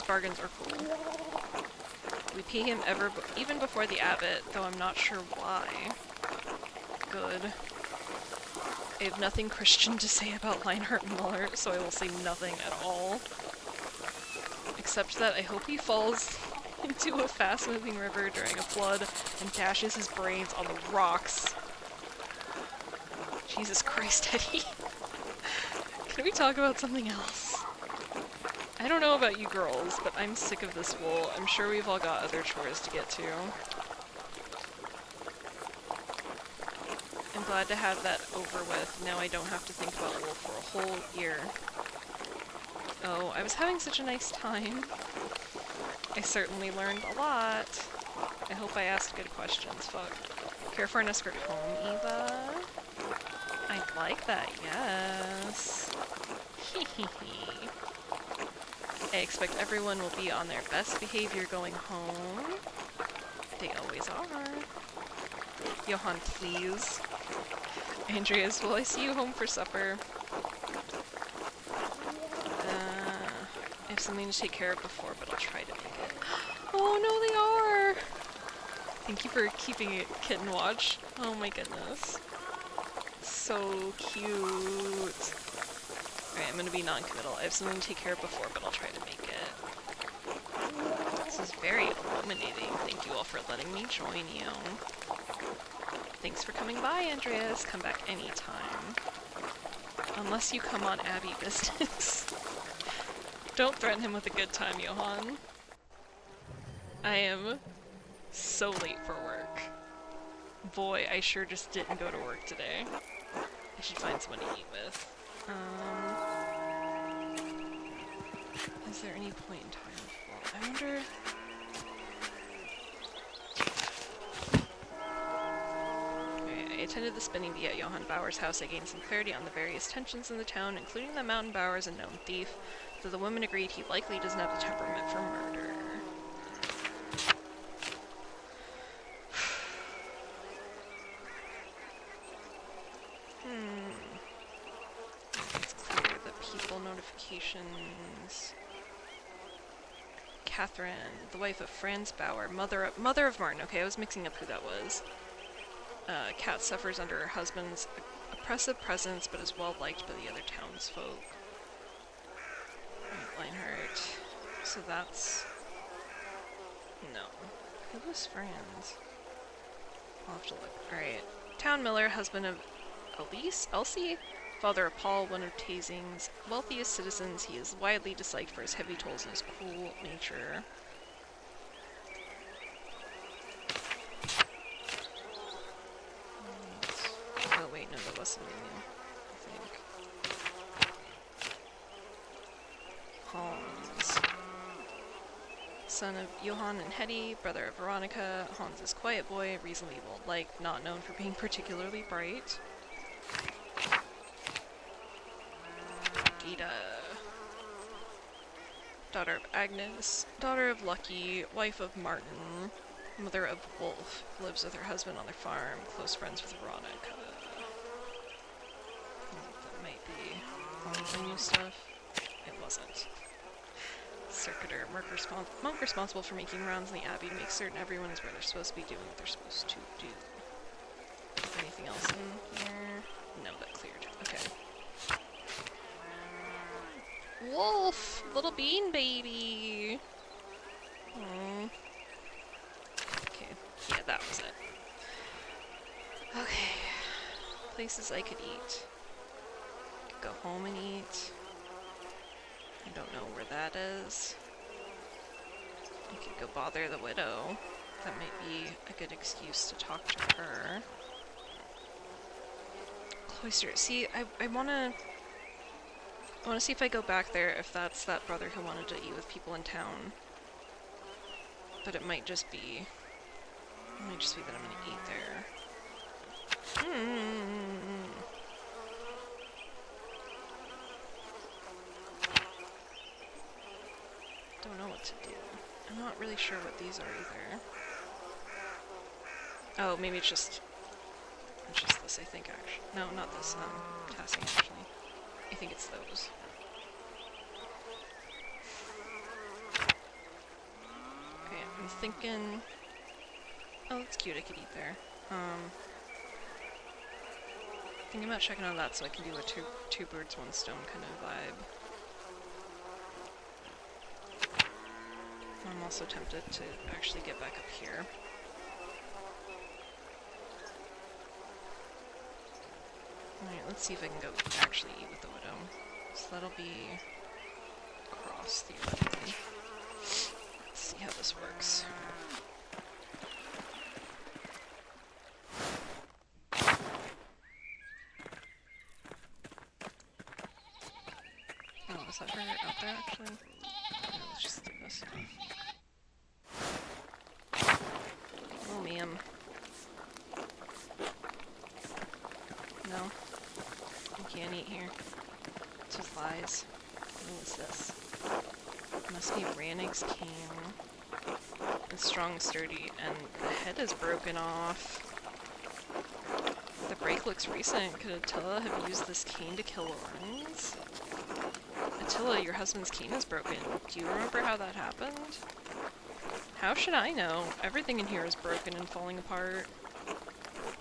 bargains are cool. We pay him even before the abbot, though I'm not sure why. Good. I have nothing Christian to say about Lionheart Muller, so I will say nothing at all. Except that I hope he falls into a fast-moving river during a flood and dashes his brains on the rocks. Jesus Christ, Eddie. Can we talk about something else? I don't know about you girls, but I'm sick of this wool. I'm sure we've all got other chores to get to. I'm glad to have that over with. Now I don't have to think about wool for a whole year. Oh, I was having such a nice time. I certainly learned a lot. I hope I asked good questions. Fuck. Care for an escort home, Eva? I'd like that, yes. Hehehe. I expect everyone will be on their best behavior going home. They always are. Johann, please. Andreas, will I see you home for supper? I have something to take care of before, but I'll try to make it. Oh no, they are! Thank you for keeping it kitten watch. Oh my goodness. So cute. Okay, I'm gonna be non-committal. I have something to take care of before, but I'll try to make it. This is very illuminating. Thank you all for letting me join you. Thanks for coming by, Andreas. Come back anytime. Unless you come on Abby business. Don't threaten him with a good time, Johann. I am so late for work. Boy, I sure just didn't go to work today. I should find someone to eat with. Is there any point in time? Well, I wonder... I attended the spinning bee at Johann Bauer's house. I gained some clarity on the various tensions in the town, including that Mountain Bauer is a known thief, though the women agreed he likely doesn't have the temperament for murder. It's clear the people notifications... Catherine, the wife of Franz Bauer, mother of Martin. Okay, I was mixing up who that was. Kat suffers under her husband's oppressive presence, but is well liked by the other townsfolk. Lionheart. So that's... No. Who was Franz? I'll have to look. Alright. Town Miller, husband of Elsie? Father of Paul, one of Tasing's wealthiest citizens. He is widely disliked for his heavy tolls and his cruel nature. Oh wait, no, that wasn't me, I think. Hans. Son of Johann and Hetty, brother of Veronica. Hans is quiet boy, reasonably well-liked, not known for being particularly bright. Gita. Daughter of Agnes. Daughter of Lucky, wife of Martin. Mother of Wolf, lives with her husband on their farm, close friends with Veronica. That might be all the new stuff. It wasn't. Circuiter, monk responsible for making rounds in the abbey to make certain everyone is where they're supposed to be doing what they're supposed to do. Anything else in here? No, that cleared. Okay. Wolf! Little bean baby! Aww. Okay, yeah, that was it. Okay. Places I could eat. I could go home and eat. I don't know where that is. I could go bother the widow. That might be a good excuse to talk to her. Cloister. See, I wanna see if I go back there, if that's that brother who wanted to eat with people in town. But it might just be that I'm gonna eat there. Don't know what to do. I'm not really sure what these are either. Oh, maybe it's just this, I think, actually. No, not this, Tassing, actually. I think it's those. Okay, I'm thinking... Oh, that's cute, I could eat there. Thinking about checking on that so I can do a two birds, one stone kind of vibe. I'm also tempted to actually get back up here. Alright, let's see if I can go actually eat with the widow. So that'll be cross theoretically. Let's see how this works. Oh, is that her out there actually? No, let's just do this. Oh, ma'am. No. You can't eat here. It's just lies. What is this? Must be Rannick's cane. It's strong and sturdy, and the head is broken off. The break looks recent. Could Attila have used this cane to kill Lorenz? Attila, your husband's cane is broken. Do you remember how that happened? How should I know? Everything in here is broken and falling apart.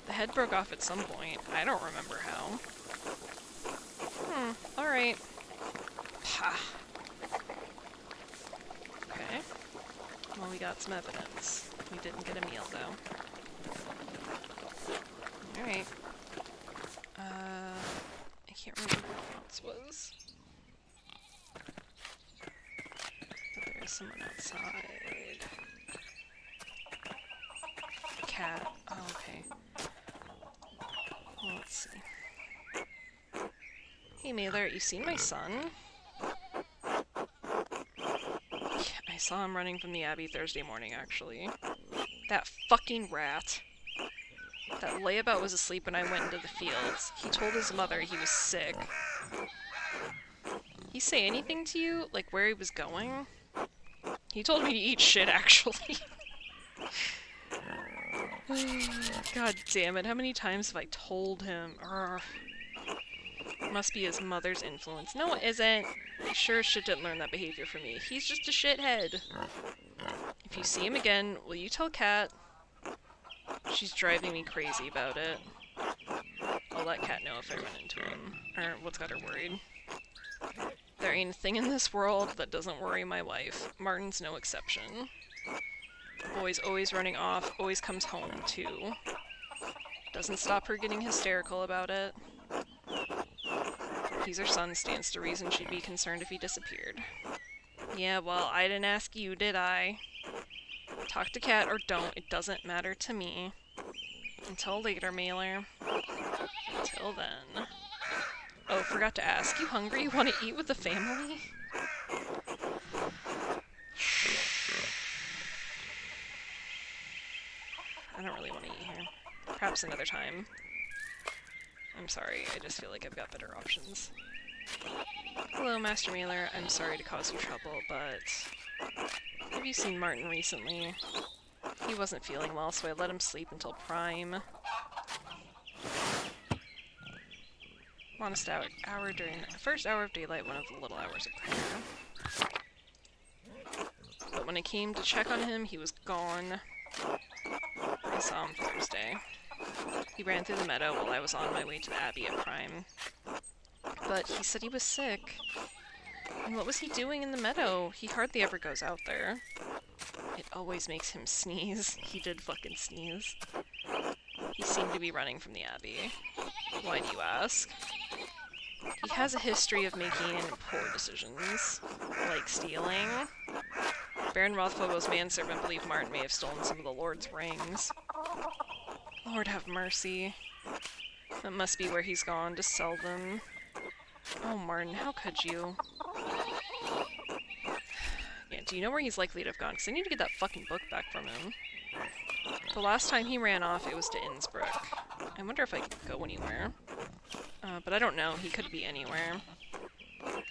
The head broke off at some point. I don't remember how. Alright. Ha. Okay. Well, we got some evidence. We didn't get a meal, though. Alright. I can't remember what else was. But there's someone outside. Cat. Oh, okay. Well, let's see. Hey, Mailer, you seen my son? I saw him running from the Abbey Thursday morning, actually. That fucking rat. That layabout was asleep when I went into the fields. He told his mother he was sick. He say anything to you? Like where he was going? He told me to eat shit, actually. God damn it, how many times have I told him? Urgh. Must be his mother's influence. No, it isn't. He sure as shit didn't learn that behavior from me. He's just a shithead. If you see him again, will you tell Kat? She's driving me crazy about it. I'll let Kat know if I run into him. Or what's got her worried. There ain't a thing in this world that doesn't worry my wife. Martin's no exception. The boy's always running off, always comes home, too. Doesn't stop her getting hysterical about it. He's her son, stands to reason she'd be concerned if he disappeared. Yeah, well, I didn't ask you, did I? Talk to Kat or don't, it doesn't matter to me. Until later, Mailer. Until then. Oh, forgot to ask, you hungry? Want to eat with the family? I don't really want to eat here. Perhaps another time. I'm sorry, I just feel like I've got better options. Hello, Master Mailer. I'm sorry to cause you trouble, but... Have you seen Martin recently? He wasn't feeling well, so I let him sleep until prime. Honest hour during the first hour of daylight, one of the little hours of prayer. But when I came to check on him, he was gone. I saw him Thursday. He ran through the meadow while I was on my way to the Abbey at prime. But he said he was sick. And what was he doing in the meadow? He hardly ever goes out there. It always makes him sneeze. He did fucking sneeze. He seemed to be running from the Abbey. Why do you ask? He has a history of making poor decisions, like stealing. Baron Rothvogel's manservant believed Martin may have stolen some of the Lord's rings. Lord have mercy. That must be where he's gone to sell them. Oh, Martin, how could you? Yeah, do you know where he's likely to have gone? Because I need to get that fucking book back from him. The last time he ran off, it was to Innsbruck. I wonder if I could go anywhere. But I don't know. He could be anywhere.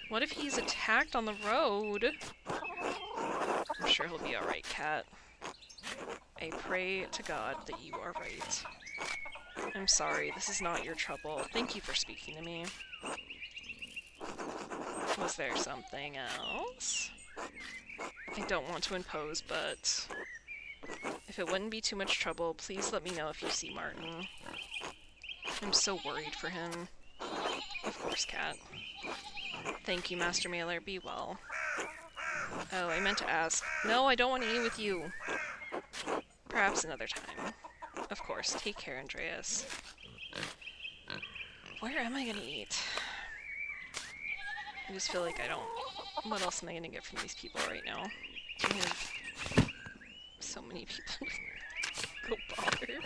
What if he's attacked on the road? I'm sure he'll be alright, Kat. I pray to God that you are right. I'm sorry, this is not your trouble. Thank you for speaking to me. Was there something else? I don't want to impose, but if it wouldn't be too much trouble, please let me know if you see Martin. I'm so worried for him. Of course, cat. Thank you, Master Mailer. Be well. Oh, I meant to ask. No, I don't want to eat with you. Perhaps another time. Of course. Take care, Andreas. Where am I gonna eat? I just feel like I don't... What else am I gonna get from these people right now? I have so many people to go bother.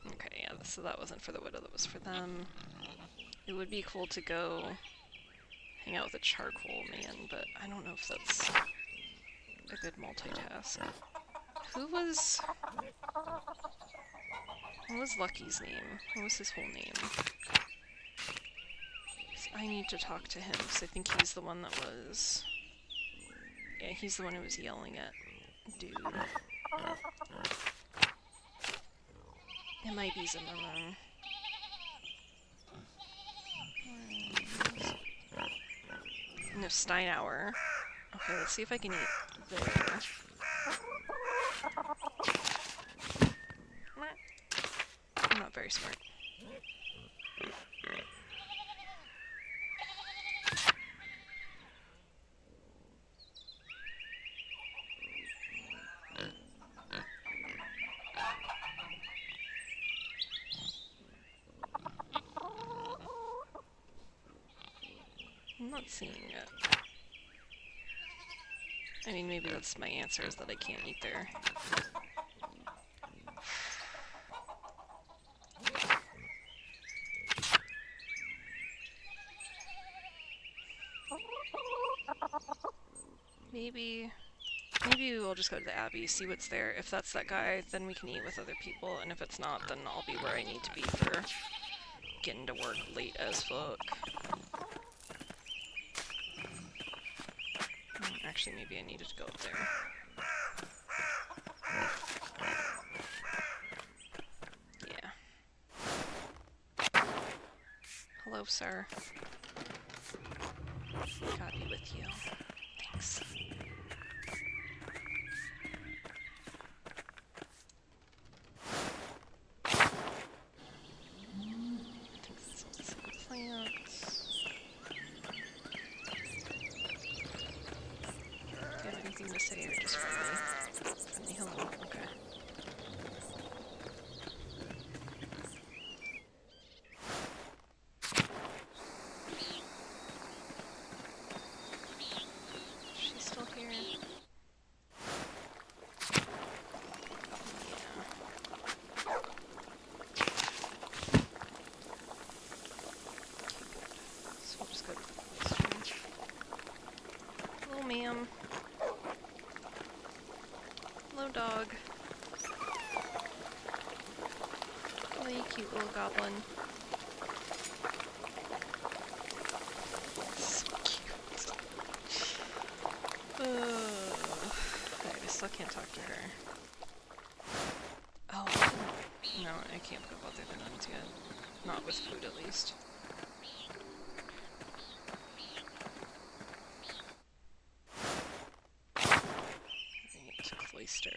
Okay, yeah, so that wasn't for the widow, that was for them. It would be cool to go hang out with a charcoal man, but I don't know if that's a good multitask. Who was... What was Lucky's name? What was his whole name? I need to talk to him, because I think he's the one that was... Yeah, he's the one who was yelling at dude. It might be Zimmerman. No, Steinauer. Okay, let's see if I can eat there. I'm not very smart. I'm not seeing it. I mean, maybe that's my answer, is that I can't eat there. Maybe we'll just go to the Abbey, see what's there. If that's that guy, then we can eat with other people, and if it's not, then I'll be where I need to be for getting to work late as fuck. Actually, maybe I needed to go up there. Yeah. Hello, sir. God be with you. Thanks. To say, or just friendly? Friendly, hello, okay. She's still here. Yeah. So we'll just go to the police. Hello, ma'am. Hello, dog. Oh, you cute little goblin. So cute. I still can't talk to her. Oh, no, I can't go about the nuns yet. Not with food, at least. Cloister.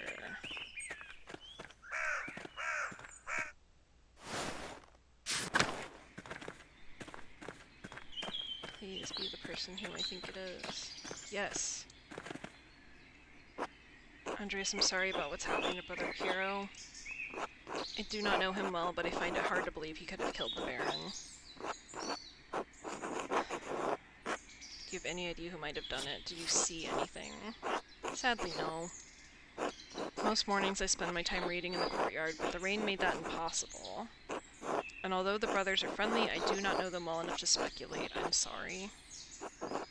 Please be the person who I think it is. Yes. Andreas, I'm sorry about what's happening to Brother Piero. I do not know him well, but I find it hard to believe he could have killed the Baron. Do you have any idea who might have done it? Did you see anything? Sadly, no. Most mornings I spend my time reading in the courtyard, but the rain made that impossible. And although the brothers are friendly, I do not know them well enough to speculate. I'm sorry.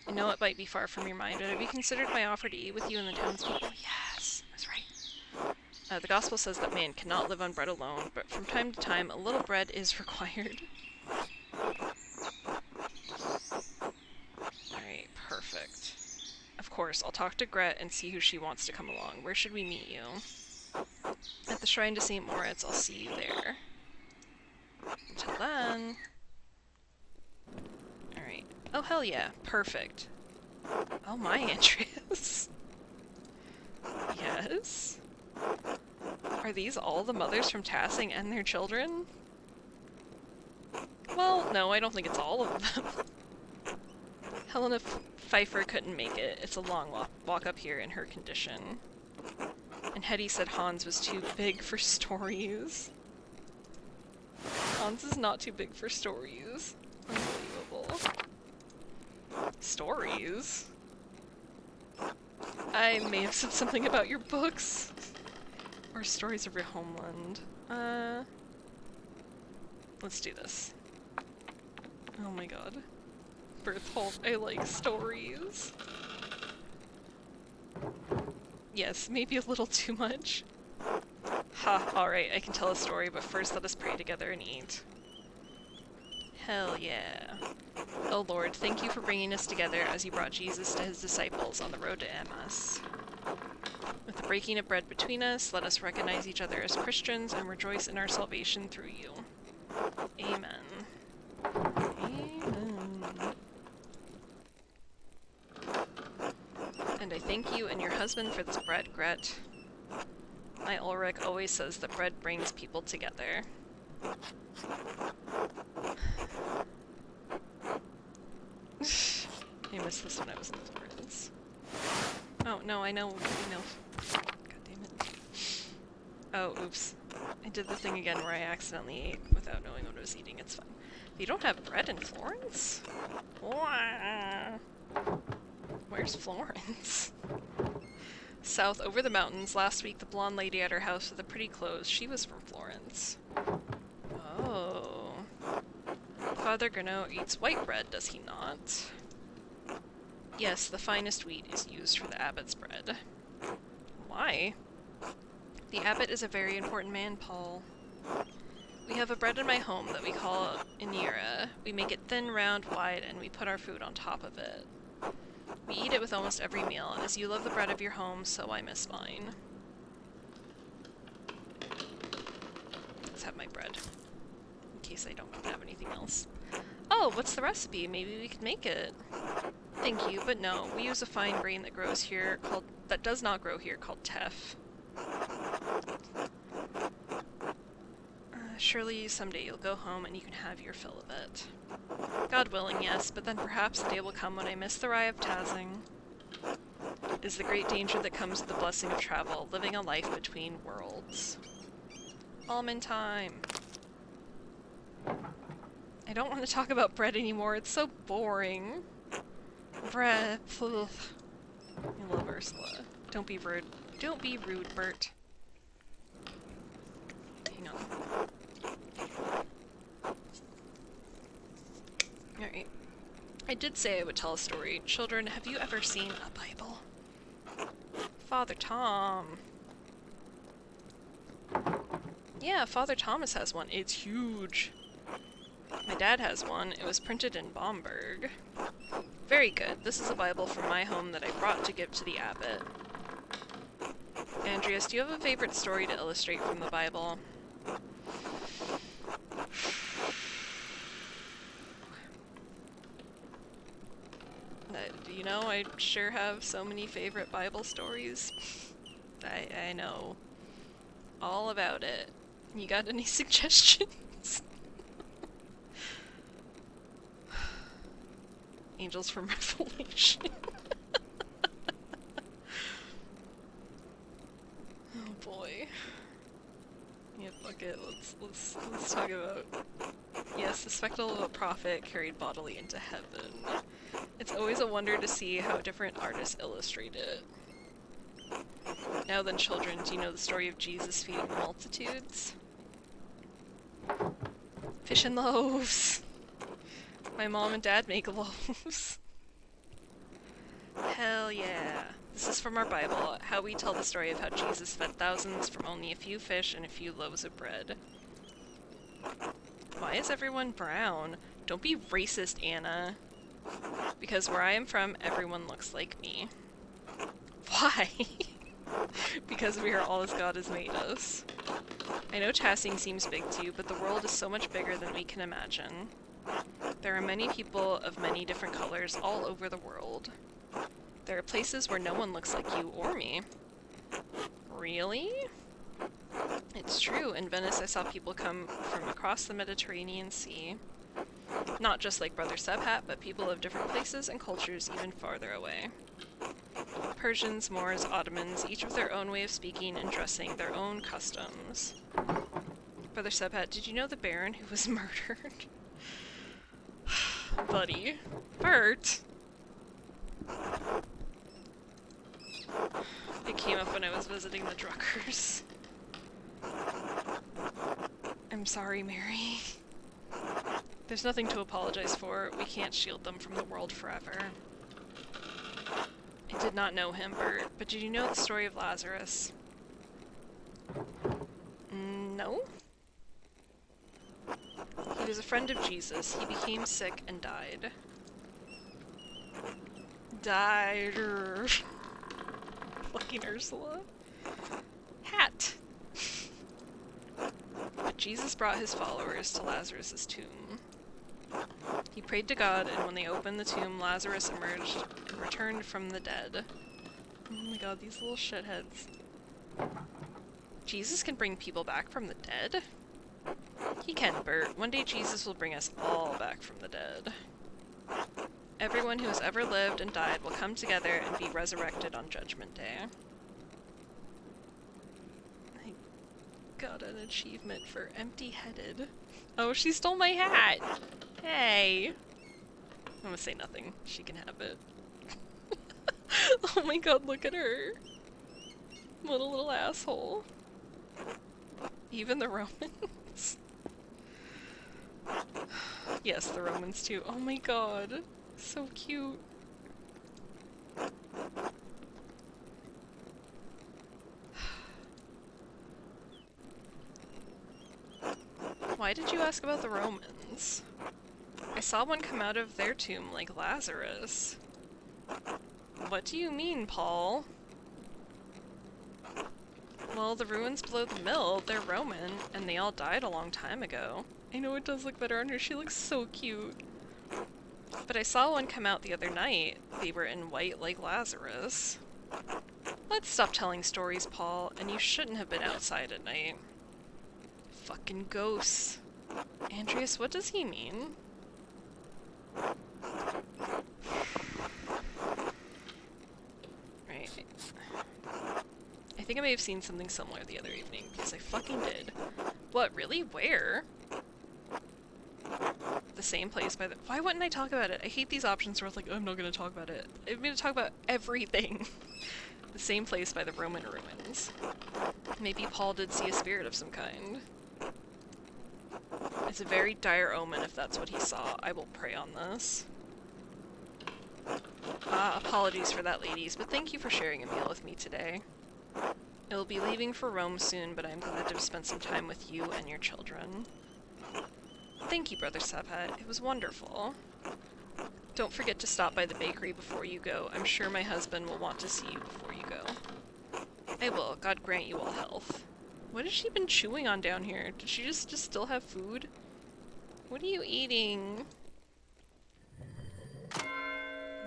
I know it might be far from your mind, but have you considered my offer to eat with you and the townspeople? Yes, that's right. The gospel says that man cannot live on bread alone, but from time to time a little bread is required. Alright, perfect. Of course, I'll talk to Gret and see who she wants to come along. Where should we meet you? At the Shrine to St. Moritz. I'll see you there. Until then... Alright. Oh, hell yeah. Perfect. Oh my, Andreas. Yes? Are these all the mothers from Tassing and their children? Well, no, I don't think it's all of them. Helena Pfeiffer couldn't make it. It's a long walk up here in her condition. And Hetty said Hans was too big for stories. Hans is not too big for stories. Unbelievable. Stories? I may have said something about your books. Or stories of your homeland. Let's do this. Oh my god. Berthold, I like stories. Yes, maybe a little too much. Ha, alright, I can tell a story, but first let us pray together and eat. Hell yeah. Oh Lord, thank you for bringing us together as you brought Jesus to his disciples on the road to Emmaus. With the breaking of bread between us, let us recognize each other as Christians and rejoice in our salvation through you. Amen. Amen. And I thank you and your husband for this bread, Gret. My Ulrich always says that bread brings people together. I missed this when I was in Florence. Oh, no, I know. God damn it. Oh, oops. I did the thing again where I accidentally ate without knowing what I was eating. It's fine. You don't have bread in Florence? Wah. Where's Florence? South over the mountains. Last week, the blonde lady at her house with the pretty clothes, she was from Florence. Oh. Father Gurno eats white bread, does he not? Yes, the finest wheat is used for the abbot's bread. Why? The abbot is a very important man, Paul. We have a bread in my home that we call Inira. We make it thin, round, wide, and we put our food on top of it. We eat it with almost every meal. As you love the bread of your home, so I miss mine. Let's have my bread. In case I don't have anything else. Oh, what's the recipe? Maybe we could make it. Thank you, but no. We use a fine grain that grows here that does not grow here, called teff. Surely someday you'll go home and you can have your fill of it. God willing, yes, but then perhaps the day will come when I miss the rye of Tassing. Is the great danger that comes with the blessing of travel, living a life between worlds. Almond time! I don't want to talk about bread anymore, it's so boring. Bread, ugh. I love Ursula. Don't be rude. Don't be rude, Bert. Hang on. Alright. I did say I would tell a story. Children, have you ever seen a Bible? Father Tom. Yeah, Father Thomas has one. It's huge. My dad has one. It was printed in Bamberg. Very good. This is a Bible from my home that I brought to give to the abbot. Andreas, do you have a favorite story to illustrate from the Bible? You know, I sure have so many favorite Bible stories. I know all about it. You got any suggestions? Angels from Revelation. Oh boy. Yeah, fuck it. Let's talk about. Yes, the spectacle of a prophet carried bodily into heaven. It's always a wonder to see how different artists illustrate it. Now then, children, do you know the story of Jesus feeding the multitudes? Fish and loaves! My mom and dad make loaves. Hell yeah. This is from our Bible, how we tell the story of how Jesus fed thousands from only a few fish and a few loaves of bread. Why is everyone brown? Don't be racist, Anna. Because where I am from, everyone looks like me. Why? Because we are all as God has made us. I know Tassing seems big to you, but the world is so much bigger than we can imagine. There are many people of many different colors all over the world. There are places where no one looks like you or me. Really? It's true. In Venice, I saw people come from across the Mediterranean Sea. Not just like Brother Subhat, but people of different places and cultures even farther away. Persians, Moors, Ottomans, each with their own way of speaking and dressing, their own customs. Brother Subhat, did you know the Baron who was murdered? Buddy. Bert! It came up when I was visiting the Druckers. I'm sorry, Mary. There's nothing to apologize for. We can't shield them from the world forever. I did not know him, Bert, but did you know the story of Lazarus? No? He was a friend of Jesus. He became sick and died. Died. Fucking Ursula. Hat. But Jesus brought his followers to Lazarus' tomb. He prayed to God, and when they opened the tomb, Lazarus emerged and returned from the dead. Oh my god, these little shitheads. Jesus can bring people back from the dead? He can, Bert. One day Jesus will bring us all back from the dead. Everyone who has ever lived and died will come together and be resurrected on Judgment Day. I got an achievement for empty-headed. Oh, she stole my hat! Hey! I'm gonna say nothing. She can have it. Oh my god, look at her! What a little asshole. Even the Romans. Yes, the Romans too. Oh my god. So cute. Why did you ask about the Romans? I saw one come out of their tomb like Lazarus. What do you mean, Paul? Well, the ruins below the mill, they're Roman, and they all died a long time ago. I know it does look better on her, she looks so cute. But I saw one come out the other night. They were in white like Lazarus. Let's stop telling stories, Paul, and you shouldn't have been outside at night. Fucking ghosts. Andreas, what does he mean? Right. I think I may have seen something similar the other evening, because I fucking did. What, really? Where? The same place by the— Why wouldn't I talk about it? I hate these options where it's like, I'm not gonna talk about it. I'm gonna talk about everything. The same place by the Roman ruins. Maybe Paul did see a spirit of some kind. It's a very dire omen if that's what he saw. I will pray on this. Apologies for that, ladies, but thank you for sharing a meal with me today. I will be leaving for Rome soon, but I'm glad to have spent some time with you and your children. Thank you, Brother Sabhat. It was wonderful. Don't forget to stop by the bakery before you go. I'm sure my husband will want to see you before you go. I will. God grant you all health. What has she been chewing on down here? Did she just still have food? What are you eating?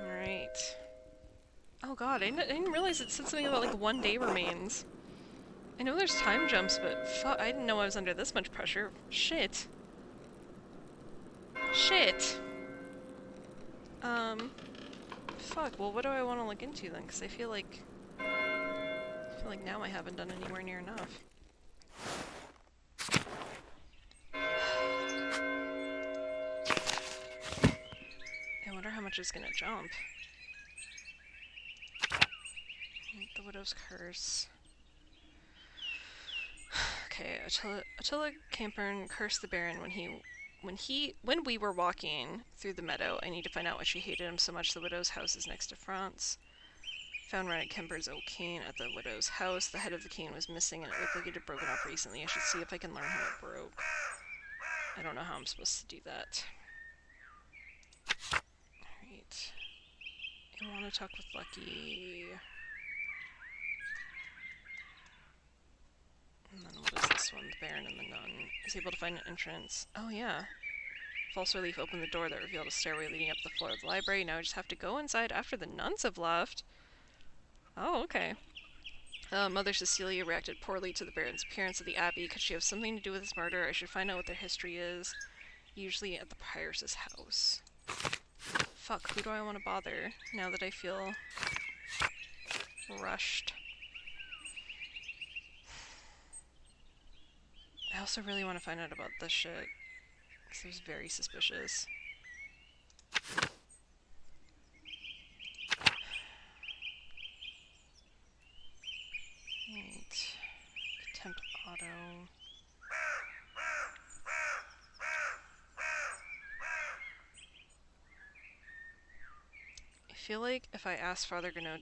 Alright. Oh god, I didn't realize it said something about like 1 day remains. I know there's time jumps, but fuck, I didn't know I was under this much pressure. Shit. Shit! Fuck, well what do I want to look into then? Because I feel like now I haven't done anywhere near enough. I wonder how much it's gonna jump. The Widow's Curse. Okay, Attila Campern cursed the Baron when we were walking through the meadow. I need to find out why she hated him so much. The widow's house is next to France. Found Rennet Kemper's oak cane at the widow's house. The head of the cane was missing and it looked like it had broken off recently. I should see if I can learn how it broke. I don't know how I'm supposed to do that. Alright. I want to talk with Lucky. And then what is this one? The Baron and the Nun. Is able to find an entrance. Oh yeah. False relief opened the door that revealed a stairway leading up the floor of the library. Now I just have to go inside after the nuns have left. Oh, okay. Mother Cecilia reacted poorly to the Baron's appearance at the Abbey. Could she have something to do with his murder? I should find out what their history is. Usually at the Pierce's house. Fuck, who do I want to bother now that I feel rushed? I also really want to find out about this shit, because it was very suspicious. Right. Contempt auto. I feel like if I ask Father Gano...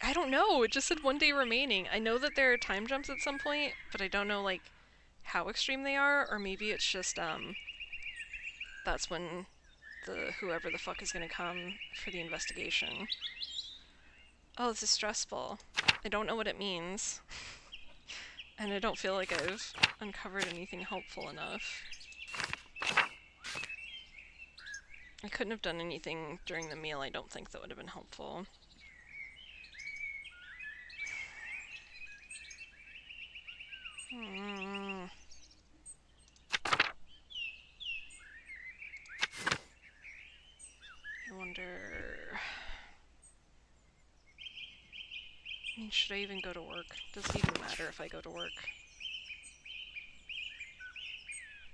I don't know! It just said 1 day remaining. I know that there are time jumps at some point, but I don't know, like, how extreme they are, or maybe it's just, that's when whoever the fuck is gonna come for the investigation. Oh, this is stressful. I don't know what it means. And I don't feel like I've uncovered anything helpful enough. I couldn't have done anything during the meal, I don't think, that would have been helpful. I wonder... I mean, should I even go to work? Does it even matter if I go to work?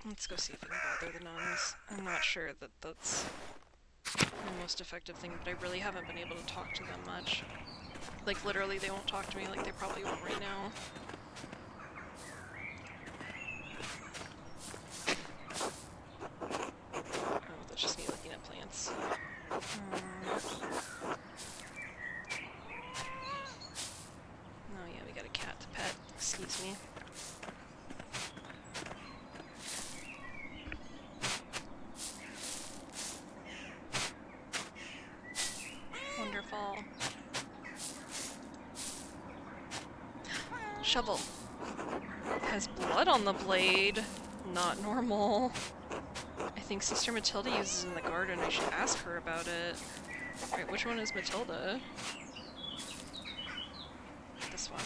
Let's go see if I can bother the nuns. I'm not sure that that's the most effective thing, but I really haven't been able to talk to them much. Like, literally, they won't talk to me like they probably won't right now. Oh, that's just me looking at plants. Oh yeah, we got a cat to pet. Excuse me. Wonderful. Shovel. Has blood on the blade. Not normal. I think Sister Matilda uses it in the garden. I should ask her about it. Right, which one is Matilda? This one.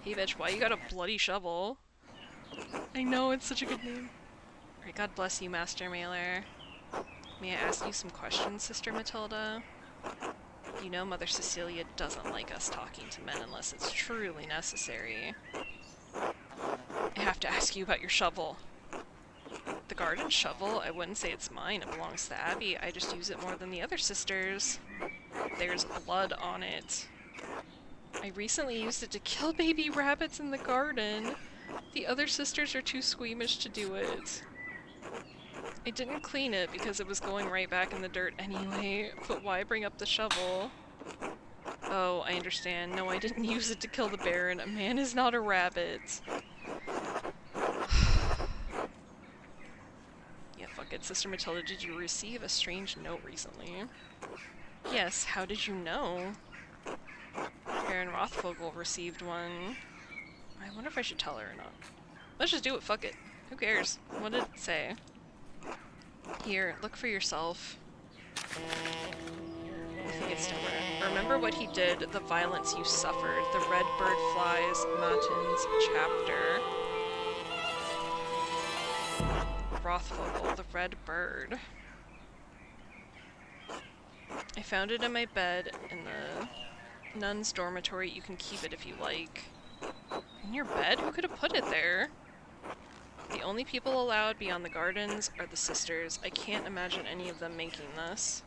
Hey bitch, why you got a bloody shovel? I know, it's such a good name. Alright, God bless you, Master Mailer. May I ask you some questions, Sister Matilda? You know Mother Cecilia doesn't like us talking to men unless it's truly necessary. I have to ask you about your shovel. The garden shovel? I wouldn't say it's mine. It belongs to the Abbey. I just use it more than the other sisters. There's blood on it. I recently used it to kill baby rabbits in the garden. The other sisters are too squeamish to do it. I didn't clean it because it was going right back in the dirt anyway, but why bring up the shovel? Oh, I understand. No, I didn't use it to kill the Baron. A man is not a rabbit. Yeah, fuck it. Sister Matilda, did you receive a strange note recently? Yes, how did you know? Baron Rothvogel received one. I wonder if I should tell her or not. Let's just do it, fuck it. Who cares? What did it say? Here, look for yourself. I think it's nowhere. Remember what he did, the violence you suffered, the Red Bird Flies, Matins chapter. Rothvogel, the Red Bird. I found it in my bed in the nun's dormitory. You can keep it if you like. In your bed? Who could have put it there? The only people allowed beyond the gardens are the sisters. I can't imagine any of them making this.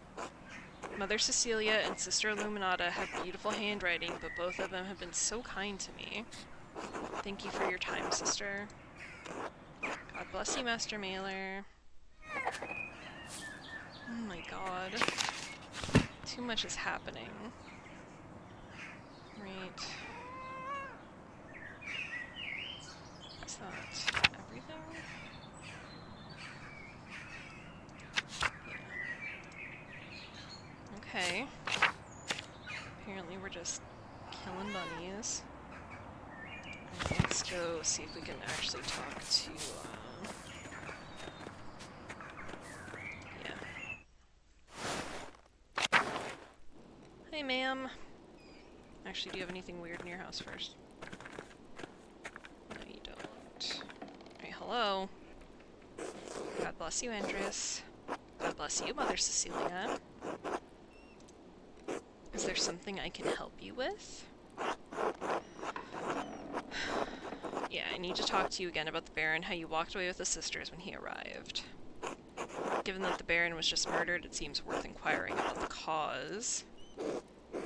Mother Cecilia and Sister Illuminata have beautiful handwriting, but both of them have been so kind to me. Thank you for your time, sister. God bless you, Master Mailer. Oh my god. Too much is happening. Right. Is that everything? Yeah. Okay. Apparently we're just killing bunnies. Let's go see if we can actually talk to, yeah. Hey, ma'am. Actually, do you have anything weird in your house first? No, you don't. Alright, hello. God bless you, Andreas. God bless you, Mother Cecilia. Is there something I can help you with? Yeah, I need to talk to you again about the Baron, how you walked away with the sisters when he arrived. Given that the Baron was just murdered, it seems worth inquiring about the cause.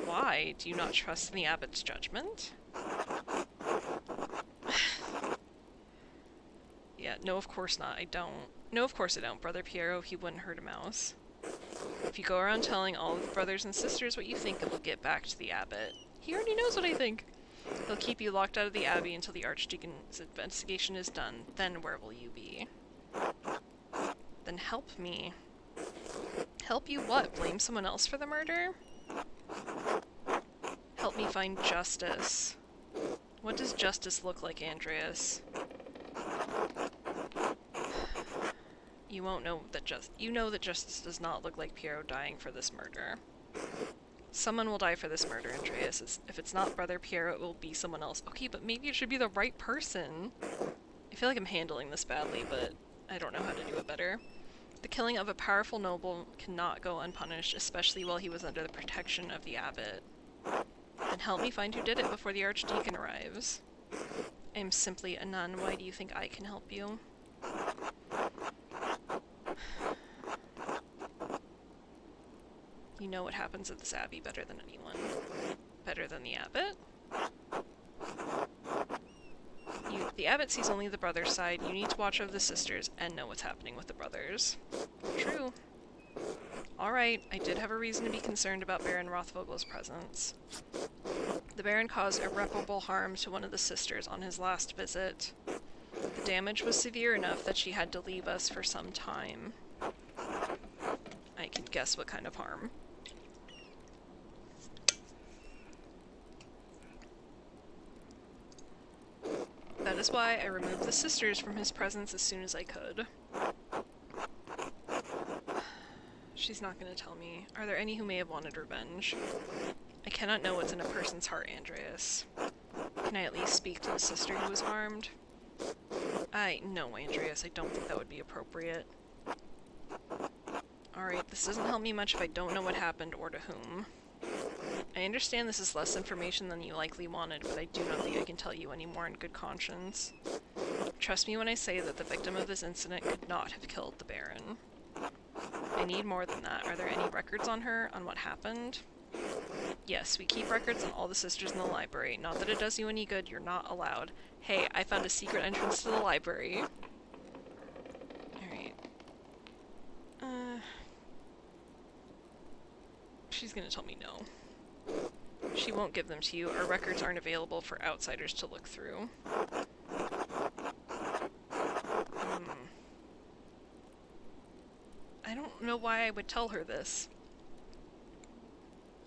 Why? Do you not trust in the abbot's judgment? Yeah, no, of course not. I don't. No, of course I don't, Brother Piero. He wouldn't hurt a mouse. If you go around telling all of the brothers and sisters what you think, it will get back to the abbot. He already knows what I think. He'll keep you locked out of the abbey until the archdeacon's investigation is done. Then where will you be? Then help me. Help you what? Blame someone else for the murder? Help me find justice. What does justice look like, Andreas? You won't know that you know that justice does not look like Piero dying for this murder. Someone will die for this murder, Andreas. If it's not Brother Piero, it will be someone else. Okay, but maybe it should be the right person. I feel like I'm handling this badly, but I don't know how to do it better. The killing of a powerful noble cannot go unpunished, especially while he was under the protection of the abbot. Then help me find who did it before the archdeacon arrives. I am simply a nun. Why do you think I can help you? You know what happens at this abbey better than anyone. Better than the abbot? The abbot sees only the brother's side. You need to watch over the sisters and know what's happening with the brothers. True. Alright, I did have a reason to be concerned about Baron Rothvogel's presence. The Baron caused irreparable harm to one of the sisters on his last visit. The damage was severe enough that she had to leave us for some time. I can guess what kind of harm. That is why I removed the sisters from his presence as soon as I could. She's not going to tell me. Are there any who may have wanted revenge? I cannot know what's in a person's heart, Andreas. Can I at least speak to the sister who was harmed? No, Andreas, I don't think that would be appropriate. Alright, this doesn't help me much if I don't know what happened or to whom. I understand this is less information than you likely wanted, but I do not think I can tell you any more in good conscience. Trust me when I say that the victim of this incident could not have killed the Baron. I need more than that. Are there any records on her, on what happened? Yes, we keep records on all the sisters in the library. Not that it does you any good, you're not allowed. Hey, I found a secret entrance to the library. Alright. She's gonna tell me no. She won't give them to you. Our records aren't available for outsiders to look through. I don't know why I would tell her this.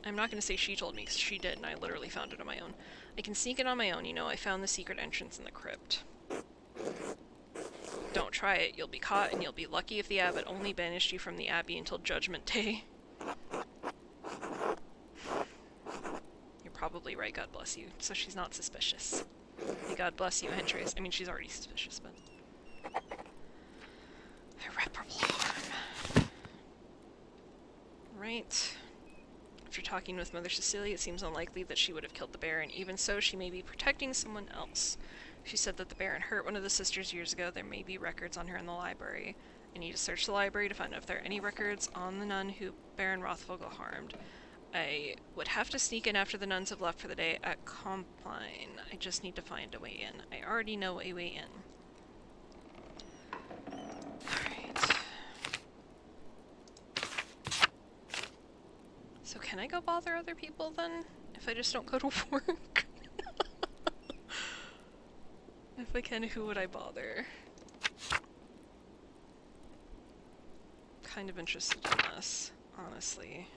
I'm not going to say she told me, because she did, and I literally found it on my own. I can sneak it on my own, you know. I found the secret entrance in the crypt. Don't try it. You'll be caught, and you'll be lucky if the abbot only banished you from the abbey until Judgment Day. You're probably right, God bless you. So she's not suspicious. May God bless you, Andreas. I mean, she's already suspicious, but... irreparable harm. Right. After talking with Mother Cecilia, it seems unlikely that she would have killed the Baron. Even so, she may be protecting someone else. She said that the Baron hurt one of the sisters years ago. There may be records on her in the library. I need to search the library to find out if there are any records on the nun who Baron Rothvogel harmed. I would have to sneak in after the nuns have left for the day at Compline. I just need to find a way in. I already know a way in. Alright. So can I go bother other people then? If I just don't go to work? If I can, who would I bother? Kind of interested in this, honestly.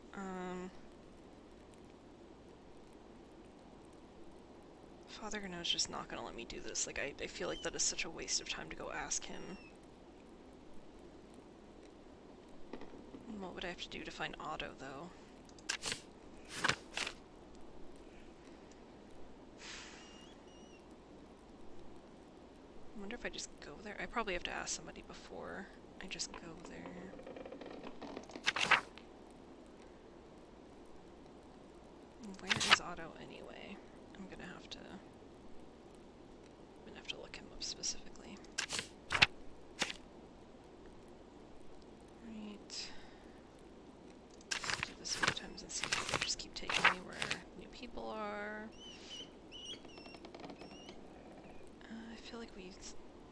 Father Gano's just not gonna let me do this. Like, I feel like that is such a waste of time to go ask him. What would I have to do to find Otto, though? I probably have to ask somebody before I just go there. Where is Otto anyway? I'm gonna have to look him up specifically. Right. Do this a few times and see if they just keep taking me where new people are. I feel like we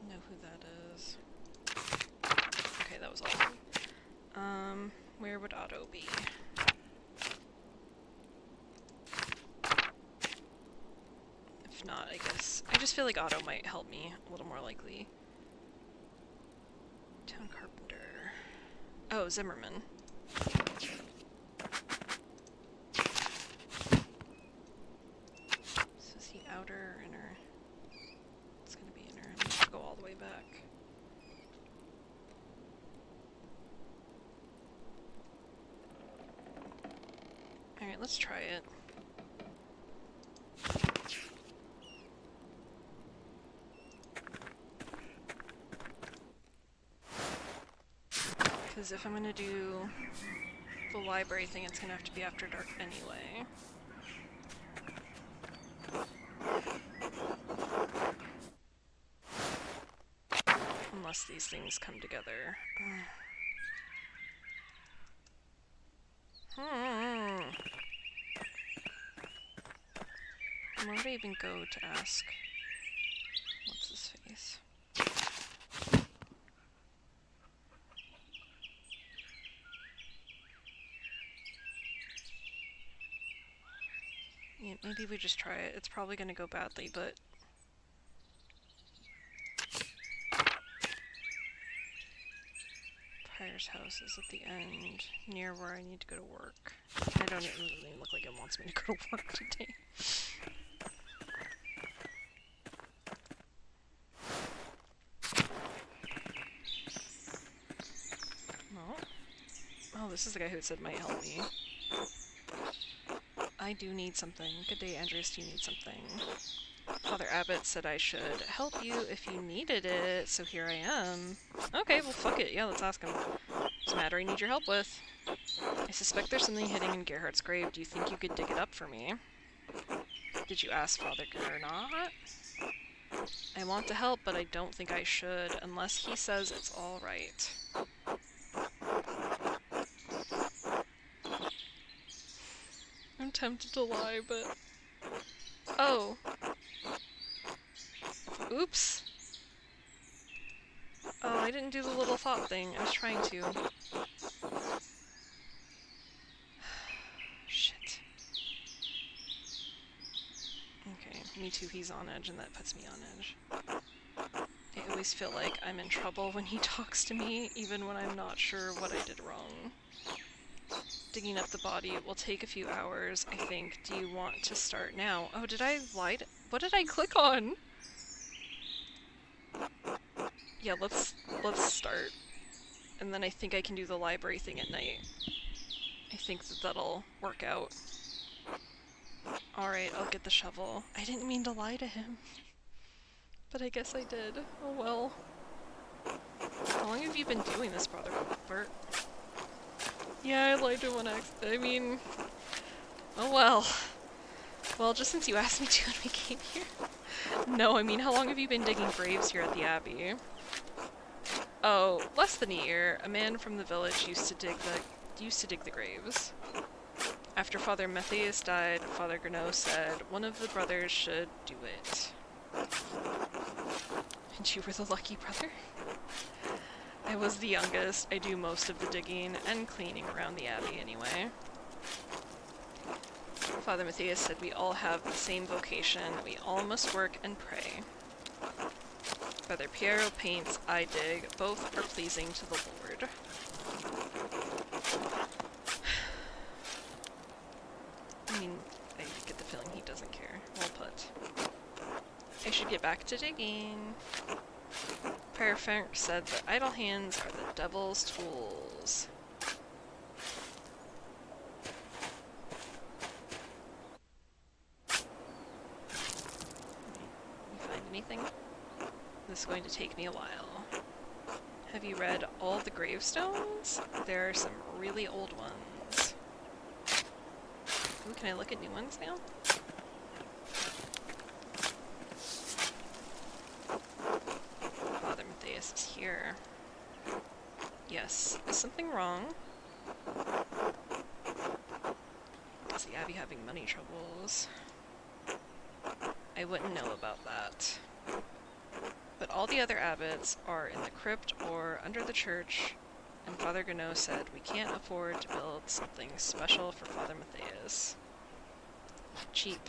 know who that is. Okay, that was awesome. Where would Otto be? If not, I guess. I just feel like Otto might help me a little more likely. Town carpenter. Oh, Zimmerman. So is he outer or inner? It's gonna be inner. I have to go all the way back. Alright, let's try it. Because if I'm gonna do the library thing, it's gonna have to be after dark anyway. Unless these things come together. Where would I even go to ask? What's his face? Yeah, maybe we just try it. It's probably gonna go badly, but... Prior's house is at the end, near where I need to go to work. It doesn't even look like it wants me to go to work today. Oh, this is the guy who said might help me. I do need something. Good day, Andreas, do you need something? Father Abbott said I should help you if you needed it, so here I am. Okay, well fuck it, yeah, let's ask him. What's the matter I need your help with? I suspect there's something hidden in Gerhardt's grave. Do you think you could dig it up for me? Did you ask Father Gernot? I want to help, but I don't think I should, unless he says it's alright. I'm tempted to lie, but... Oh. Oops. Oh, I didn't do the little thought thing. I was trying to. Shit. Okay, me too, he's on edge, and that puts me on edge. I always feel like I'm in trouble when he talks to me, even when I'm not sure what I did wrong. Digging up the body will take a few hours, I think. Do you want to start now? Oh, did I lie? What did I click on? Yeah, let's start. And then I think I can do the library thing at night. I think that'll work out. Alright, I'll get the shovel. I didn't mean to lie to him. But I guess I did. Oh well. How long have you been doing this, Brother Bert? Yeah, I lied to one I mean... Oh well. Well, just since you asked me to when we came here. No, I mean, how long have you been digging graves here at the Abbey? Oh, less than a year. A man from the village used to dig the graves. After Father Matthias died, Father Gernot said one of the brothers should do it. And you were the lucky brother? I was the youngest. I do most of the digging and cleaning around the Abbey anyway. Father Matthias said we all have the same vocation. We all must work and pray. Whether Piero paints, I dig, both are pleasing to the Lord. I mean, I get the feeling he doesn't care. Well put. I should get back to digging. Prior Frank said that idle hands are the devil's tools. You find anything? This is going to take me a while. Have you read all the gravestones? There are some really old ones. Ooh, can I look at new ones now? Father Matthias is here. Yes. Is something wrong? Is the Abbey having money troubles? I wouldn't know about that. But all the other abbots are in the crypt or under the church, and Father Gonneau said we can't afford to build something special for Father Matthias. Cheap.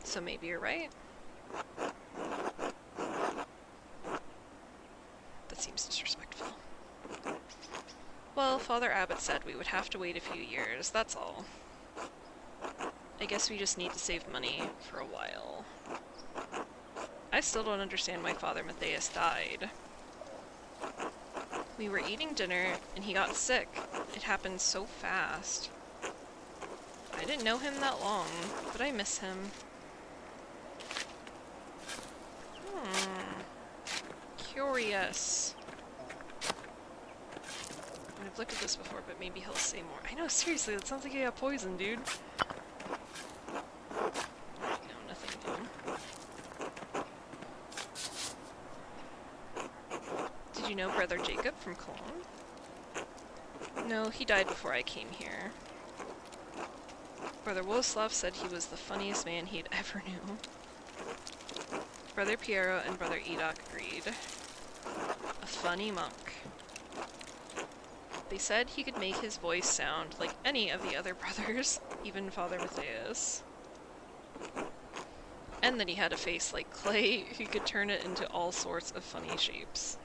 So maybe you're right? That seems disrespectful. Well, Father Abbot said we would have to wait a few years, that's all. I guess we just need to save money for a while. I still don't understand why Father Matthias died. We were eating dinner, and he got sick. It happened so fast. I didn't know him that long, but I miss him. Curious. I've looked at this before, but maybe he'll say more. I know, seriously, that sounds like he got poisoned, dude. No, nothing new. Did you know Brother Jacob from Cologne? No, he died before I came here. Brother Woslav said he was the funniest man he'd ever knew. Brother Piero and Brother Edok agreed. A funny monk. They said he could make his voice sound like any of the other brothers, even Father Matthias. And that he had a face like clay, he could turn it into all sorts of funny shapes.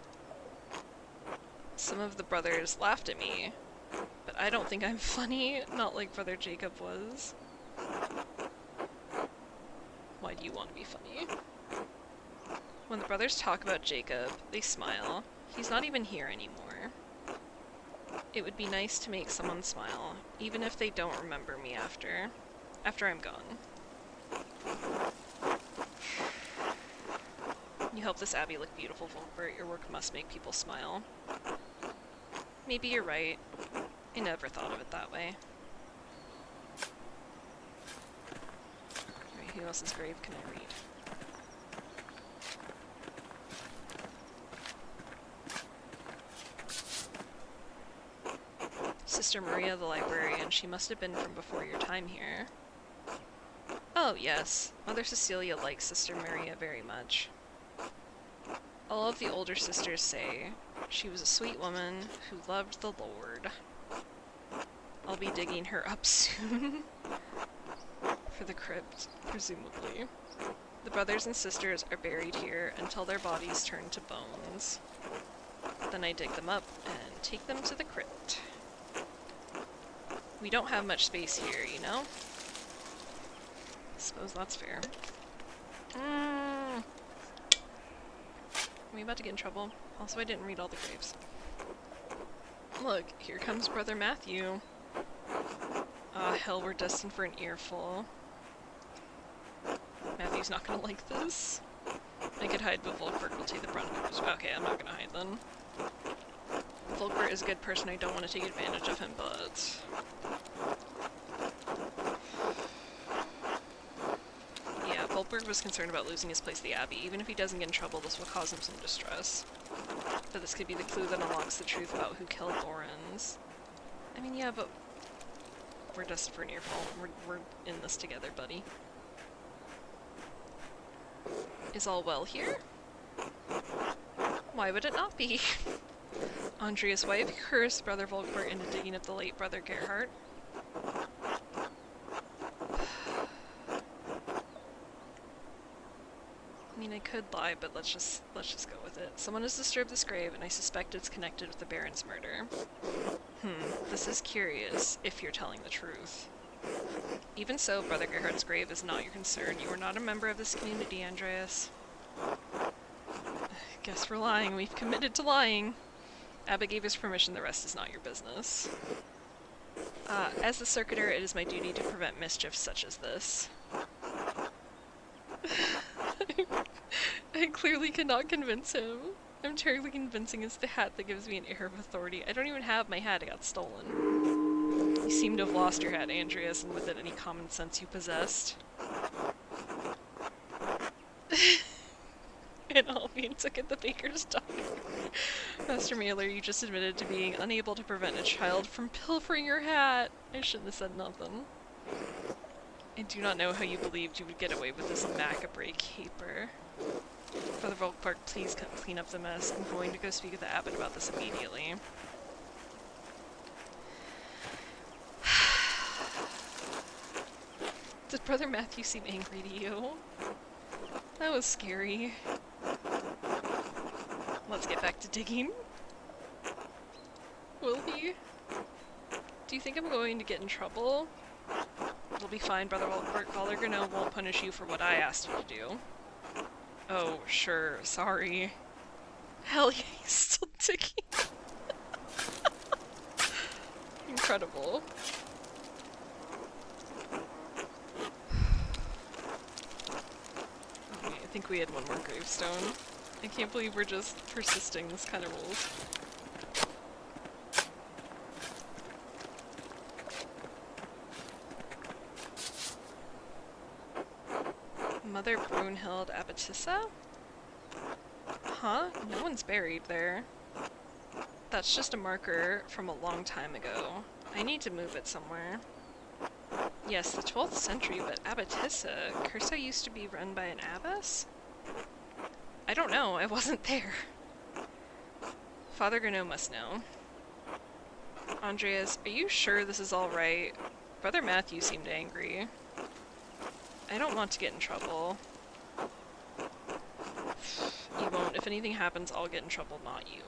Some of the brothers laughed at me, but I don't think I'm funny, not like Brother Jacob was. Why do you want to be funny? When the brothers talk about Jacob, they smile. He's not even here anymore. It would be nice to make someone smile, even if they don't remember me after I'm gone. You help this abbey look beautiful, Volkbert. Your work must make people smile. Maybe you're right. I never thought of it that way. Alright, who else's grave can I read? Sister Maria, the librarian. She must have been from before your time here. Oh, yes. Mother Cecilia likes Sister Maria very much. All of the older sisters say she was a sweet woman who loved the Lord. I'll be digging her up soon. For the crypt, presumably. The brothers and sisters are buried here until their bodies turn to bones. Then I dig them up and take them to the crypt. We don't have much space here, you know? Suppose that's fair. Are we about to get in trouble? Also, I didn't read all the graves. Look, here comes Brother Matthew. Ah, hell, we're destined for an earful. Matthew's not gonna like this. I could hide, but Volkbert will take the brunt of it. Okay, I'm not gonna hide then. Volkbert is a good person, I don't want to take advantage of him, but... yeah, Volkbert was concerned about losing his place at the Abbey. Even if he doesn't get in trouble, this will cause him some distress. But this could be the clue that unlocks the truth about who killed Lorenz. I mean, yeah, but... we're destined for an earful. We're in this together, buddy. Is all well here? Why would it not be? Andrea's wife cursed Brother Volkbert into digging up the late Brother Gerhard. I mean, I could lie, but let's just go with it. Someone has disturbed this grave, and I suspect it's connected with the Baron's murder. This is curious, if you're telling the truth. Even so, Brother Gerhard's grave is not your concern. You are not a member of this community, Andreas. Guess we're lying. We've committed to lying. Abbot gave us permission, the rest is not your business. As the circuiter, it is my duty to prevent mischief such as this. I clearly cannot convince him. I'm terribly convincing it's the hat that gives me an air of authority. I don't even have my hat, it got stolen. You seem to have lost your hat, Andreas, and with it any common sense you possessed. And all being took at the baker's daughter. Master Mailer, you just admitted to being unable to prevent a child from pilfering your hat. I shouldn't have said nothing. I do not know how you believed you would get away with this macabre caper. Father Volkpark, please come clean up the mess. I'm going to go speak with the abbot about this immediately. Did Brother Matthew seem angry to you? That was scary. Let's get back to digging. Will he? Do you think I'm going to get in trouble? It'll be fine, Brother Volkpark. Father Gano won't punish you for what I asked you to do. Oh, sure, sorry. Hell yeah, he's still digging. Incredible. Okay, I think we had one more gravestone. I can't believe we're just persisting this kind of rules. Mother Brunhild Abbotissa? Huh? No one's buried there. That's just a marker from a long time ago. I need to move it somewhere. Yes, the 12th century, but Abbotissa? Cursa used to be run by an abbess? I don't know, I wasn't there. Father Gano must know. Andreas, are you sure this is all right? Brother Matthew seemed angry. I don't want to get in trouble. You won't. If anything happens, I'll get in trouble, not you.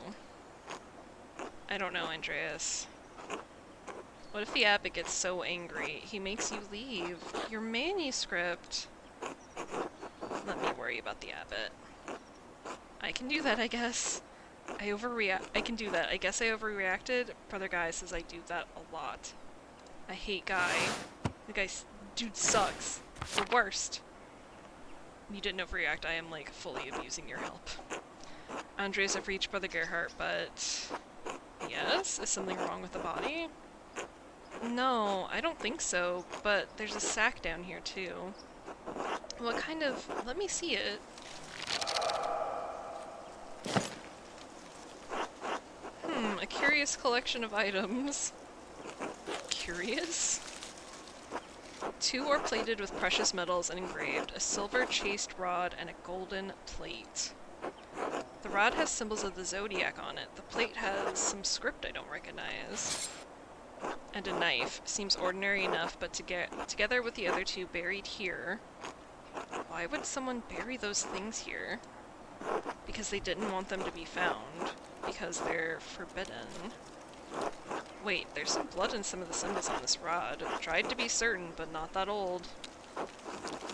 I don't know, Andreas. What if the abbot gets so angry he makes you leave? Your manuscript. Let me worry about the abbot. I can do that, I guess. I can do that. I guess I overreacted. Brother Guy says I do that a lot. I hate Guy. The dude sucks. The worst. You didn't overreact. I am, like, fully abusing your help. Andres, I've reached Brother Gerhardt, but... Yes? Is something wrong with the body? No, I don't think so, but there's a sack down here, too. What kind of... Let me see it. A curious collection of items. Curious? 2 are plated with precious metals and engraved, a silver chased rod and a golden plate. The rod has symbols of the zodiac on it. The plate has some script I don't recognize. And a knife. Seems ordinary enough, but together with the other 2 buried here. Why would someone bury those things here? Because they didn't want them to be found. Because they're forbidden. Wait, there's some blood in some of the symbols on this rod. Tried to be certain, but not that old.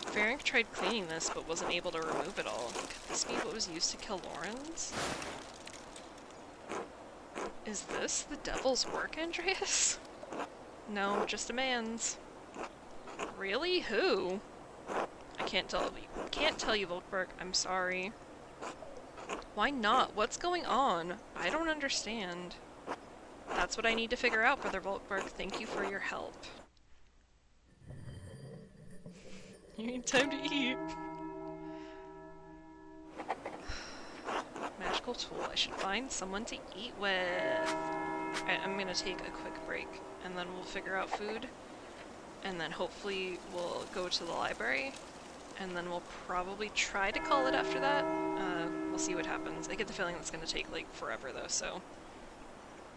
Ferenc tried cleaning this, but wasn't able to remove it all. Could this be what was used to kill Laurens? Is this the devil's work, Andreas? No, just a man's. Really? Who? I can't tell you, Volkberg. I'm sorry. Why not? What's going on? I don't understand. That's what I need to figure out, Brother Volkberg. Thank you for your help. You need time to eat. Magical tool. I should find someone to eat with. Alright, I'm gonna take a quick break, and then we'll figure out food. And then hopefully we'll go to the library. And then we'll probably try to call it after that. We'll see what happens. I get the feeling it's gonna take, like, forever, though, so...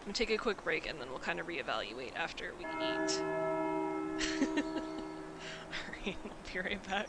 I'm gonna take a quick break, and then we'll kind of reevaluate after we eat. Alright, I'll be right back.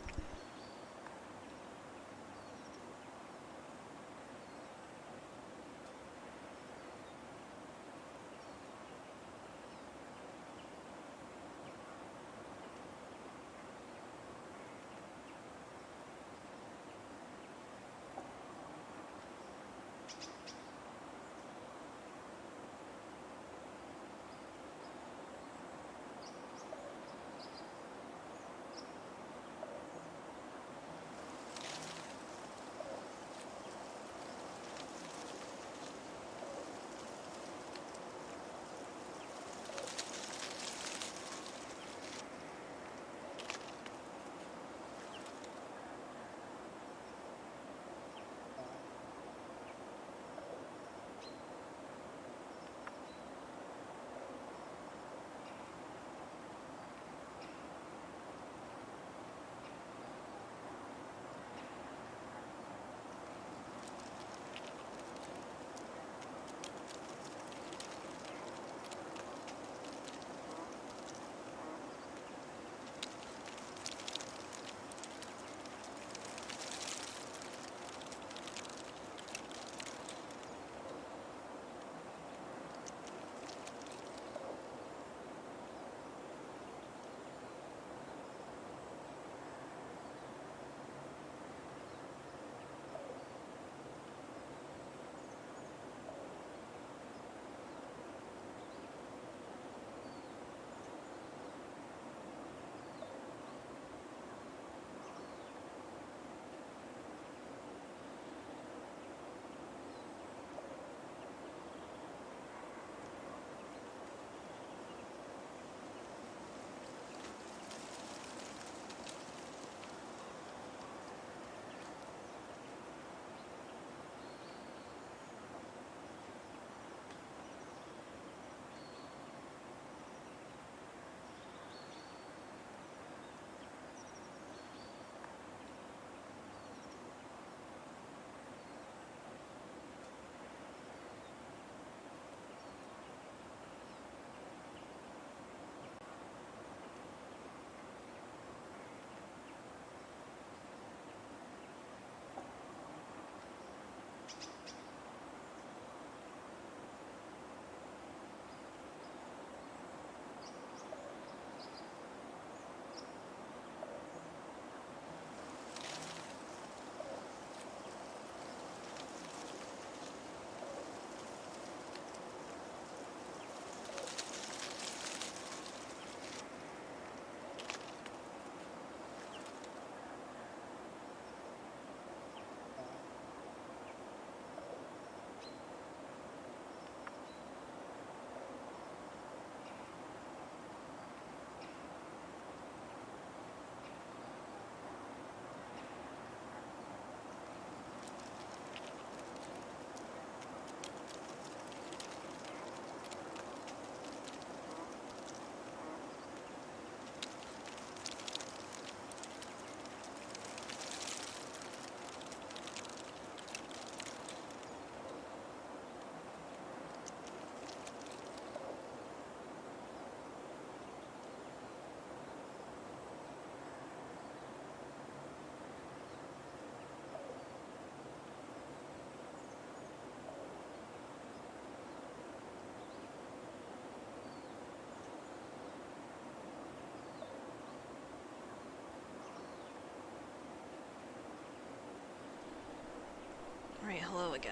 hello again.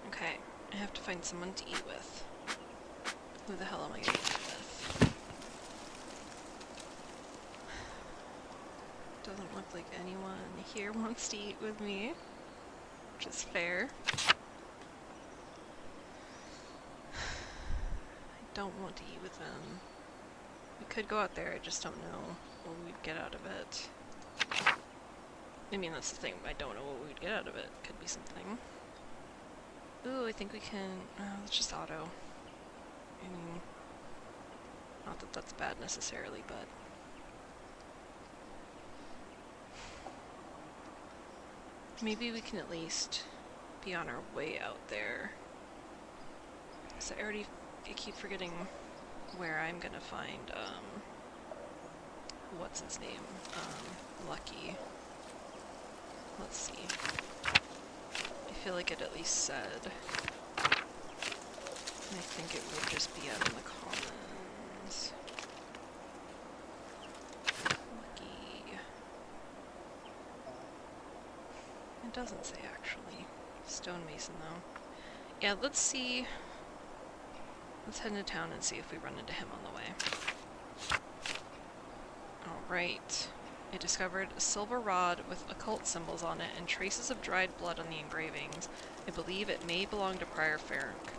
Okay, I have to find someone to eat with. Who the hell am I gonna eat with? Doesn't look like anyone here wants to eat with me, which is fair. I don't want to eat with them. We could go out there, I just don't know what we'd get out of it. I mean, that's the thing, I don't know what we'd get out of it. Could be something. Ooh, I think we can... let's just auto. I mean, not that that's bad necessarily, but... maybe we can at least be on our way out there. So I keep forgetting where I'm gonna find, what's his name? Lucky. Let's see. I feel like it at least said. I think it would just be out in the commons. Lucky. It doesn't say, actually. Stonemason, though. Yeah, let's see. Let's head into town and see if we run into him on the way. Alright. I discovered a silver rod with occult symbols on it and traces of dried blood on the engravings. I believe it may belong to Prior Ferenc.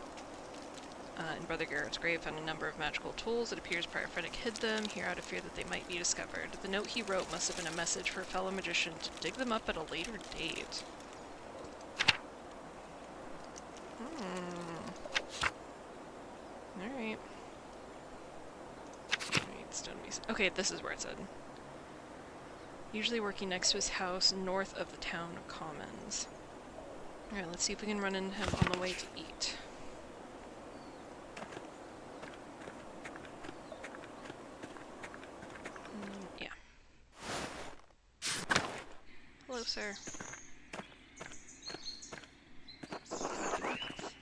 In Brother Garrett's grave, found a number of magical tools. It appears Prior Ferenc hid them here out of fear that they might be discovered. The note he wrote must have been a message for a fellow magician to dig them up at a later date. Alright. Alright, Stonemason. Okay, this is where it said. Usually working next to his house, north of the town commons. Alright, let's see if we can run into him on the way to eat. Yeah. Hello, sir.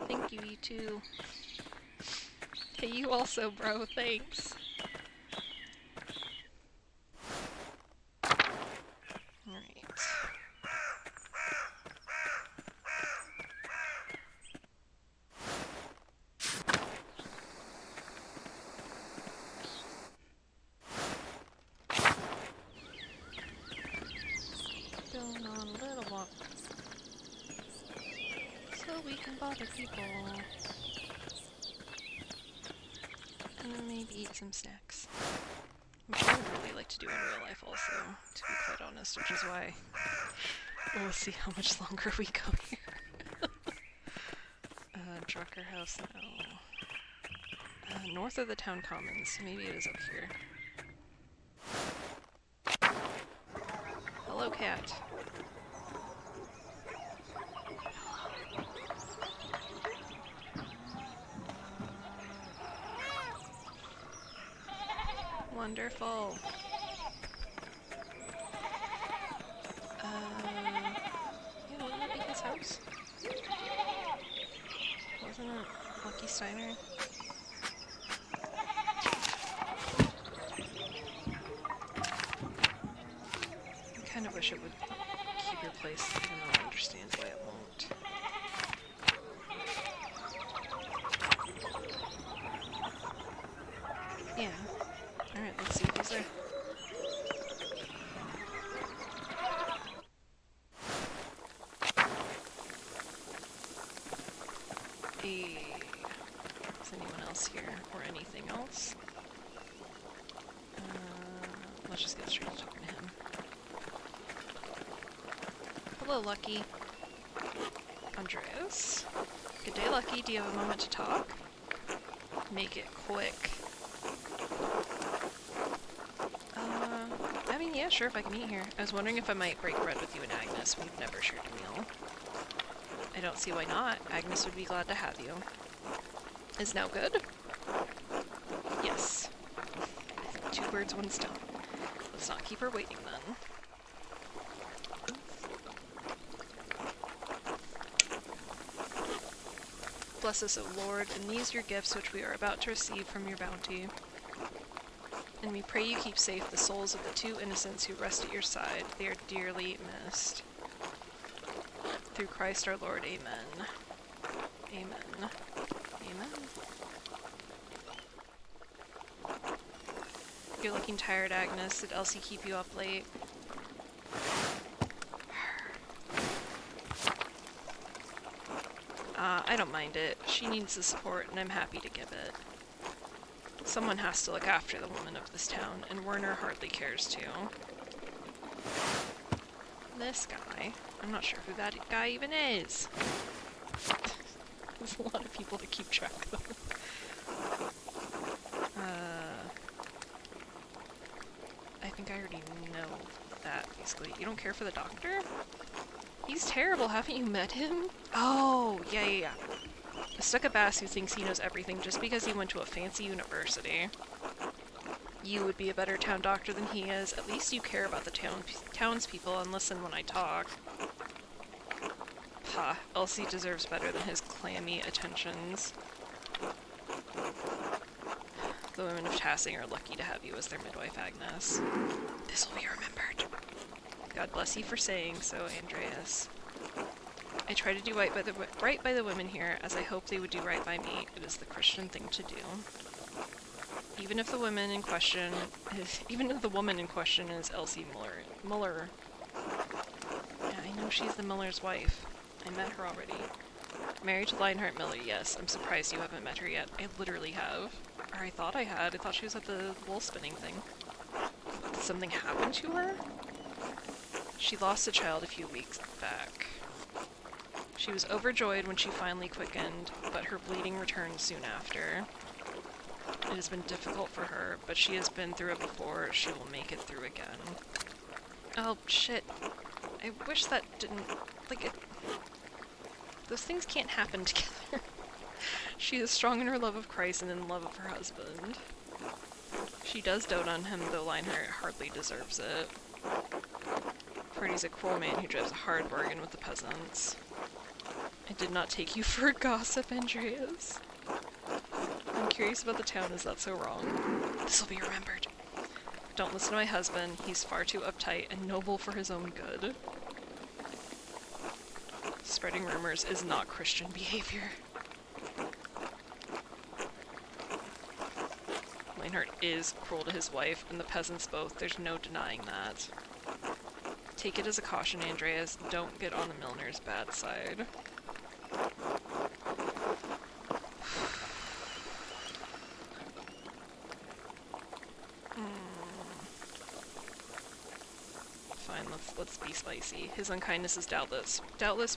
Thank you, you too. Hey, you also, bro. Thanks. Alright. Going on a little walk. So we can bother people. And then maybe eat some snacks. Which I would really like to do in real life also, to be quite honest, which is why we'll see how much longer we go here. Drucker House, no. North of the town commons, maybe it is up here. Hello, cat. Wonderful. Yeah, wouldn't that be his house? Wasn't it Lucky Steiner? I kind of wish it would keep your place, even though I understand why it won't. Yeah. Alright, let's see if he's there. Hey. Is anyone else here? Or anything else? Let's just get straight to talking to him. Hello, Lucky. Andreas? Good day, Lucky. Do you have a moment to talk? Make it quick. I mean, yeah, sure, if I can eat here. I was wondering if I might break bread with you and Agnes. We've never shared a meal. I don't see why not. Agnes would be glad to have you. Is now good? Yes. Two birds, one stone. Let's not keep her waiting then. Bless us, O Lord, and these your gifts which we are about to receive from your bounty. And we pray you keep safe the souls of the two innocents who rest at your side. They are dearly missed. through Christ our Lord. Amen. Amen. Amen. You're looking tired, Agnes. Did Elsie keep you up late? I don't mind it. She needs the support, and I'm happy to give it. Someone has to look after the women of this town, and Werner hardly cares to. This guy. I'm not sure who that guy even is. There's a lot of people to keep track of. I think I already know that, basically. You don't care for the doctor? He's terrible, haven't you met him? Oh, yeah. A stuck-up ass who thinks he knows everything just because he went to a fancy university. You would be a better town doctor than he is. At least you care about the townspeople and listen when I talk. Ha, Elsie deserves better than his clammy attentions. The women of Tassing are lucky to have you as their midwife, Agnes. This will be remembered. God bless you for saying so, Andreas. I try to do right by the women here, as I hope they would do right by me. It is the Christian thing to do. Even if the woman in question is Elsie Muller. Yeah, I know she's the Miller's wife. I met her already. Married to Lionheart Miller, yes. I'm surprised you haven't met her yet. I literally have. Or I thought I had. I thought she was at the wool spinning thing. Did something happen to her? She lost a child a few weeks back. She was overjoyed when she finally quickened, but her bleeding returned soon after. It has been difficult for her, but she has been through it before. She will make it through again. Oh, shit. I wish that didn't... Those things can't happen together. She is strong in her love of Christ and in love of her husband. She does dote on him, though Lionheart hardly deserves it. Freddy's a cruel man who drives a hard bargain with the peasants. I did not take you for a gossip, Andreas. I'm curious about the town, is that so wrong? This will be remembered. Don't listen to my husband, he's far too uptight and noble for his own good. Spreading rumors is not Christian behavior. Lionheart is cruel to his wife, and the peasants both, there's no denying that. Take it as a caution, Andreas, don't get on the Milner's bad side. Fine, let's be spicy. His unkindness is doubtless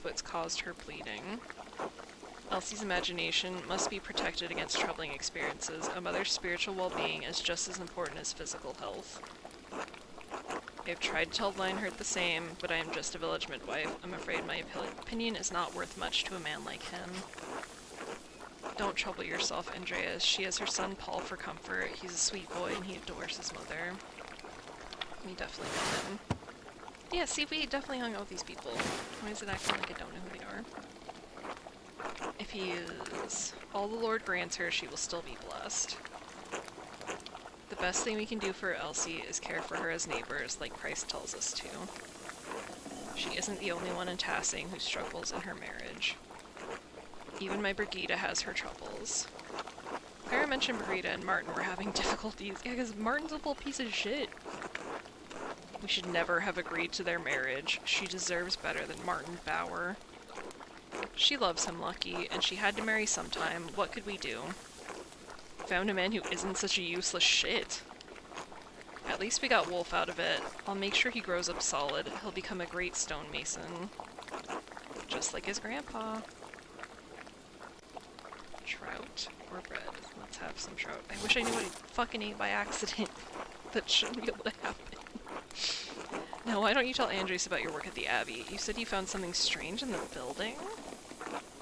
what's caused her bleeding. Elsie's imagination must be protected against troubling experiences. A mother's spiritual well-being is just as important as physical health. I have tried to tell Lionheart the same, but I am just a village midwife. I'm afraid my opinion is not worth much to a man like him. Don't trouble yourself, Andreas. She has her son Paul for comfort. He's a sweet boy and he adores his mother. We definitely know him. Yeah, see, we definitely hung out with these people. Why is it acting like I don't know who they are? If he is all the Lord grants her, she will still be blessed. The best thing we can do for Elsie is care for her as neighbors, like Christ tells us to. She isn't the only one in Tassing who struggles in her marriage. Even my Brigida has her troubles. Clara mentioned Brigida and Martin were having difficulties. Yeah, because Martin's a little piece of shit. We should never have agreed to their marriage. She deserves better than Martin Bauer. She loves him, Lucky, and she had to marry sometime. What could we do? Found a man who isn't such a useless shit. At least we got Wolf out of it. I'll make sure he grows up solid. He'll become a great stonemason. Just like his grandpa. Trout or bread? Let's have some trout. I wish I knew what I fucking ate by accident. That shouldn't be able to happen. Now, why don't you tell Andres about your work at the Abbey? You said you found something strange in the building?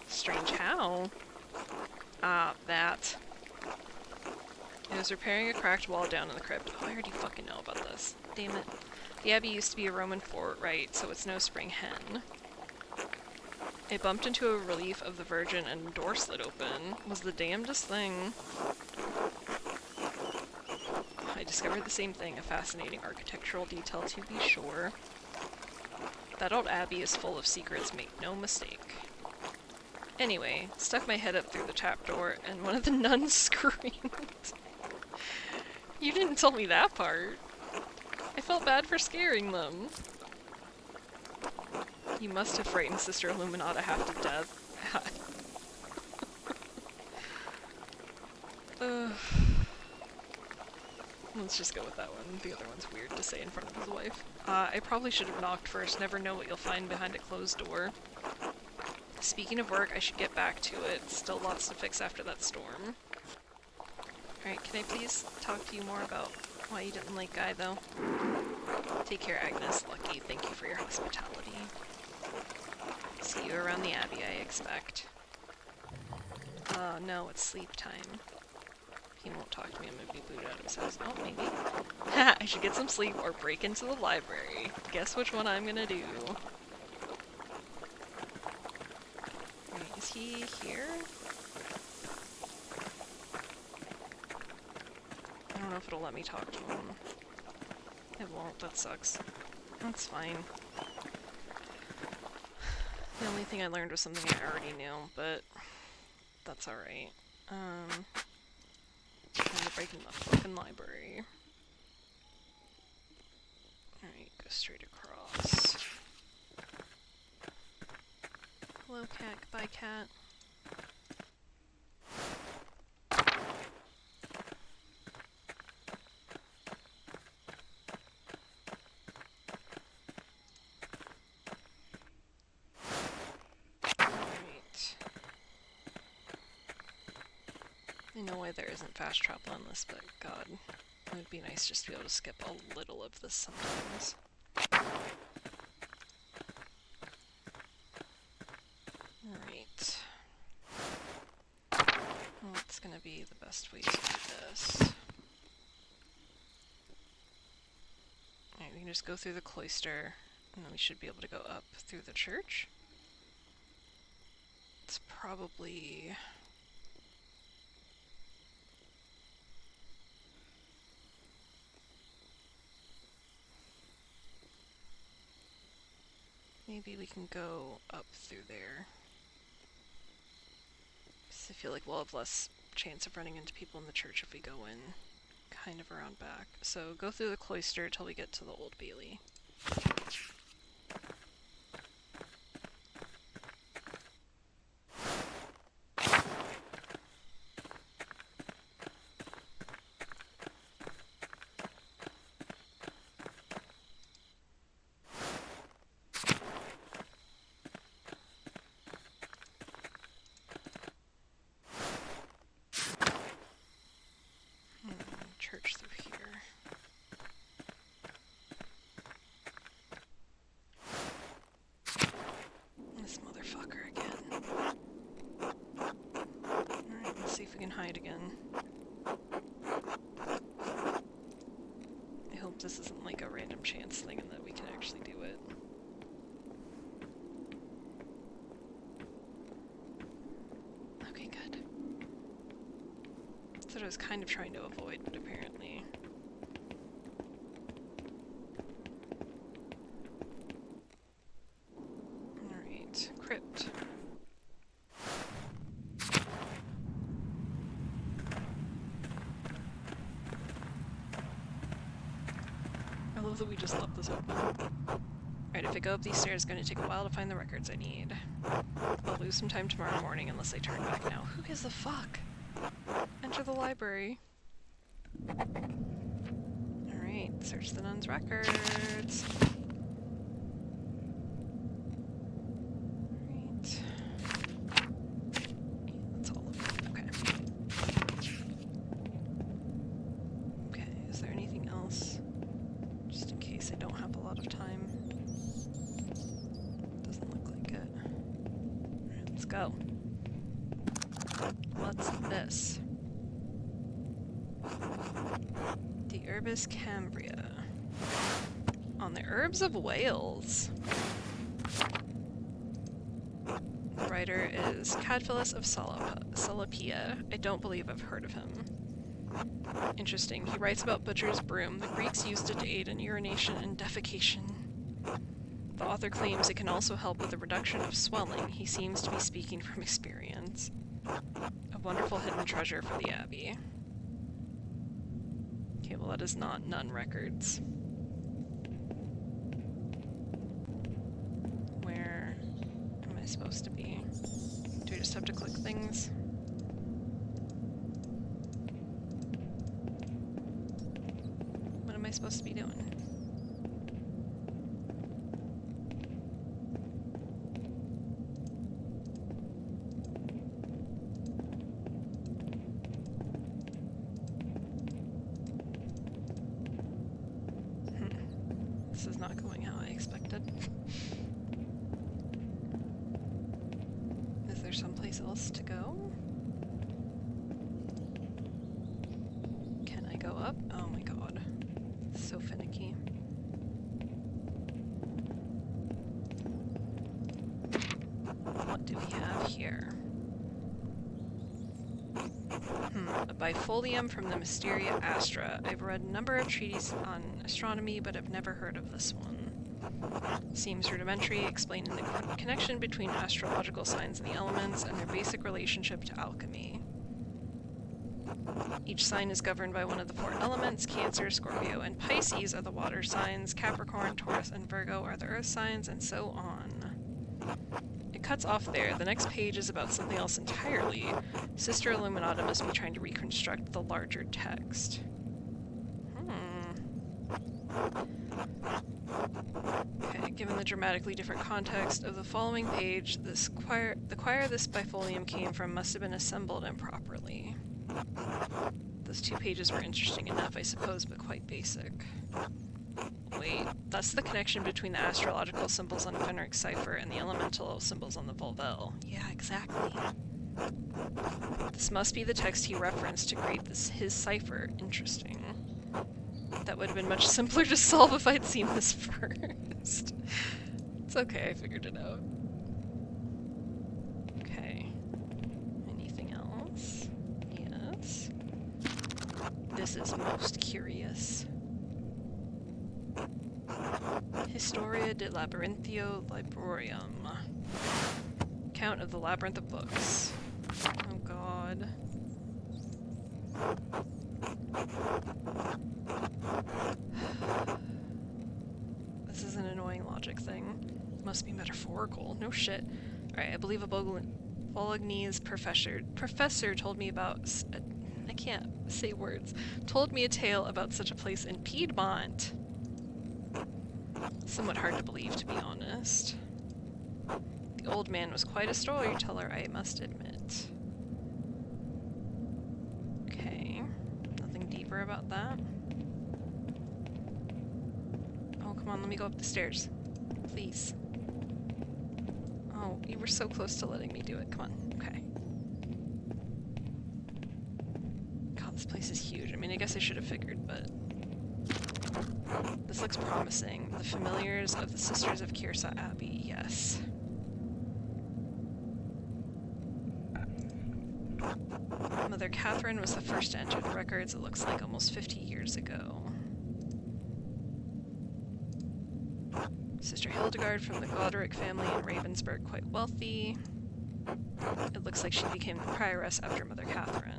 Strange how? Ah, that. It was repairing a cracked wall down in the crypt. Oh, I already fucking know about this. Damn it. The Abbey used to be a Roman fort, right? So it's no spring hen. I bumped into a relief of the Virgin and a door slid open. Was the damnedest thing. I discovered the same thing, a fascinating architectural detail to be sure. That old abbey is full of secrets, make no mistake. Anyway, stuck my head up through the trapdoor, and one of the nuns screamed. You didn't tell me that part. I felt bad for scaring them. You must have frightened Sister Illuminata half to death. Let's just go with that one. The other one's weird to say in front of his wife. I probably should have knocked first. Never know what you'll find behind a closed door. Speaking of work, I should get back to it. Still lots to fix after that storm. Alright, can I please talk to you more about why you didn't like Guy, though? Take care, Agnes. Lucky. Thank you for your hospitality. See you around the Abbey, I expect. No, it's sleep time. He won't talk to me, I'm gonna be booted out of his house. Oh, maybe. Haha, I should get some sleep or break into the library. Guess which one I'm gonna do. Wait, is he here? I don't know if it'll let me talk to him. It won't, that sucks. That's fine. The only thing I learned was something I already knew, but that's alright. I'm gonna break into the fucking library. Alright, go straight across. Hello, cat. Goodbye, cat. I know why there isn't fast travel on this, but god, it would be nice just to be able to skip a little of this sometimes. Alright. What's gonna be the best way to do this? Alright, we can just go through the cloister, and then we should be able to go up through the church. It's probably... maybe we can go up through there. Because I feel like we'll have less chance of running into people in the church if we go in kind of around back. So go through the cloister till we get to the Old Bailey. Church through here. This motherfucker again. Alright, let's see if we can hide again. I hope this isn't like a random chance thing and that we can actually do it. Okay, good. That's what I was kind of trying to avoid, but apparently... Alright, crypt. I love that we just left this open. Alright, if I go up these stairs, it's going to take a while to find the records I need. I'll lose some time tomorrow morning unless I turn back now. Who gives a fuck? Enter the library. Alright, search the nun's records. Alright. That's all of them. Okay. Okay, is there anything else? Just in case I don't have a lot of time. Doesn't look like it. Alright, let's go. What's this? The Herbis Cambria. On the herbs of Wales. The writer is Cadphilus of Salapia. I don't believe I've heard of him. Interesting. He writes about butcher's broom. The Greeks used it to aid in urination and defecation. The author claims it can also help with the reduction of swelling. He seems to be speaking from experience. A wonderful hidden treasure for the Abbey. Okay, well that is not Nun Records. Where am I supposed to be? Do I just have to click things? What am I supposed to be doing? This is not going how I expected. Is there someplace else to go? Can I go up? Oh my god. So finicky. What do we have here? A bifolium from the Mysteria Astra. I've read a number of treatises on astronomy, but I've never heard of this one. Seems rudimentary, explaining the connection between astrological signs and the elements and their basic relationship to alchemy. Each sign is governed by one of the 4 elements. Cancer, Scorpio, and Pisces are the water signs. Capricorn, Taurus, and Virgo are the earth signs, and so on. It cuts off there. The next page is about something else entirely. Sister Illuminata must be trying to reconstruct the larger text. Okay, given the dramatically different context of the following page, the choir this bifolium came from must have been assembled improperly. Those 2 pages were interesting enough, I suppose, but quite basic. Wait, that's the connection between the astrological symbols on Fenric's cipher and the elemental symbols on the Volvel. Yeah, exactly. This must be the text he referenced to create his cipher. Interesting. That would have been much simpler to solve if I'd seen this first. It's okay, I figured it out. Okay. Anything else? Yes. This is most curious. Historia de Labyrinthio Librorium. Account of the Labyrinth of Books. Oh god. This is an annoying logic thing. Must be metaphorical. No shit. Alright, I believe a Bolognese professor told me about... I can't say words. Told me a tale about such a place in Piedmont. Somewhat hard to believe, to be honest. The old man was quite a storyteller, I must admit. Okay. Nothing deeper about that. Oh, come on, let me go up the stairs. Please. Oh, you were so close to letting me do it. Come on. Okay. God, this place is huge. I mean, I guess I should have figured, but... This looks promising. The familiars of the Sisters of Kyrsa Abbey, yes. Mother Catherine was the first to enter the records, it looks like almost 50 years ago. Sister Hildegard from the Goderic family in Ravensburg, quite wealthy. It looks like she became the prioress after Mother Catherine.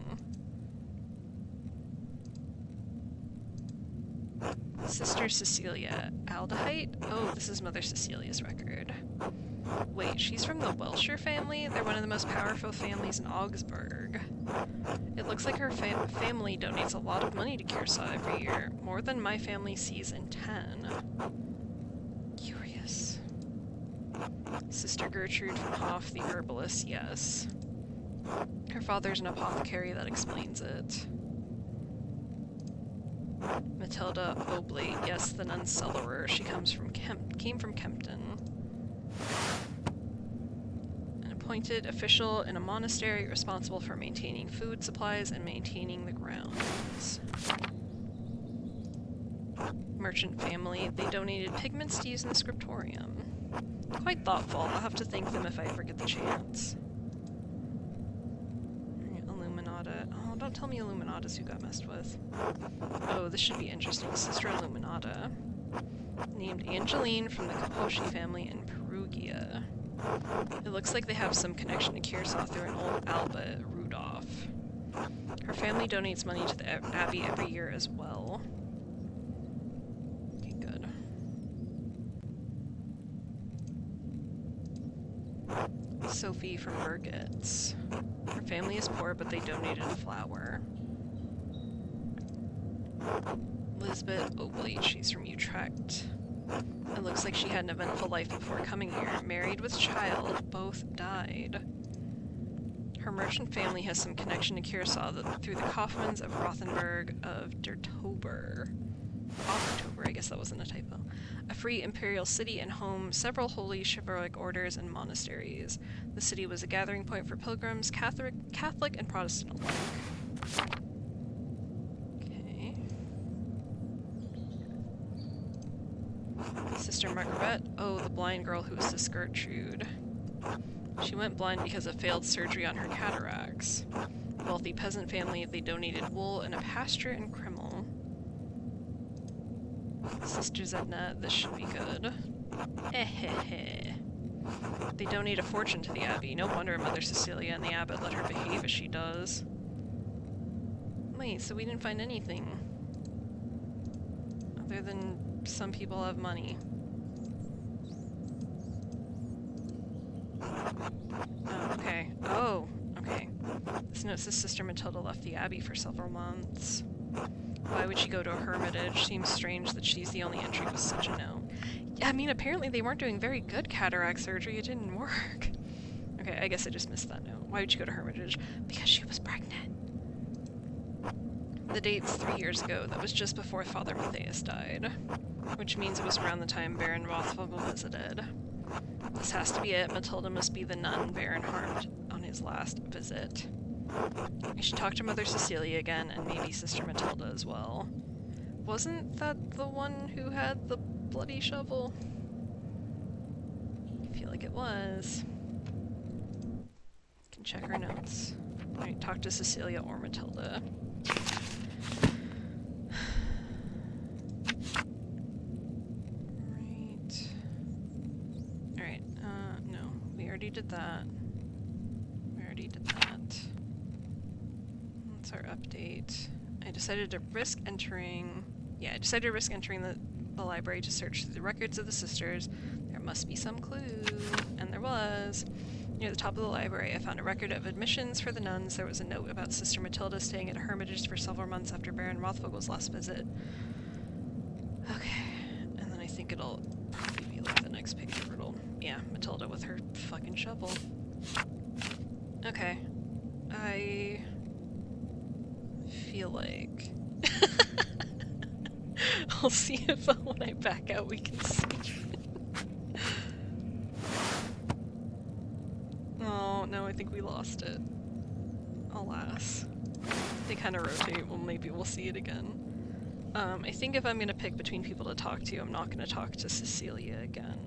Sister Cecilia Aldehite? Oh, this is Mother Cecilia's record. Wait, she's from the Welsher family? They're one of the most powerful families in Augsburg. It looks like her family donates a lot of money to Kyrsa every year. More than my family sees in 10. Curious. Sister Gertrude from Hoff, the herbalist, yes. Her father's an apothecary, that explains it. Matilda Oblate, yes, the nun cellarer. She came from Kempton. An appointed official in a monastery responsible for maintaining food supplies and maintaining the grounds. Merchant family. They donated pigments to use in the scriptorium. Quite thoughtful. I'll have to thank them if I ever get the chance. Illuminata. Oh, don't tell me Illuminata's who got messed with. Oh, this should be interesting. Sister Illuminata. named Angeline from the Kaposhi family in Perugia. It looks like they have some connection to Kearsarge through an old Albert Rudolph. Her family donates money to the Abbey every year as well. Okay, good. Sophie from Burgett's. Her family is poor, but they donated a flower. Elizabeth Oakley, she's from Utrecht. It looks like she had an eventful life before coming here. Married with child, both died. Her merchant family has some connection to Kearsarge through the Kaufmans of Rothenburg of Dertober. October, I guess that wasn't a typo. A free imperial city and home, several holy chivalric orders and monasteries. The city was a gathering point for pilgrims, Catholic and Protestant alike. Okay. Sister Margaret. Oh, the blind girl who was Sis Gertrude. She went blind because of failed surgery on her cataracts. A wealthy peasant family, they donated wool and a pasture in Krimmel. Sister Zedna, this should be good. They donate a fortune to the Abbey. No wonder Mother Cecilia and the Abbot let her behave as she does. Wait, so we didn't find anything. Other than some people have money. Oh, okay. Oh, okay. This note says Sister Matilda left the Abbey for several months. Why would she go to a hermitage? Seems strange that she's the only entry with such a note. Yeah, I mean, apparently they weren't doing very good cataract surgery. It didn't work. Okay, I guess I just missed that note. Why would she go to hermitage? Because she was pregnant. The date's 3 years ago. That was just before Father Matthias died. Which means it was around the time Baron Rothvogel visited. This has to be it. Matilda must be the nun Baron harmed on his last visit. I should talk to Mother Cecilia again, and maybe Sister Matilda as well. Wasn't that the one who had the bloody shovel? I feel like it was. Can check her notes. Alright, talk to Cecilia or Matilda. No. We already did that. That's our update. I decided to risk entering the library to search through the records of the sisters. There must be some clue. And there was. Near the top of the library, I found a record of admissions for the nuns. There was a note about Sister Matilda staying at a hermitage for several months after Baron Rothvogel's last visit. Okay. And then I think it'll probably be like the next picture. Yeah, Matilda with her fucking shovel. Okay. I feel like I'll see if when I back out we can see. Oh, no, I think we lost it. Alas. They kind of rotate. Well, maybe we'll see it again. I think if I'm gonna pick between people to talk to, I'm not gonna talk to Cecilia again.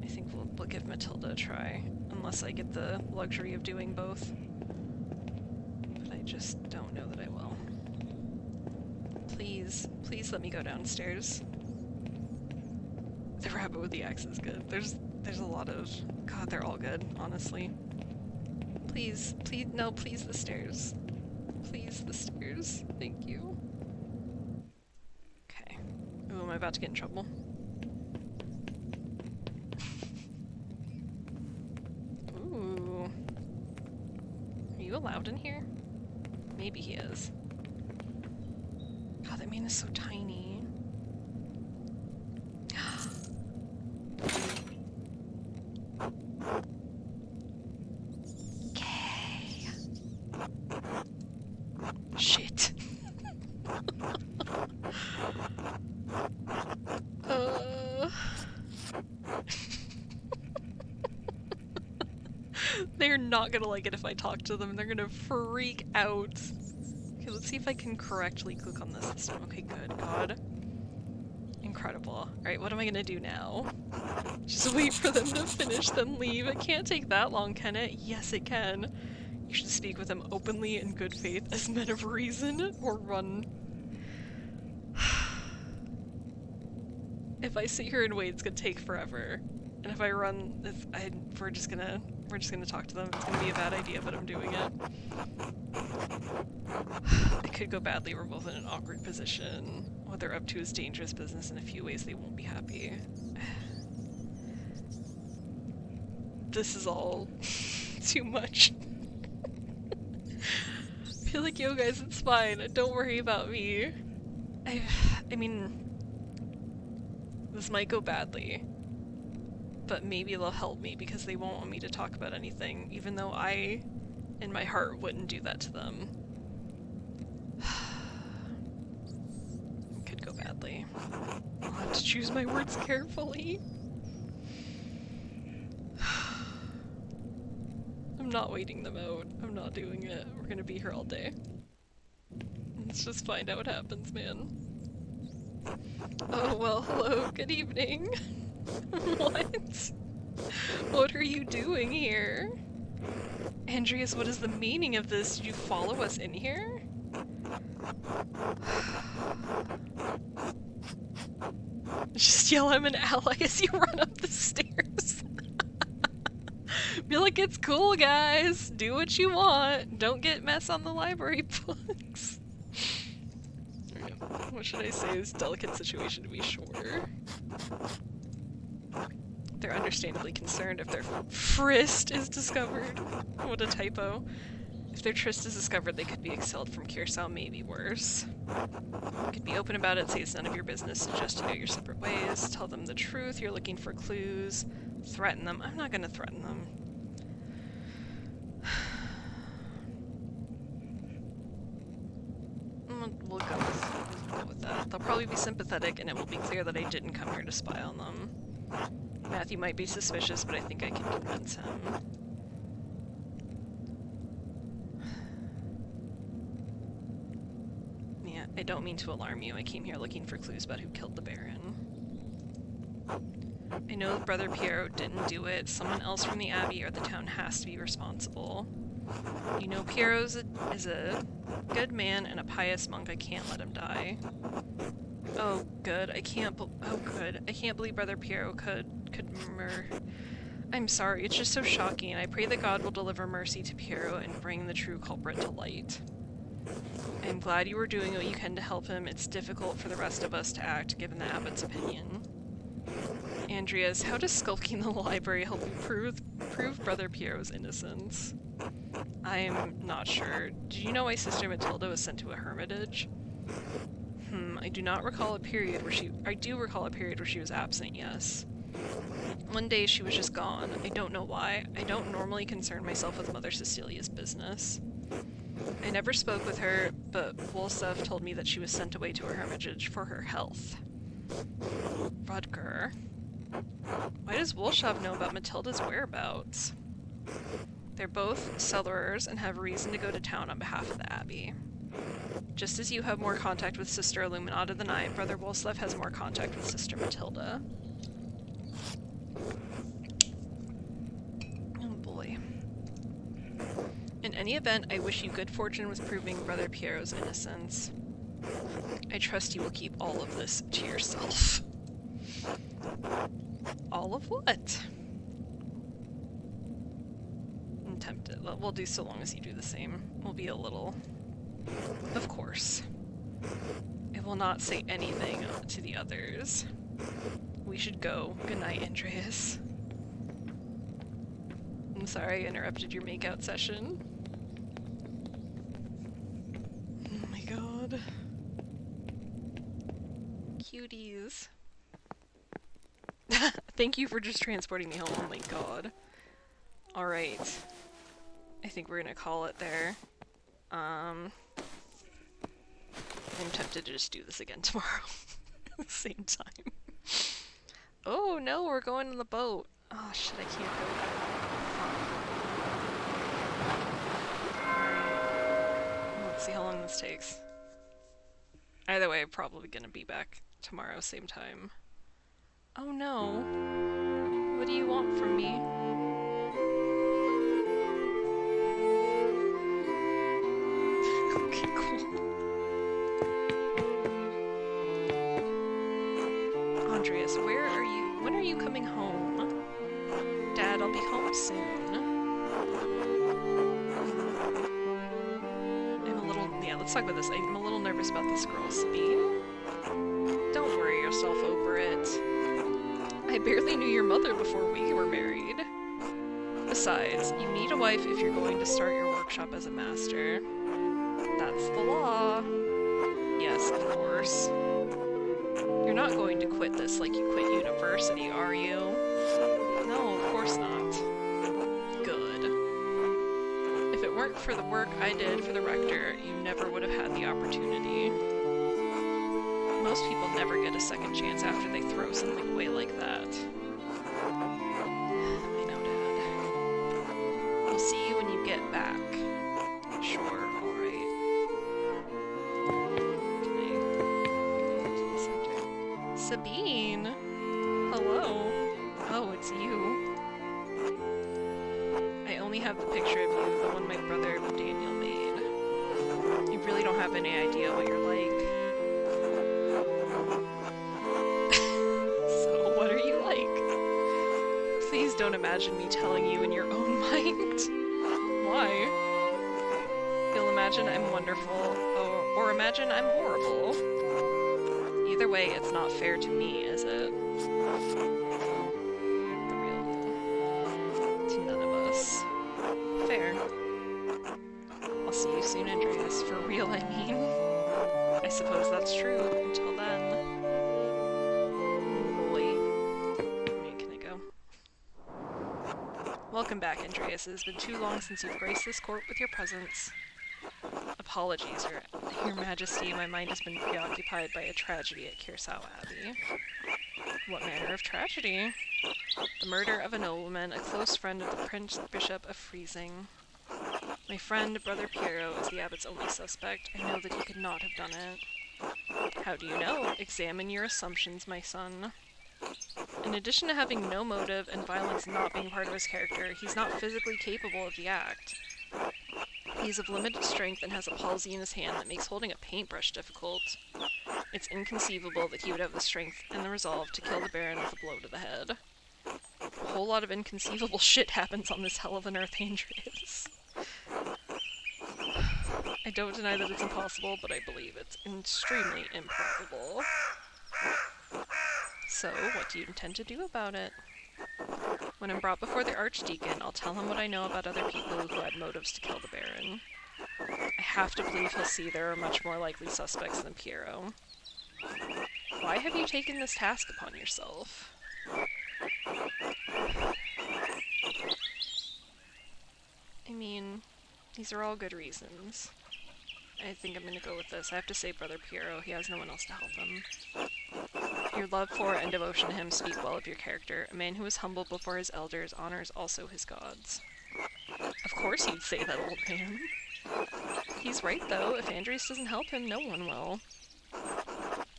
I think we'll give Matilda a try, unless I get the luxury of doing both. But I just don't know that I will. Please, please let me go downstairs. The rabbit with the axe is good. There's a lot of... God, they're all good, honestly. Please, no, please the stairs. Please the stairs. Thank you. Okay. Ooh, am I about to get in trouble? Ooh. Are you allowed in here? Maybe he is. God, that man is so tiny. Okay. Shit. They're not gonna like it if I talk to them. They're gonna freak out. Okay, let's see if I can correctly click on this system. Okay, good. God. Incredible. Alright, what am I gonna do now? Just wait for them to finish, then leave. It can't take that long, can it? Yes, it can. You should speak with them openly in good faith as men of reason, or run. If I sit here and wait, it's gonna take forever. And if I run, we're just gonna talk to them. It's gonna be a bad idea, but I'm doing it. It could go badly. We're both in an awkward position. What they're up to is dangerous business. In a few ways, they won't be happy. This is all too much. I feel like, yo guys, it's fine. Don't worry about me. I mean, this might go badly, but maybe they'll help me because they won't want me to talk about anything, even though I, in my heart, wouldn't do that to them. It could go badly. I'll have to choose my words carefully. I'm not waiting them out. I'm not doing it. We're gonna be here all day. Let's just find out what happens, man. Oh, well, hello, good evening. What? What are you doing here? Andreas, what is the meaning of this? Did you follow us in here? Just yell I'm an ally as you run up the stairs. Be like, it's cool, guys. Do what you want. Don't get mess on the library books. What should I say? It's a delicate situation to be sure. They're understandably concerned if their tryst is discovered. What a typo. If their tryst is discovered, they could be expelled from Curacao, maybe worse. You could be open about it, say it's none of your business, suggest you go your separate ways, tell them the truth, you're looking for clues, threaten them. I'm not gonna threaten them. We'll go with that. They'll probably be sympathetic, and it will be clear that I didn't come here to spy on them. Matthew might be suspicious, but I think I can convince him. Yeah, I don't mean to alarm you. I came here looking for clues about who killed the Baron. I know Brother Piero didn't do it. Someone else from the Abbey or the town has to be responsible. You know Piero is a good man and a pious monk. I can't let him die. Oh, good. I can't believe Brother Piero could I'm sorry. It's just so shocking, and I pray that God will deliver mercy to Piero and bring the true culprit to light. I'm glad you were doing what you can to help him. It's difficult for the rest of us to act, given the abbot's opinion. Andreas, how does skulking the library help you prove Brother Piero's innocence? I'm not sure. Did you know my sister Matilda was sent to a hermitage? I do recall a period where she was absent, yes. One day she was just gone. I don't know why. I don't normally concern myself with Mother Cecilia's business. I never spoke with her, but Wolsef told me that she was sent away to a hermitage for her health. Rutger. Why does Wolsef know about Matilda's whereabouts? They're both cellars and have reason to go to town on behalf of the Abbey. Just as you have more contact with Sister Illuminata than I, Brother Wolsef has more contact with Sister Matilda. Oh boy. In any event, I wish you good fortune with proving Brother Piero's innocence. I trust you will keep all of this to yourself. All of what? I'm tempted. We'll do so long as you do the same. We'll be a little... Of course. I will not say anything to the others. We should go. Good night, Andreas. I'm sorry I interrupted your makeout session. Oh my god. Cuties. Thank you for just transporting me home. Oh my god. Alright. I think we're gonna call it there. I'm tempted to just do this again tomorrow. At the same time. Oh no, we're going on the boat. Oh shit, I can't go there. Let's see how long this takes. Either way, I'm probably gonna be back tomorrow, same time. Oh no. What do you want from me? Okay, cool. Andreas, where soon. Let's talk about this. I'm a little nervous about this girl, Sabine. Don't worry yourself over it. I barely knew your mother before we were married. Besides, you need a wife if you're going to start your workshop as a master. That's the law. Yes, of course. You're not going to quit this like you quit university, are you? No, of course not. Good. If it weren't for the work I did for the rector, you never would have had the opportunity. Most people never get a second chance after they throw something away like that. I know, Dad. I'll see you when you get back. Sure, alright. Can I get to the center? Sabine! Hello. Oh, it's you. I only have the picture of you, the one my brother Daniel made. You really don't have any idea what you're like. So, what are you like? Please don't imagine me telling you in your own mind. Why? You'll imagine I'm wonderful, or imagine I'm horrible. Either way, it's not fair to me, is it? See you soon, Andreas. For real, I mean. I suppose that's true. Until then... Boy. Wait, can I go? Welcome back, Andreas. It has been too long since you've graced this court with your presence. Apologies, your Majesty. My mind has been preoccupied by a tragedy at Kirsau Abbey. What manner of tragedy? The murder of a nobleman, a close friend of the Prince Bishop of Freising. My friend, Brother Piero, is the abbot's only suspect. I know that he could not have done it. How do you know? Examine your assumptions, my son. In addition to having no motive and violence not being part of his character, he's not physically capable of the act. He's of limited strength and has a palsy in his hand that makes holding a paintbrush difficult. It's inconceivable that he would have the strength and the resolve to kill the Baron with a blow to the head. A whole lot of inconceivable shit happens on this hell of an earth, Andreas. I don't deny that it's impossible, but I believe it's extremely improbable. So, what do you intend to do about it? When I'm brought before the Archdeacon, I'll tell him what I know about other people who had motives to kill the Baron. I have to believe he'll see there are much more likely suspects than Piero. Why have you taken this task upon yourself? I mean, these are all good reasons. I think I'm gonna go with this. I have to say Brother Piero, he has no one else to help him. Your love for and devotion to him speak well of your character. A man who is humble before his elders honors also his gods. Of course you'd say that, old man. He's right, though. If Andres doesn't help him, no one will.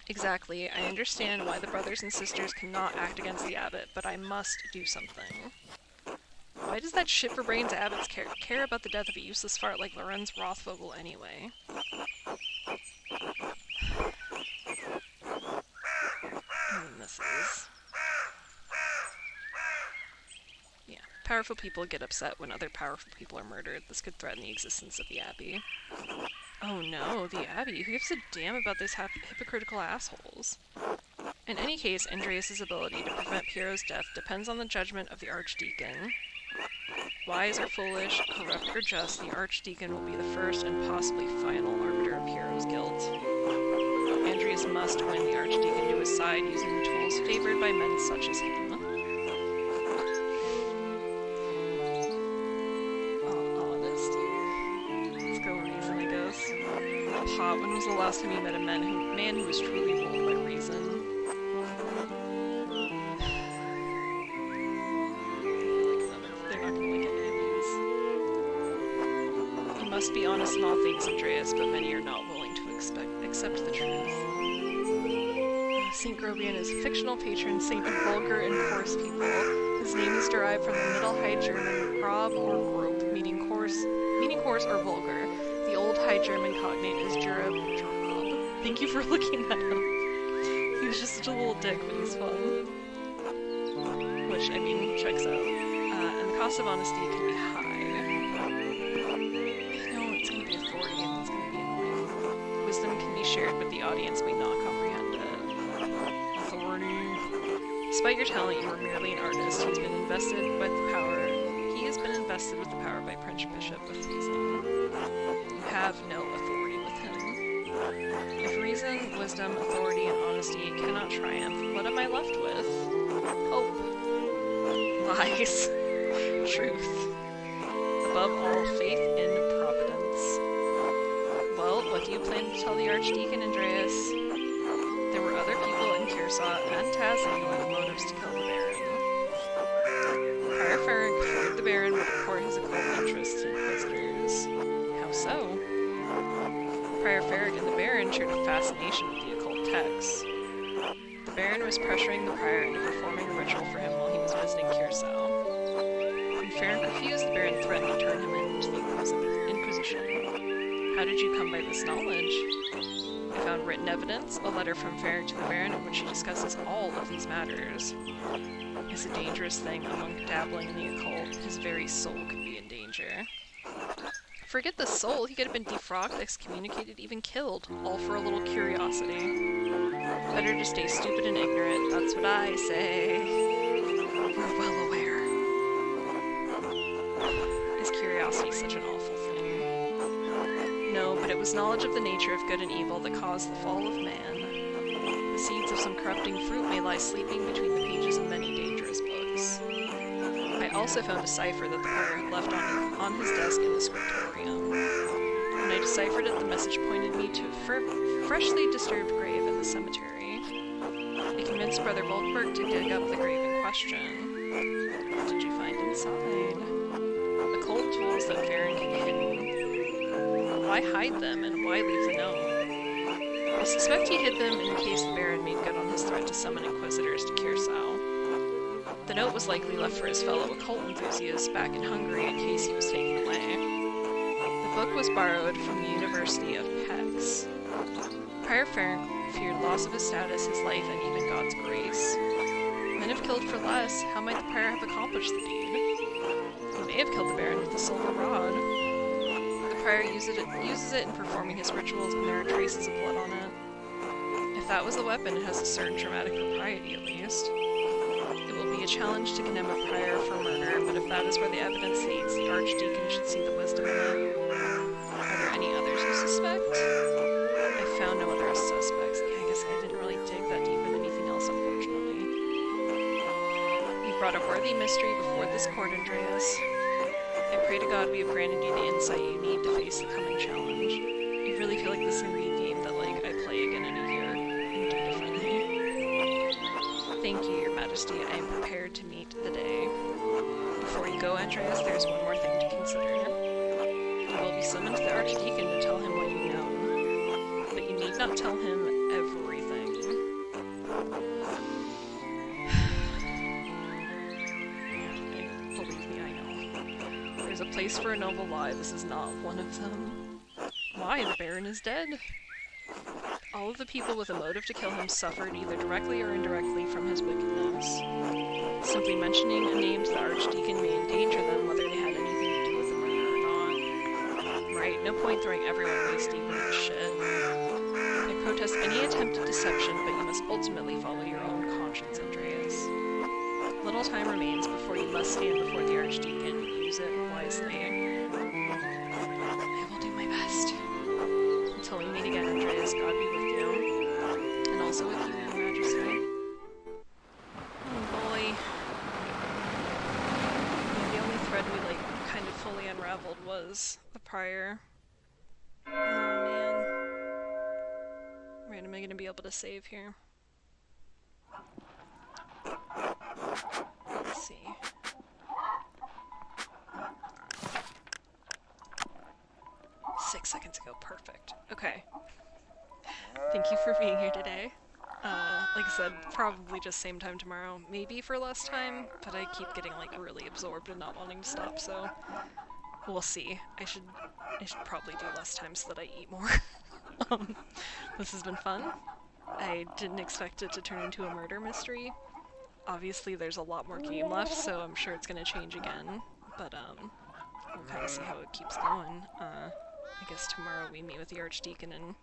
Exactly. I understand why the brothers and sisters cannot act against the abbot, but I must do something. Why does that shitforbrains abbot care about the death of a useless fart like Lorenz Rothvogel anyway? And this is... Yeah. Powerful people get upset when other powerful people are murdered. This could threaten the existence of the Abbey. Oh no, the Abbey? Who gives a damn about these hypocritical assholes? In any case, Andreas' ability to prevent Piero's death depends on the judgment of the Archdeacon. Wise or foolish, corrupt or just, the Archdeacon will be the first and possibly final arbiter of Piero's guilt. Andreas must win the Archdeacon to his side using the tools favored by men such as him. Honesty? Let's go reason, I guess. Pop, when was the last time you met a man who was truly ruled by reason? Must be honest in all things, Andreas, but many are not willing to accept the truth. Saint Grobian is a fictional patron saint of vulgar and coarse people. His name is derived from the Middle High German grob or grob, meaning coarse or vulgar. The Old High German cognate is Jurab. Thank you for looking that up. He was just such a little dick, but he's fun. Which, I mean, checks out. And the cost of honesty can be high. I know it's going to be authority and it's going to be annoying. Wisdom can be shared, but the audience may not comprehend it. Authority. Despite your talent, you are merely an artist who has been invested with the power. He has been invested with the power by Prince Bishop of Reason. You have no authority with him. If reason, wisdom, authority, and honesty cannot triumph, what am I left with? Hope. Lies. Truth. Above all, faith in providence. Well, what do you plan to tell the Archdeacon, Andreas? There were other people in Kirsat and Tazing who had motives to kill the Baron. Prior Ferenc feared the Baron would report his occult interests to Inquisitors. How so? Prior Ferenc and the Baron shared a fascination with the occult texts. The Baron was pressuring the Prior into performing a ritual for him while he was visiting Kirsat. When Ferenc refused, the Baron threatened to turn him into the Inquisition. How did you come by this knowledge? I found written evidence, a letter from Ferenc to the Baron in which he discusses all of these matters. It's a dangerous thing. A monk dabbling in the occult, his very soul could be in danger. Forget the soul, he could have been defrocked, excommunicated, even killed, all for a little curiosity. Better to stay stupid and ignorant, that's what I say. We're well aware. Is curiosity such an awful thing? No, but it was knowledge of the nature of good and evil that caused the fall of man. The seeds of some corrupting fruit may lie sleeping between the pages of many dangerous books. I also found a cipher that the Prior had left on his desk in the scriptorium. When I deciphered it, the message pointed me to a freshly disturbed grave in the cemetery. I convinced Brother Volkberg to dig up the grave in question. What did you find inside? Occult tools that Ferenc had hidden. Why hide them, and why leave the note? I suspect he hid them in case the Baron made good on his threat to summon Inquisitors to Kirsau. The note was likely left for his fellow occult enthusiasts back in Hungary in case he was taken away. The book was borrowed from the University of Pex. Prior Ferenc feared loss of his status, his life, and even God's grace. Men have killed for less, how might the Prior have accomplished the deed? He may have killed the Baron with the silver rod. The Prior uses it in performing his rituals, and there are traces of blood on it. If that was the weapon, it has a certain dramatic propriety at least. It will be a challenge to condemn a Prior for murder, but if that is where the evidence leads, the Archdeacon should see the wisdom in it. Are there any others you suspect? I found no other suspects. Yeah, I guess I didn't really dig that deep in anything else, unfortunately. You've brought a worthy mystery before this court, Andreas. I pray to God we have granted you the insight you need to face the coming challenge. I really feel like this is going to be a game that, like, I play again in a year and do differently. Thank you, Your Majesty. I am prepared to meet the day. Before you go, Andreas, there's one more thing to consider. You will be summoned to the Archdeacon to tell him what you know, but you need not tell him everything. Yeah, believe me, I know. There's a place for a noble lie. This is not one of them. Why? The Baron is dead. All of the people with a motive to kill him suffered either directly or indirectly from his wickedness. Simply mentioning a name to the Archdeacon may endanger them whether they had anything to do with the murder or not. Right, no point throwing everyone waist deep into the shit. I protest any attempted deception, but you must ultimately follow your own conscience, Andreas. Little time remains before you must stand before the Archdeacon. Use it wisely. I will do my best. Until we meet again, Andreas, God be with you. And also with you, Your Majesty. Oh boy. Yeah, the only thread we, like, kind of fully unraveled was the Prior. Oh man. Right, am I gonna be able to save here? Let's see. 6 seconds ago, perfect. Okay. Thank you for being here today. Like I said, probably just same time tomorrow, maybe for less time, but I keep getting like really absorbed and not wanting to stop, so we'll see. I should probably do less time so that I eat more. This has been fun. I didn't expect it to turn into a murder mystery. obviously there's a lot more game left, so I'm sure it's gonna change again. But we'll kind of see how it keeps going. I guess tomorrow we meet with the Archdeacon and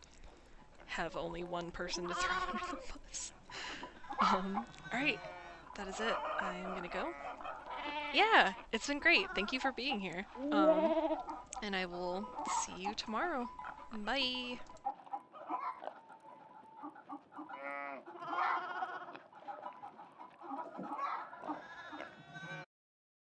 have only one person to throw under the bus. Alright, that is it. I'm gonna go. Yeah, it's been great. Thank you for being here. And I will see you tomorrow. Bye!